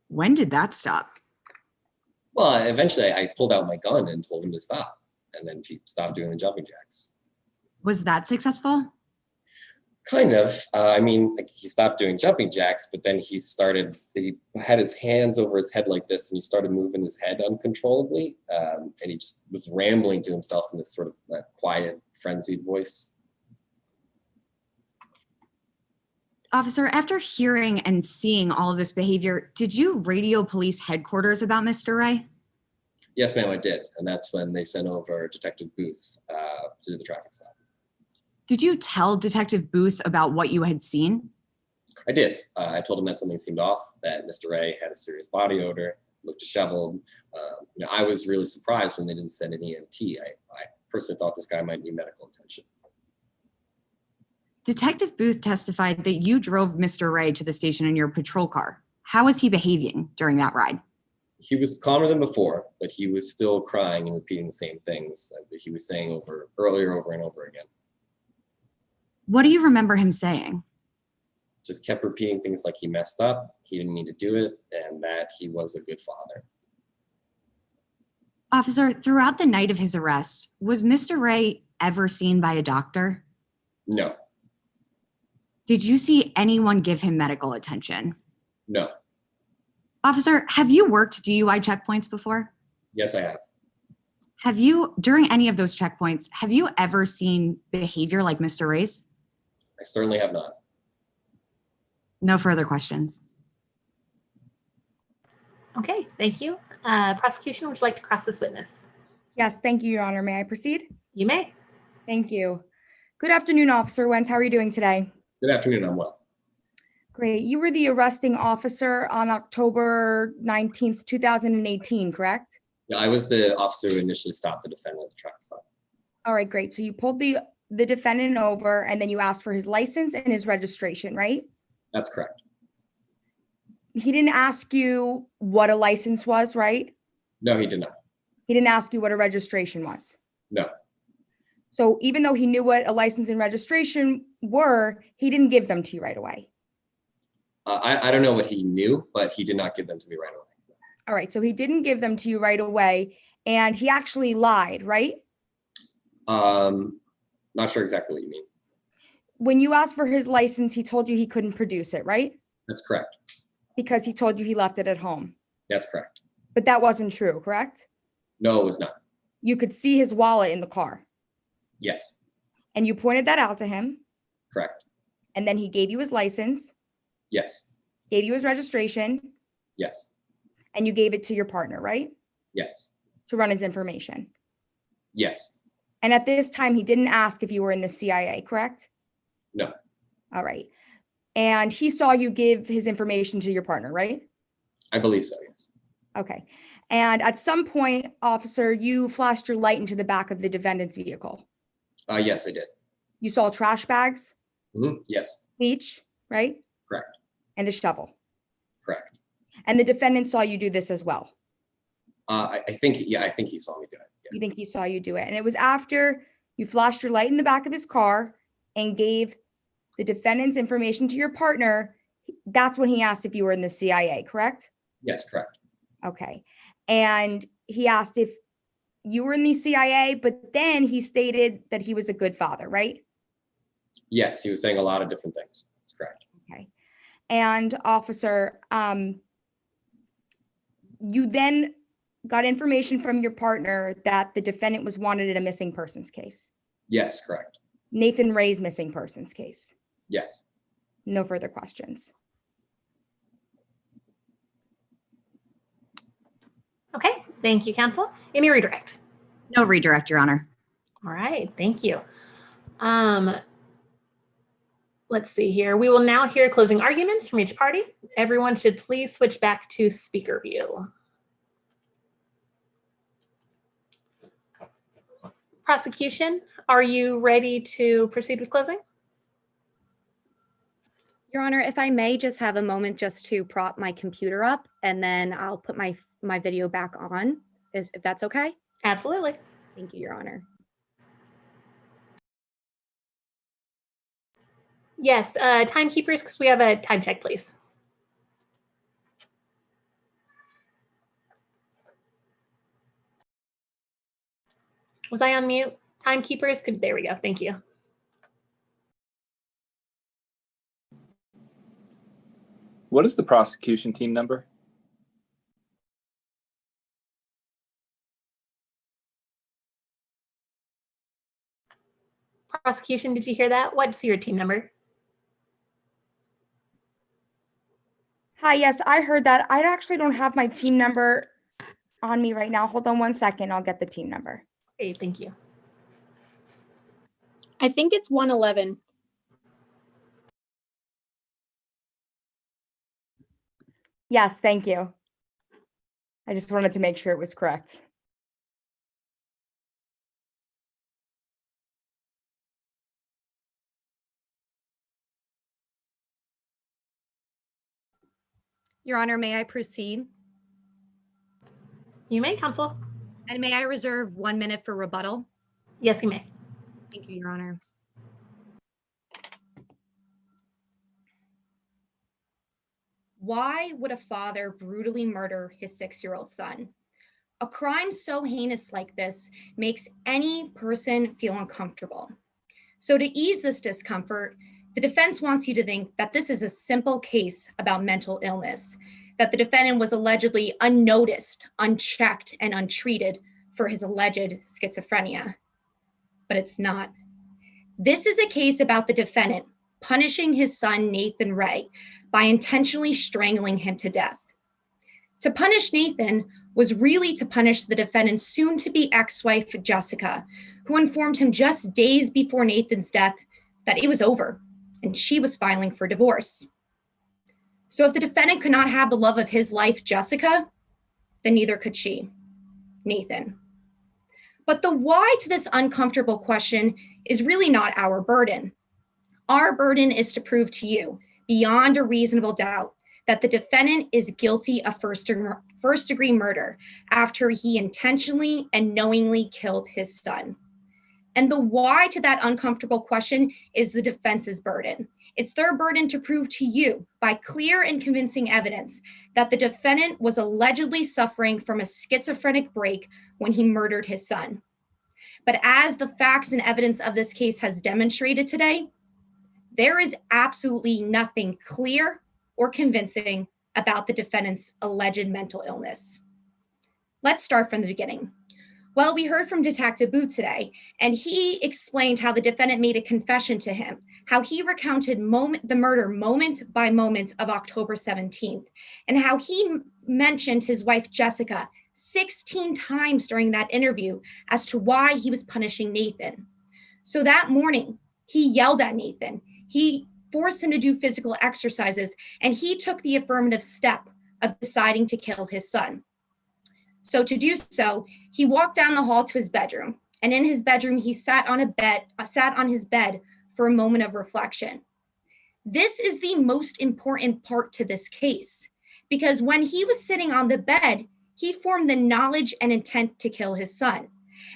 When did that stop? Well, eventually I pulled out my gun and told him to stop. And then he stopped doing the jumping jacks. Was that successful? Kind of. I mean, like, he stopped doing jumping jacks, but then he had his hands over his head like this, and he started moving his head uncontrollably. And he just was rambling to himself in this sort of quiet, frenzied voice. Officer, after hearing and seeing all of this behavior, did you radio police headquarters about Mr. Ray? Yes, ma'am, I did. And that's when they sent over Detective Booth to do the traffic stop. Did you tell Detective Booth about what you had seen? I did. I told him that something seemed off, that Mr. Ray had a serious body odor, looked disheveled. I was really surprised when they didn't send an EMT. I personally thought this guy might need medical attention. Detective Booth testified that you drove Mr. Ray to the station in your patrol car. How was he behaving during that ride? He was calmer than before, but he was still crying and repeating the same things that he was saying earlier over and over again. What do you remember him saying? Just kept repeating things like he messed up, he didn't mean to do it, and that he was a good father. Officer, throughout the night of his arrest, was Mr. Ray ever seen by a doctor? No. Did you see anyone give him medical attention? No. Officer, have you worked DUI checkpoints before? Yes, I have. Have you, during any of those checkpoints, have you ever seen behavior like Mr. Ray's? I certainly have not. No further questions. Okay, thank you. Prosecution, would you like to cross this witness? Yes, thank you, Your Honor. May I proceed? You may. Thank you. Good afternoon, Officer Wentz. How are you doing today? Good afternoon, I'm well. Great. You were the arresting officer on October 19th, 2018, correct? Yeah, I was the officer who initially stopped the defendant at the traffic stop. All right, great. So you pulled the defendant over and then you asked for his license and his registration, right? That's correct. He didn't ask you what a license was, right? No, he did not. He didn't ask you what a registration was. No. So even though he knew what a license and registration were, he didn't give them to you right away. I don't know what he knew, but he did not give them to me right away. All right, so he didn't give them to you right away, and he actually lied, right? Not sure exactly what you mean. When you asked for his license, he told you he couldn't produce it, right? That's correct. Because he told you he left it at home. That's correct. But that wasn't true, correct? No, it was not. You could see his wallet in the car. Yes. And you pointed that out to him. Correct. And then he gave you his license, Yes. gave you his registration, Yes. and you gave it to your partner, right? Yes. To run his information. Yes. And at this time, he didn't ask if you were in the CIA, correct? No. All right. And he saw you give his information to your partner, right? I believe so, yes. Okay. And at some point, officer, you flashed your light into the back of the defendant's vehicle. Yes, I did. You saw trash bags, Yes. bleach, right? Correct. And a shovel. Correct. And the defendant saw you do this as well. I think he saw me do it. You think he saw you do it. And it was after you flashed your light in the back of his car and gave the defendant's information to your partner. That's when he asked if you were in the CIA, correct? Yes, correct. Okay. And he asked if you were in the CIA, but then he stated that he was a good father, right? Yes, he was saying a lot of different things. That's correct. Okay. And officer, you then got information from your partner that the defendant was wanted in a missing persons case. Yes, correct. Nathan Ray's missing persons case. Yes. No further questions. Okay, thank you, counsel. Any redirect? No redirect, Your Honor. All right, thank you. Let's see here. We will now hear closing arguments from each party. Everyone should please switch back to speaker view. Prosecution, are you ready to proceed with closing? Your Honor, if I may just have a moment just to prop my computer up, and then I'll put my video back on, if that's okay? Absolutely. Thank you, Your Honor. Yes, timekeepers, because we have a time check, please. Was I on mute? Timekeepers, there we go, thank you. What is the prosecution team number? Prosecution, did you hear that? What's your team number? Hi, yes, I heard that. I actually don't have my team number on me right now. Hold on one second. I'll get the team number. Great, thank you. I think it's 111. Yes, thank you. I just wanted to make sure it was correct. Your Honor, may I proceed? You may, counsel. And may I reserve 1 minute for rebuttal? Yes, you may. Thank you, Your Honor. Why would a father brutally murder his 6-year-old son? A crime so heinous like this makes any person feel uncomfortable. So to ease this discomfort, the defense wants you to think that this is a simple case about mental illness, that the defendant was allegedly unnoticed, unchecked, and untreated for his alleged schizophrenia. But it's not. This is a case about the defendant punishing his son, Nathan Ray, by intentionally strangling him to death. To punish Nathan was really to punish the defendant's soon-to-be ex-wife, Jessica, who informed him just days before Nathan's death that it was over and she was filing for divorce. So if the defendant could not have the love of his life, Jessica, then neither could she, Nathan. But the why to this uncomfortable question is really not our burden. Our burden is to prove to you, beyond a reasonable doubt, that the defendant is guilty of first-degree murder after he intentionally and knowingly killed his son. And the why to that uncomfortable question is the defense's burden. It's their burden to prove to you, by clear and convincing evidence, that the defendant was allegedly suffering from a schizophrenic break when he murdered his son. But as the facts and evidence of this case has demonstrated today, there is absolutely nothing clear or convincing about the defendant's alleged mental illness. Let's start from the beginning. Well, we heard from Detective Booth today, and he explained how the defendant made a confession to him, how he recounted the murder moment by moment of October 17th, and how he mentioned his wife, Jessica, 16 times during that interview as to why he was punishing Nathan. So that morning, he yelled at Nathan. He forced him to do physical exercises, and he took the affirmative step of deciding to kill his son. So to do so, he walked down the hall to his bedroom, and in his bedroom, he sat on his bed for a moment of reflection. This is the most important part to this case, because when he was sitting on the bed, he formed the knowledge and intent to kill his son.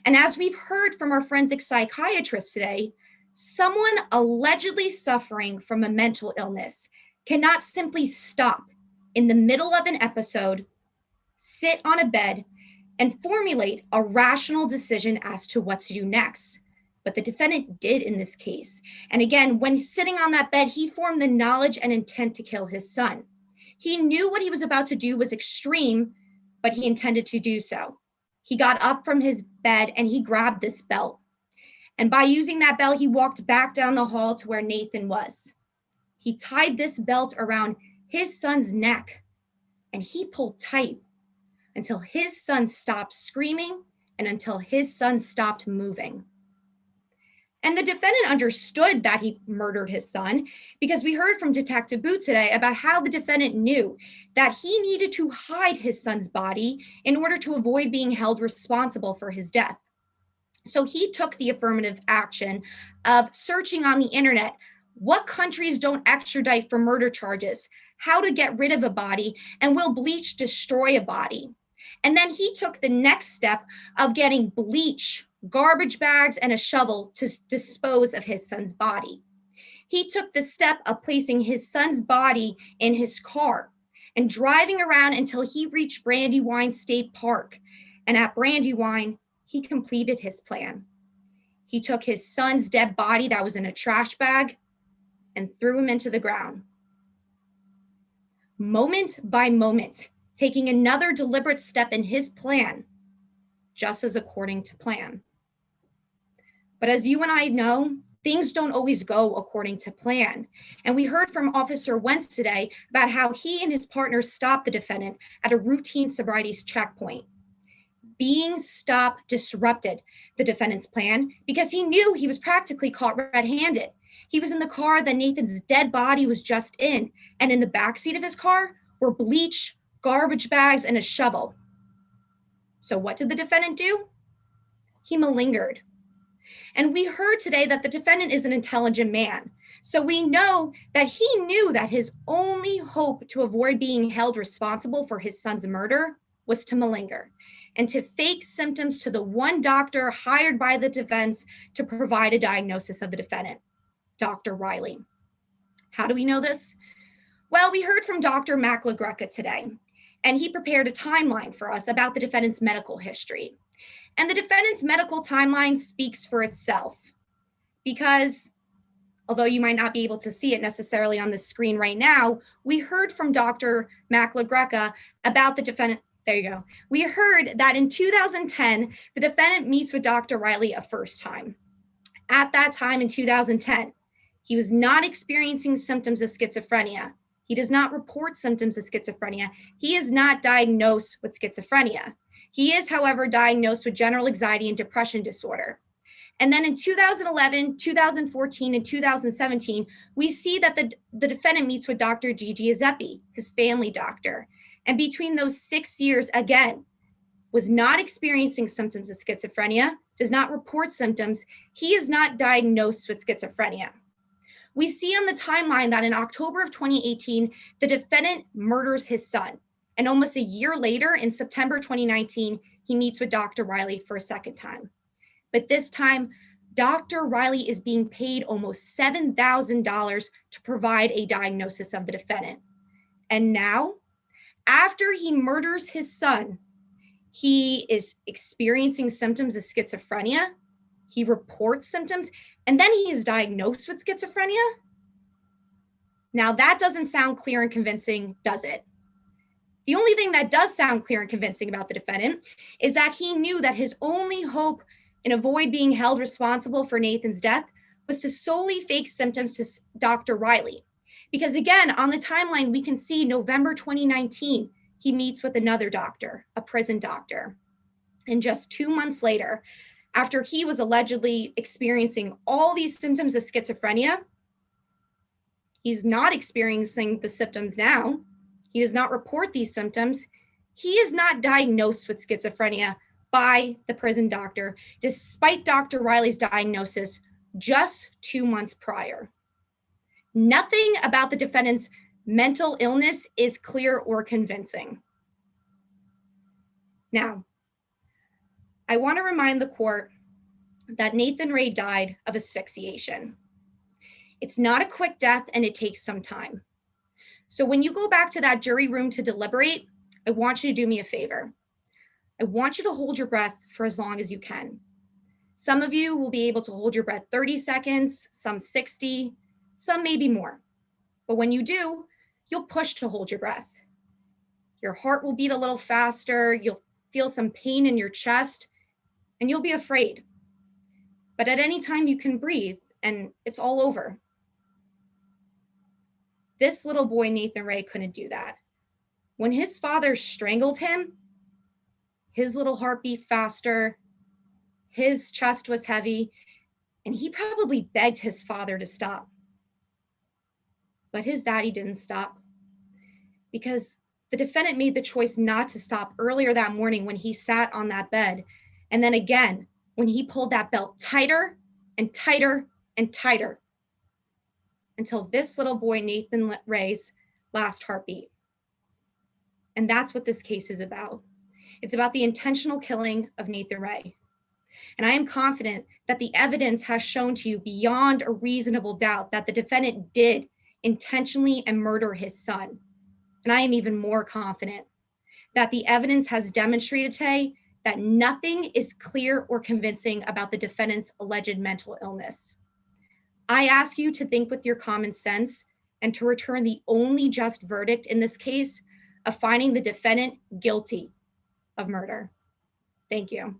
And as we've heard from our forensic psychiatrist today, someone allegedly suffering from a mental illness cannot simply stop in the middle of an episode, sit on a bed, and formulate a rational decision as to what to do next. But the defendant did in this case. And again, when sitting on that bed, he formed the knowledge and intent to kill his son. He knew what he was about to do was extreme, but he intended to do so. He got up from his bed and he grabbed this belt. And by using that belt, he walked back down the hall to where Nathan was. He tied this belt around his son's neck and he pulled tight until his son stopped screaming and until his son stopped moving. And the defendant understood that he murdered his son because we heard from Detective Booth today about how the defendant knew that he needed to hide his son's body in order to avoid being held responsible for his death. So he took the affirmative action of searching on the internet what countries don't extradite for murder charges, how to get rid of a body, and will bleach destroy a body. And then he took the next step of getting bleach, garbage bags, and a shovel to dispose of his son's body. He took the step of placing his son's body in his car and driving around until he reached Brandywine State Park. And at Brandywine, he completed his plan. He took his son's dead body that was in a trash bag and threw him into the ground. Moment by moment, taking another deliberate step in his plan, just as according to plan. But as you and I know, things don't always go according to plan. And we heard from Officer Wentz today about how he and his partner stopped the defendant at a routine sobriety checkpoint. Being stopped disrupted the defendant's plan because he knew he was practically caught red-handed. He was in the car that Nathan's dead body was just in, and in the backseat of his car were bleach, garbage bags, and a shovel. So what did the defendant do? He malingered. And we heard today that the defendant is an intelligent man. So we know that he knew that his only hope to avoid being held responsible for his son's murder was to malinger and to fake symptoms to the one doctor hired by the defense to provide a diagnosis of the defendant, Dr. Riley. How do we know this? Well, we heard from Dr. Mac LaGreca today, and he prepared a timeline for us about the defendant's medical history. And the defendant's medical timeline speaks for itself because, although you might not be able to see it necessarily on the screen right now, we heard from Dr. Mac LaGreca about the defendant. There you go. We heard that in 2010, the defendant meets with Dr. Riley a first time. At that time in 2010, he was not experiencing symptoms of schizophrenia. He does not report symptoms of schizophrenia. He is not diagnosed with schizophrenia. He is, however, diagnosed with general anxiety and depression disorder. And then in 2011, 2014, and 2017, we see that the defendant meets with Dr. Gigi Azzepi, his family doctor. And between those 6 years, again, was not experiencing symptoms of schizophrenia, does not report symptoms. He is not diagnosed with schizophrenia. We see on the timeline that in October of 2018, the defendant murders his son. And almost a year later, in September 2019, he meets with Dr. Riley for a second time. But this time, Dr. Riley is being paid almost $7,000 to provide a diagnosis of the defendant. And now, after he murders his son, he is experiencing symptoms of schizophrenia. He reports symptoms, and then he is diagnosed with schizophrenia. Now, that doesn't sound clear and convincing, does it? The only thing that does sound clear and convincing about the defendant is that he knew that his only hope in avoid being held responsible for Nathan's death was to solely fake symptoms to Dr. Riley. Because again, on the timeline, we can see November 2019, he meets with another doctor, a prison doctor. And just 2 months later, after he was allegedly experiencing all these symptoms of schizophrenia, he's not experiencing the symptoms now. He does not report these symptoms. He is not diagnosed with schizophrenia by the prison doctor, despite Dr. Riley's diagnosis just 2 months prior. Nothing about the defendant's mental illness is clear or convincing. Now, I want to remind the court that Nathan Ray died of asphyxiation. It's not a quick death and it takes some time. So when you go back to that jury room to deliberate, I want you to do me a favor. I want you to hold your breath for as long as you can. Some of you will be able to hold your breath 30 seconds, some 60, some maybe more. But when you do, you'll push to hold your breath. Your heart will beat a little faster, you'll feel some pain in your chest, and you'll be afraid. But at any time you can breathe and it's all over. This little boy, Nathan Ray, couldn't do that. When his father strangled him, his little heart beat faster, his chest was heavy, and he probably begged his father to stop. But his daddy didn't stop because the defendant made the choice not to stop earlier that morning when he sat on that bed. And then again, when he pulled that belt tighter and tighter and tighter until this little boy, Nathan Ray's last heartbeat. And that's what this case is about. It's about the intentional killing of Nathan Ray. And I am confident that the evidence has shown to you beyond a reasonable doubt that the defendant did intentionally and murder his son. And I am even more confident that the evidence has demonstrated today that nothing is clear or convincing about the defendant's alleged mental illness. I ask you to think with your common sense and to return the only just verdict in this case of finding the defendant guilty of murder. Thank you.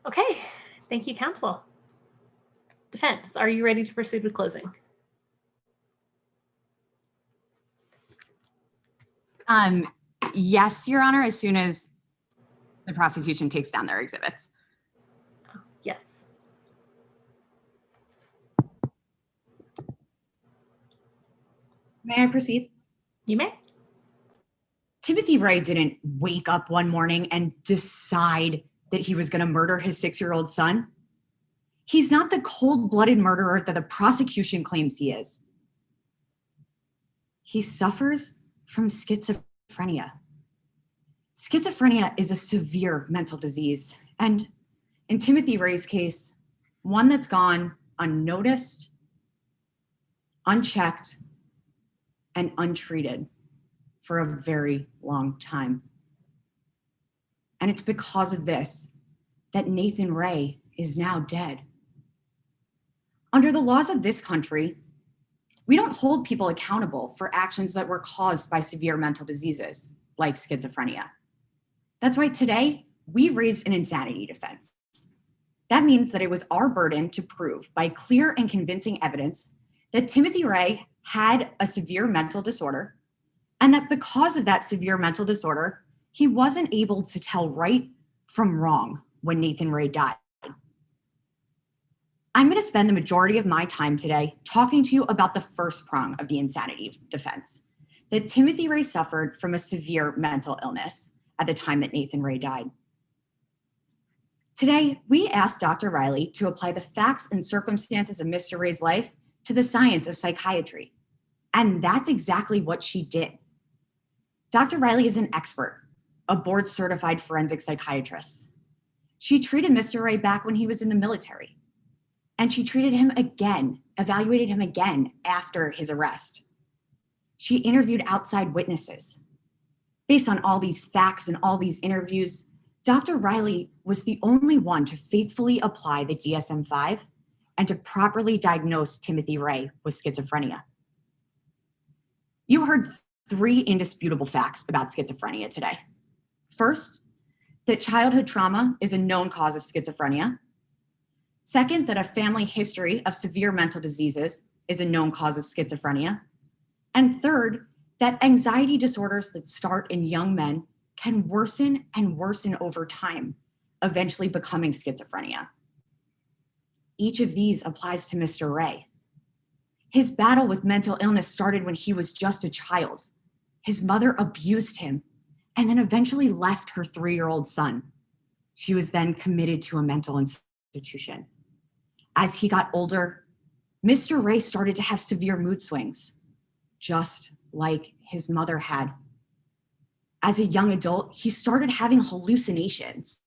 Okay, thank you, counsel. Defense, are you ready to proceed with closing? Yes, Your Honor, as soon as the prosecution takes down their exhibits. Yes. May I proceed? You may. Timothy Ray didn't wake up one morning and decide that he was going to murder his 6-year-old son. He's not the cold-blooded murderer that the prosecution claims he is. He suffers from schizophrenia. Schizophrenia is a severe mental disease, and in Timothy Ray's case, one that's gone unnoticed, unchecked, and untreated for a very long time. And it's because of this that Nathan Ray is now dead. Under the laws of this country, we don't hold people accountable for actions that were caused by severe mental diseases like schizophrenia. That's why today we raised an insanity defense. That means that it was our burden to prove by clear and convincing evidence that Timothy Ray had a severe mental disorder, and that because of that severe mental disorder, he wasn't able to tell right from wrong when Nathan Ray died. I'm going to spend the majority of my time today talking to you about the first prong of the insanity defense, that Timothy Ray suffered from a severe mental illness at the time that Nathan Ray died. Today, we asked Dr. Riley to apply the facts and circumstances of Mr. Ray's life to the science of psychiatry. And that's exactly what she did. Dr. Riley is an expert, a board-certified forensic psychiatrist. She treated Mr. Ray back when he was in the military. And she treated him again, evaluated him again after his arrest. She interviewed outside witnesses. Based on all these facts and all these interviews, Dr. Riley was the only one to faithfully apply the DSM-5 and to properly diagnose Timothy Ray with schizophrenia. You heard 3 indisputable facts about schizophrenia today. First, that childhood trauma is a known cause of schizophrenia. Second, that a family history of severe mental diseases is a known cause of schizophrenia. And third, that anxiety disorders that start in young men can worsen and worsen over time, eventually becoming schizophrenia. Each of these applies to Mr. Ray. His battle with mental illness started when he was just a child. His mother abused him and then eventually left her 3-year-old son. She was then committed to a mental institution. As he got older, Mr. Ray started to have severe mood swings, just like his mother had. As a young adult, he started having hallucinations.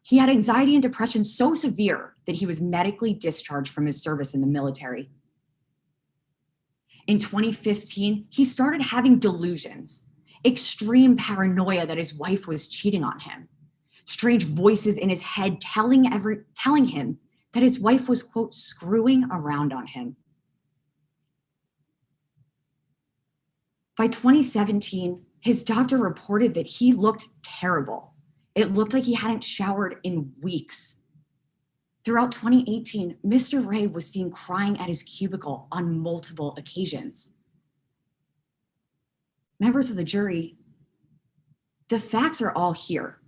He had anxiety and depression so severe that he was medically discharged from his service in the military. In 2015, he started having delusions, extreme paranoia that his wife was cheating on him, strange voices in his head telling him that his wife was, quote, screwing around on him. By 2017, his doctor reported that he looked terrible. It looked like he hadn't showered in weeks. Throughout 2018, Mr. Ray was seen crying at his cubicle on multiple occasions. Members of the jury, the facts are all here.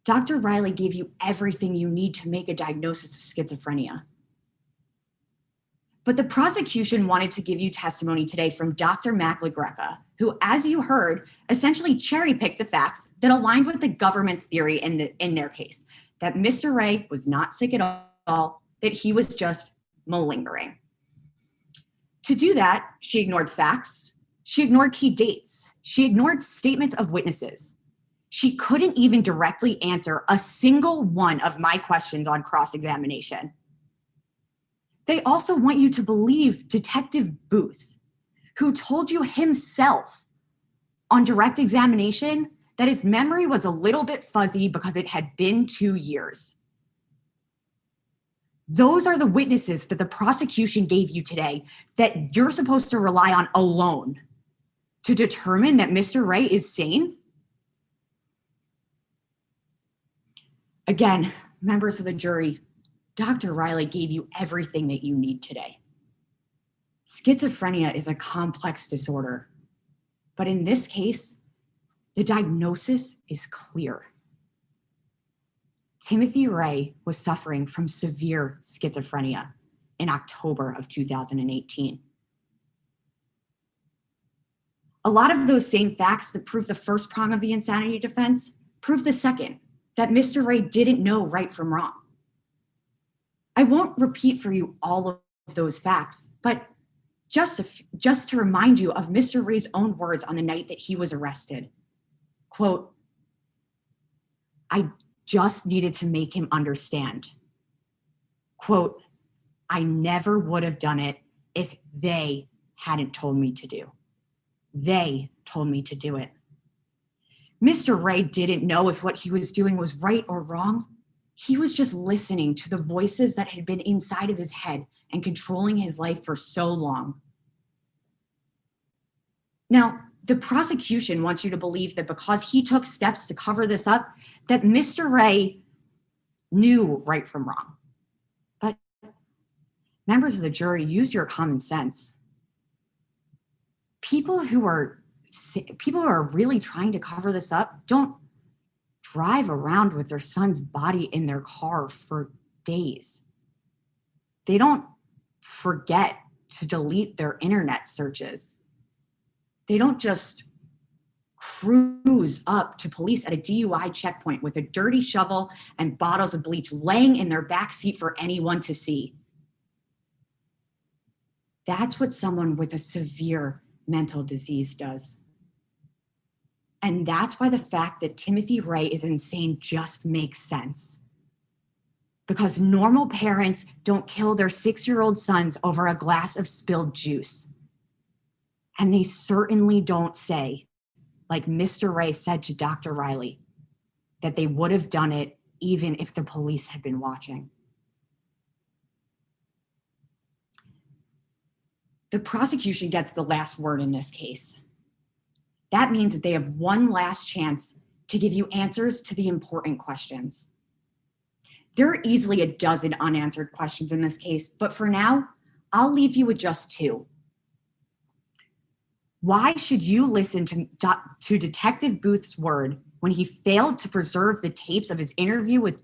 Dr. Riley gave you everything you need to make a diagnosis of schizophrenia. But the prosecution wanted to give you testimony today from Dr. McLagreca, who, as you heard, essentially cherry-picked the facts that aligned with the government's theory in their case, that Mr. Ray was not sick at all, that he was just malingering. To do that, she ignored facts, she ignored key dates, she ignored statements of witnesses. She couldn't even directly answer a single one of my questions on cross-examination. They also want you to believe Detective Booth, who told you himself on direct examination that his memory was a little bit fuzzy because it had been 2 years. Those are the witnesses that the prosecution gave you today that you're supposed to rely on alone to determine that Mr. Ray is sane? Again, members of the jury, Dr. Riley gave you everything that you need today. Schizophrenia is a complex disorder, but in this case, the diagnosis is clear. Timothy Ray was suffering from severe schizophrenia in October of 2018. A lot of those same facts that prove the first prong of the insanity defense prove the second, that Mr. Ray didn't know right from wrong. I won't repeat for you all of those facts, but just to remind you of Mr. Ray's own words on the night that he was arrested. Quote, "I just needed to make him understand." Quote, "I never would have done it if they hadn't told me to do. They told me to do it." Mr. Ray didn't know if what he was doing was right or wrong. He was just listening to the voices that had been inside of his head and controlling his life for so long. Now, the prosecution wants you to believe that because he took steps to cover this up, that Mr. Ray knew right from wrong. But members of the jury, use your common sense. People who are really trying to cover this up don't drive around with their son's body in their car for days. They don't forget to delete their internet searches. They don't just cruise up to police at a DUI checkpoint with a dirty shovel and bottles of bleach laying in their back seat for anyone to see. That's what someone with a severe mental disease does. And that's why the fact that Timothy Ray is insane just makes sense. Because normal parents don't kill their 6-year-old sons over a glass of spilled juice. And they certainly don't say, like Mr. Ray said to Dr. Riley, that they would have done it even if the police had been watching. The prosecution gets the last word in this case. That means that they have one last chance to give you answers to the important questions. There are easily a dozen unanswered questions in this case, but for now, I'll leave you with just 2. Why should you listen to Detective Booth's word when he failed to preserve the tapes of his interview with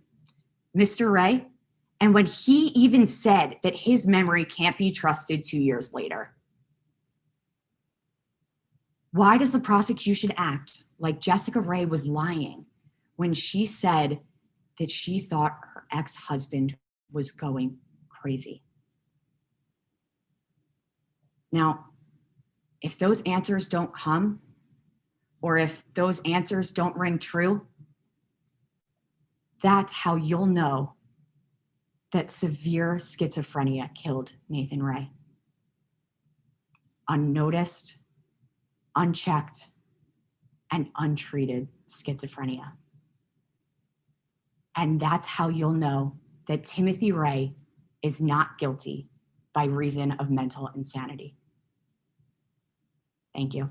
Mr. Ray, and when he even said that his memory can't be trusted 2 years later? Why does the prosecution act like Jessica Ray was lying when she said that she thought her ex-husband was going crazy? Now, if those answers don't come, or if those answers don't ring true, that's how you'll know that severe schizophrenia killed Nathan Ray. Unnoticed, unchecked, and untreated schizophrenia. And that's how you'll know that Timothy Ray is not guilty by reason of mental insanity. Thank you.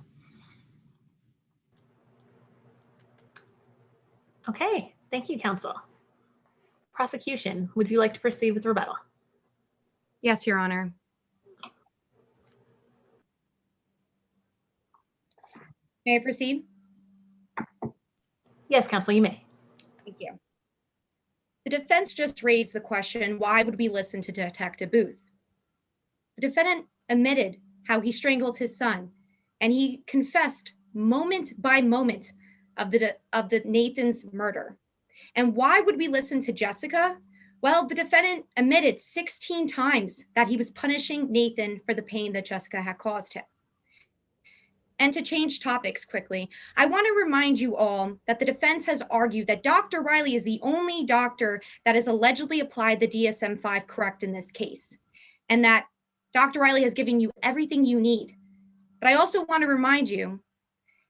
Okay, thank you, counsel. Prosecution, would you like to proceed with rebuttal? Yes, Your Honor. May I proceed? Yes, counsel, you may. Thank you. The defense just raised the question, why would we listen to Detective Booth? The defendant admitted how he strangled his son, and he confessed moment by moment of the Nathan's murder. And why would we listen to Jessica? Well, the defendant admitted 16 times that he was punishing Nathan for the pain that Jessica had caused him. And to change topics quickly, I want to remind you all that the defense has argued that Dr. Riley is the only doctor that has allegedly applied the DSM-5 correct in this case, and that Dr. Riley has given you everything you need. But I also want to remind you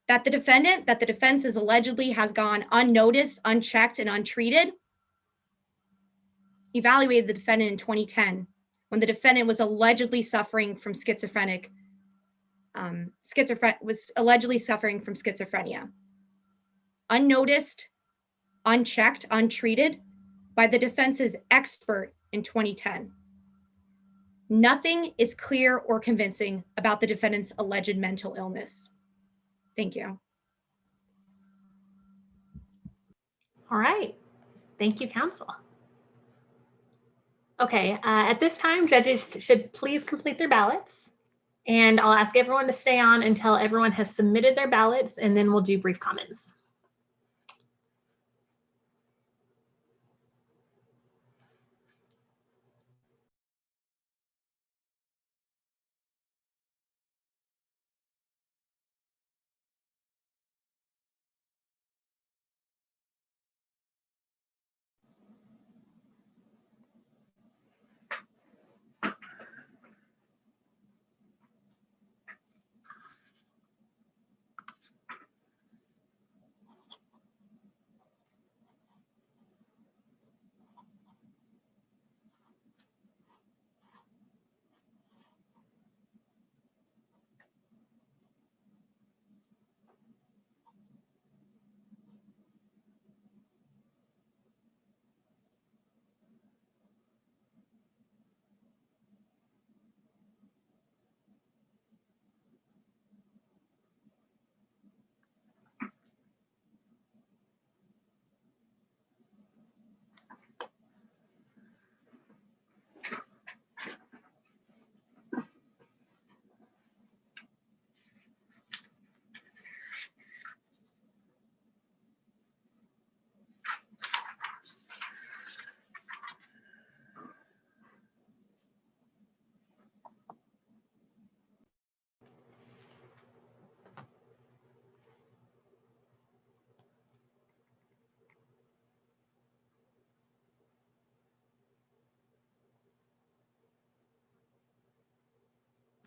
that the defense has allegedly has gone unnoticed, unchecked, and untreated, evaluated the defendant in 2010 when the defendant was allegedly suffering from schizophrenia. Unnoticed, unchecked, untreated by the defense's expert in 2010. Nothing is clear or convincing about the defendant's alleged mental illness. Thank you. All right, thank you, counsel. Okay, at this time, judges should please complete their ballots. And I'll ask everyone to stay on until everyone has submitted their ballots, and then we'll do brief comments.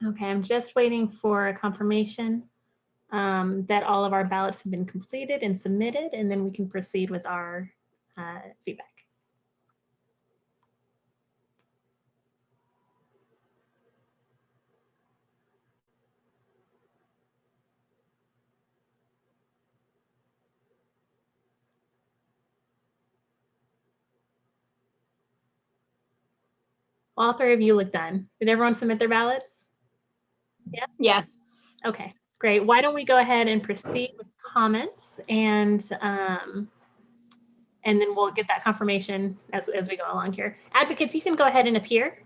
Okay, I'm just waiting for a confirmation that all of our ballots have been completed and submitted, and then we can proceed with our feedback. All three of you look done. Did everyone submit their ballots? Yeah? Yes. Okay, great. Why don't we go ahead and proceed with comments, and then we'll get that confirmation as we go along here. Advocates, you can go ahead and appear.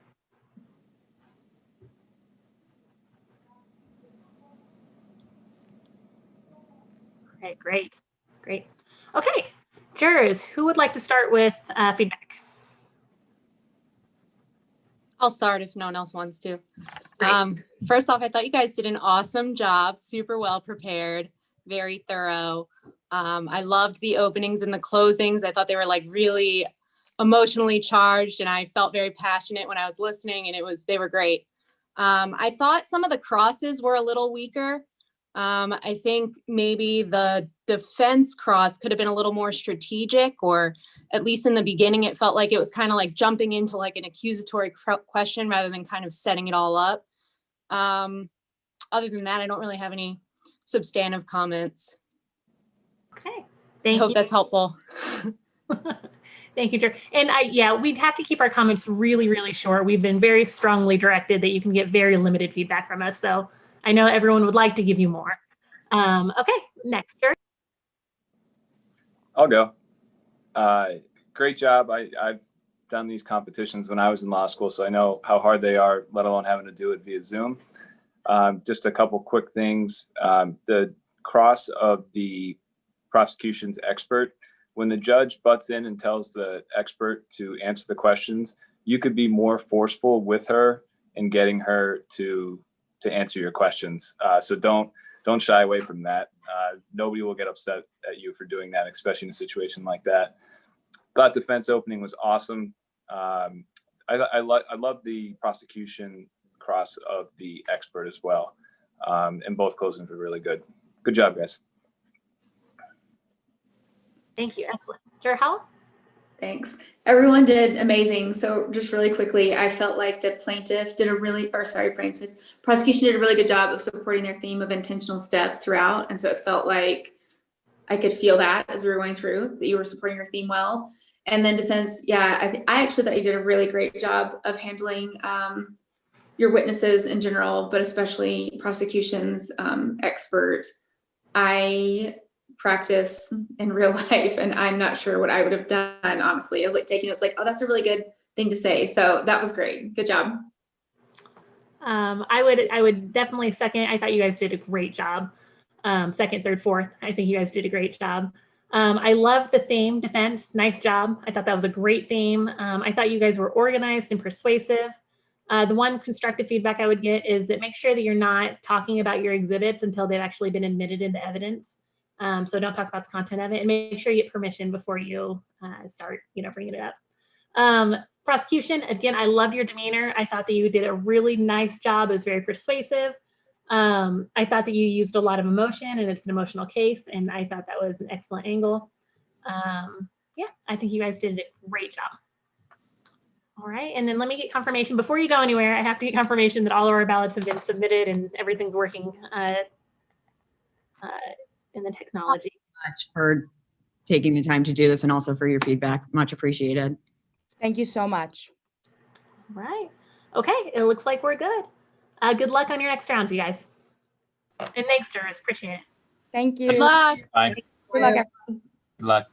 Okay, great, great. Okay, jurors, who would like to start with feedback? I'll start if no one else wants to. Great. First off, I thought you guys did an awesome job, super well prepared, very thorough. I loved the openings and the closings. I thought they were like really emotionally charged, and I felt very passionate when I was listening, and they were great. I thought some of the crosses were a little weaker. I think maybe the defense cross could have been a little more strategic, or at least in the beginning, it felt like it was kind of like jumping into like an accusatory question rather than kind of setting it all up. Other than that, I don't really have any substantive comments. Okay, I thank hope you. that's helpful. Thank you, Drew. And yeah, we'd have to keep our comments really, really short. We've been very strongly directed that you can get very limited feedback from us. So I know everyone would like to give you more. Okay, next, Drew. I'll go. Great job. I've done these competitions when I was in law school, so I know how hard they are, let alone having to do it via Zoom. Just a couple quick things. The cross of the prosecution's expert, when the judge butts in and tells the expert to answer the questions, you could be more forceful with her in getting her to answer your questions. So don't shy away from that. Nobody will get upset at you for doing that, especially in a situation like that. Thought defense opening was awesome. I love the prosecution cross of the expert as well. And both closings were really good. Good job, guys. Thank you, excellent. Drew Howell? Thanks. Everyone did amazing. So just really quickly, I felt like the prosecution did a really good job of supporting their theme of intentional steps throughout. And so it felt like I could feel that as we were going through, that you were supporting your theme well. And then defense, yeah, I actually thought you did a really great job of handling your witnesses in general, but especially prosecution's expert. I practice in real life, and I'm not sure what I would have done, honestly. I was like taking notes, like, oh, that's a really good thing to say. So that was great. Good job. I would definitely second. I thought you guys did a great job. Second, third, fourth. I think you guys did a great job. I love the theme, defense. Nice job. I thought that was a great theme. I thought you guys were organized and persuasive. The one constructive feedback I would get is that make sure that you're not talking about your exhibits until they've actually been admitted into evidence. So don't talk about the content of it, and make sure you get permission before you start, bringing it up. Prosecution, again, I loved your demeanor. I thought that you did a really nice job. It was very persuasive. I thought that you used a lot of emotion, and it's an emotional case, and I thought that was an excellent angle. Yeah, I think you guys did a great job. All right, and then let me get confirmation. Before you go anywhere, I have to get confirmation that all of our ballots have been submitted and everything's working in the technology. Much for taking the time to do this, and also for your feedback. Much appreciated. Thank you so much. All right. Okay, it looks like we're good. Good luck on your next rounds, you guys. And thanks, Doris. Appreciate it. Thank you. Good luck. Bye. Good luck, everyone. Good luck.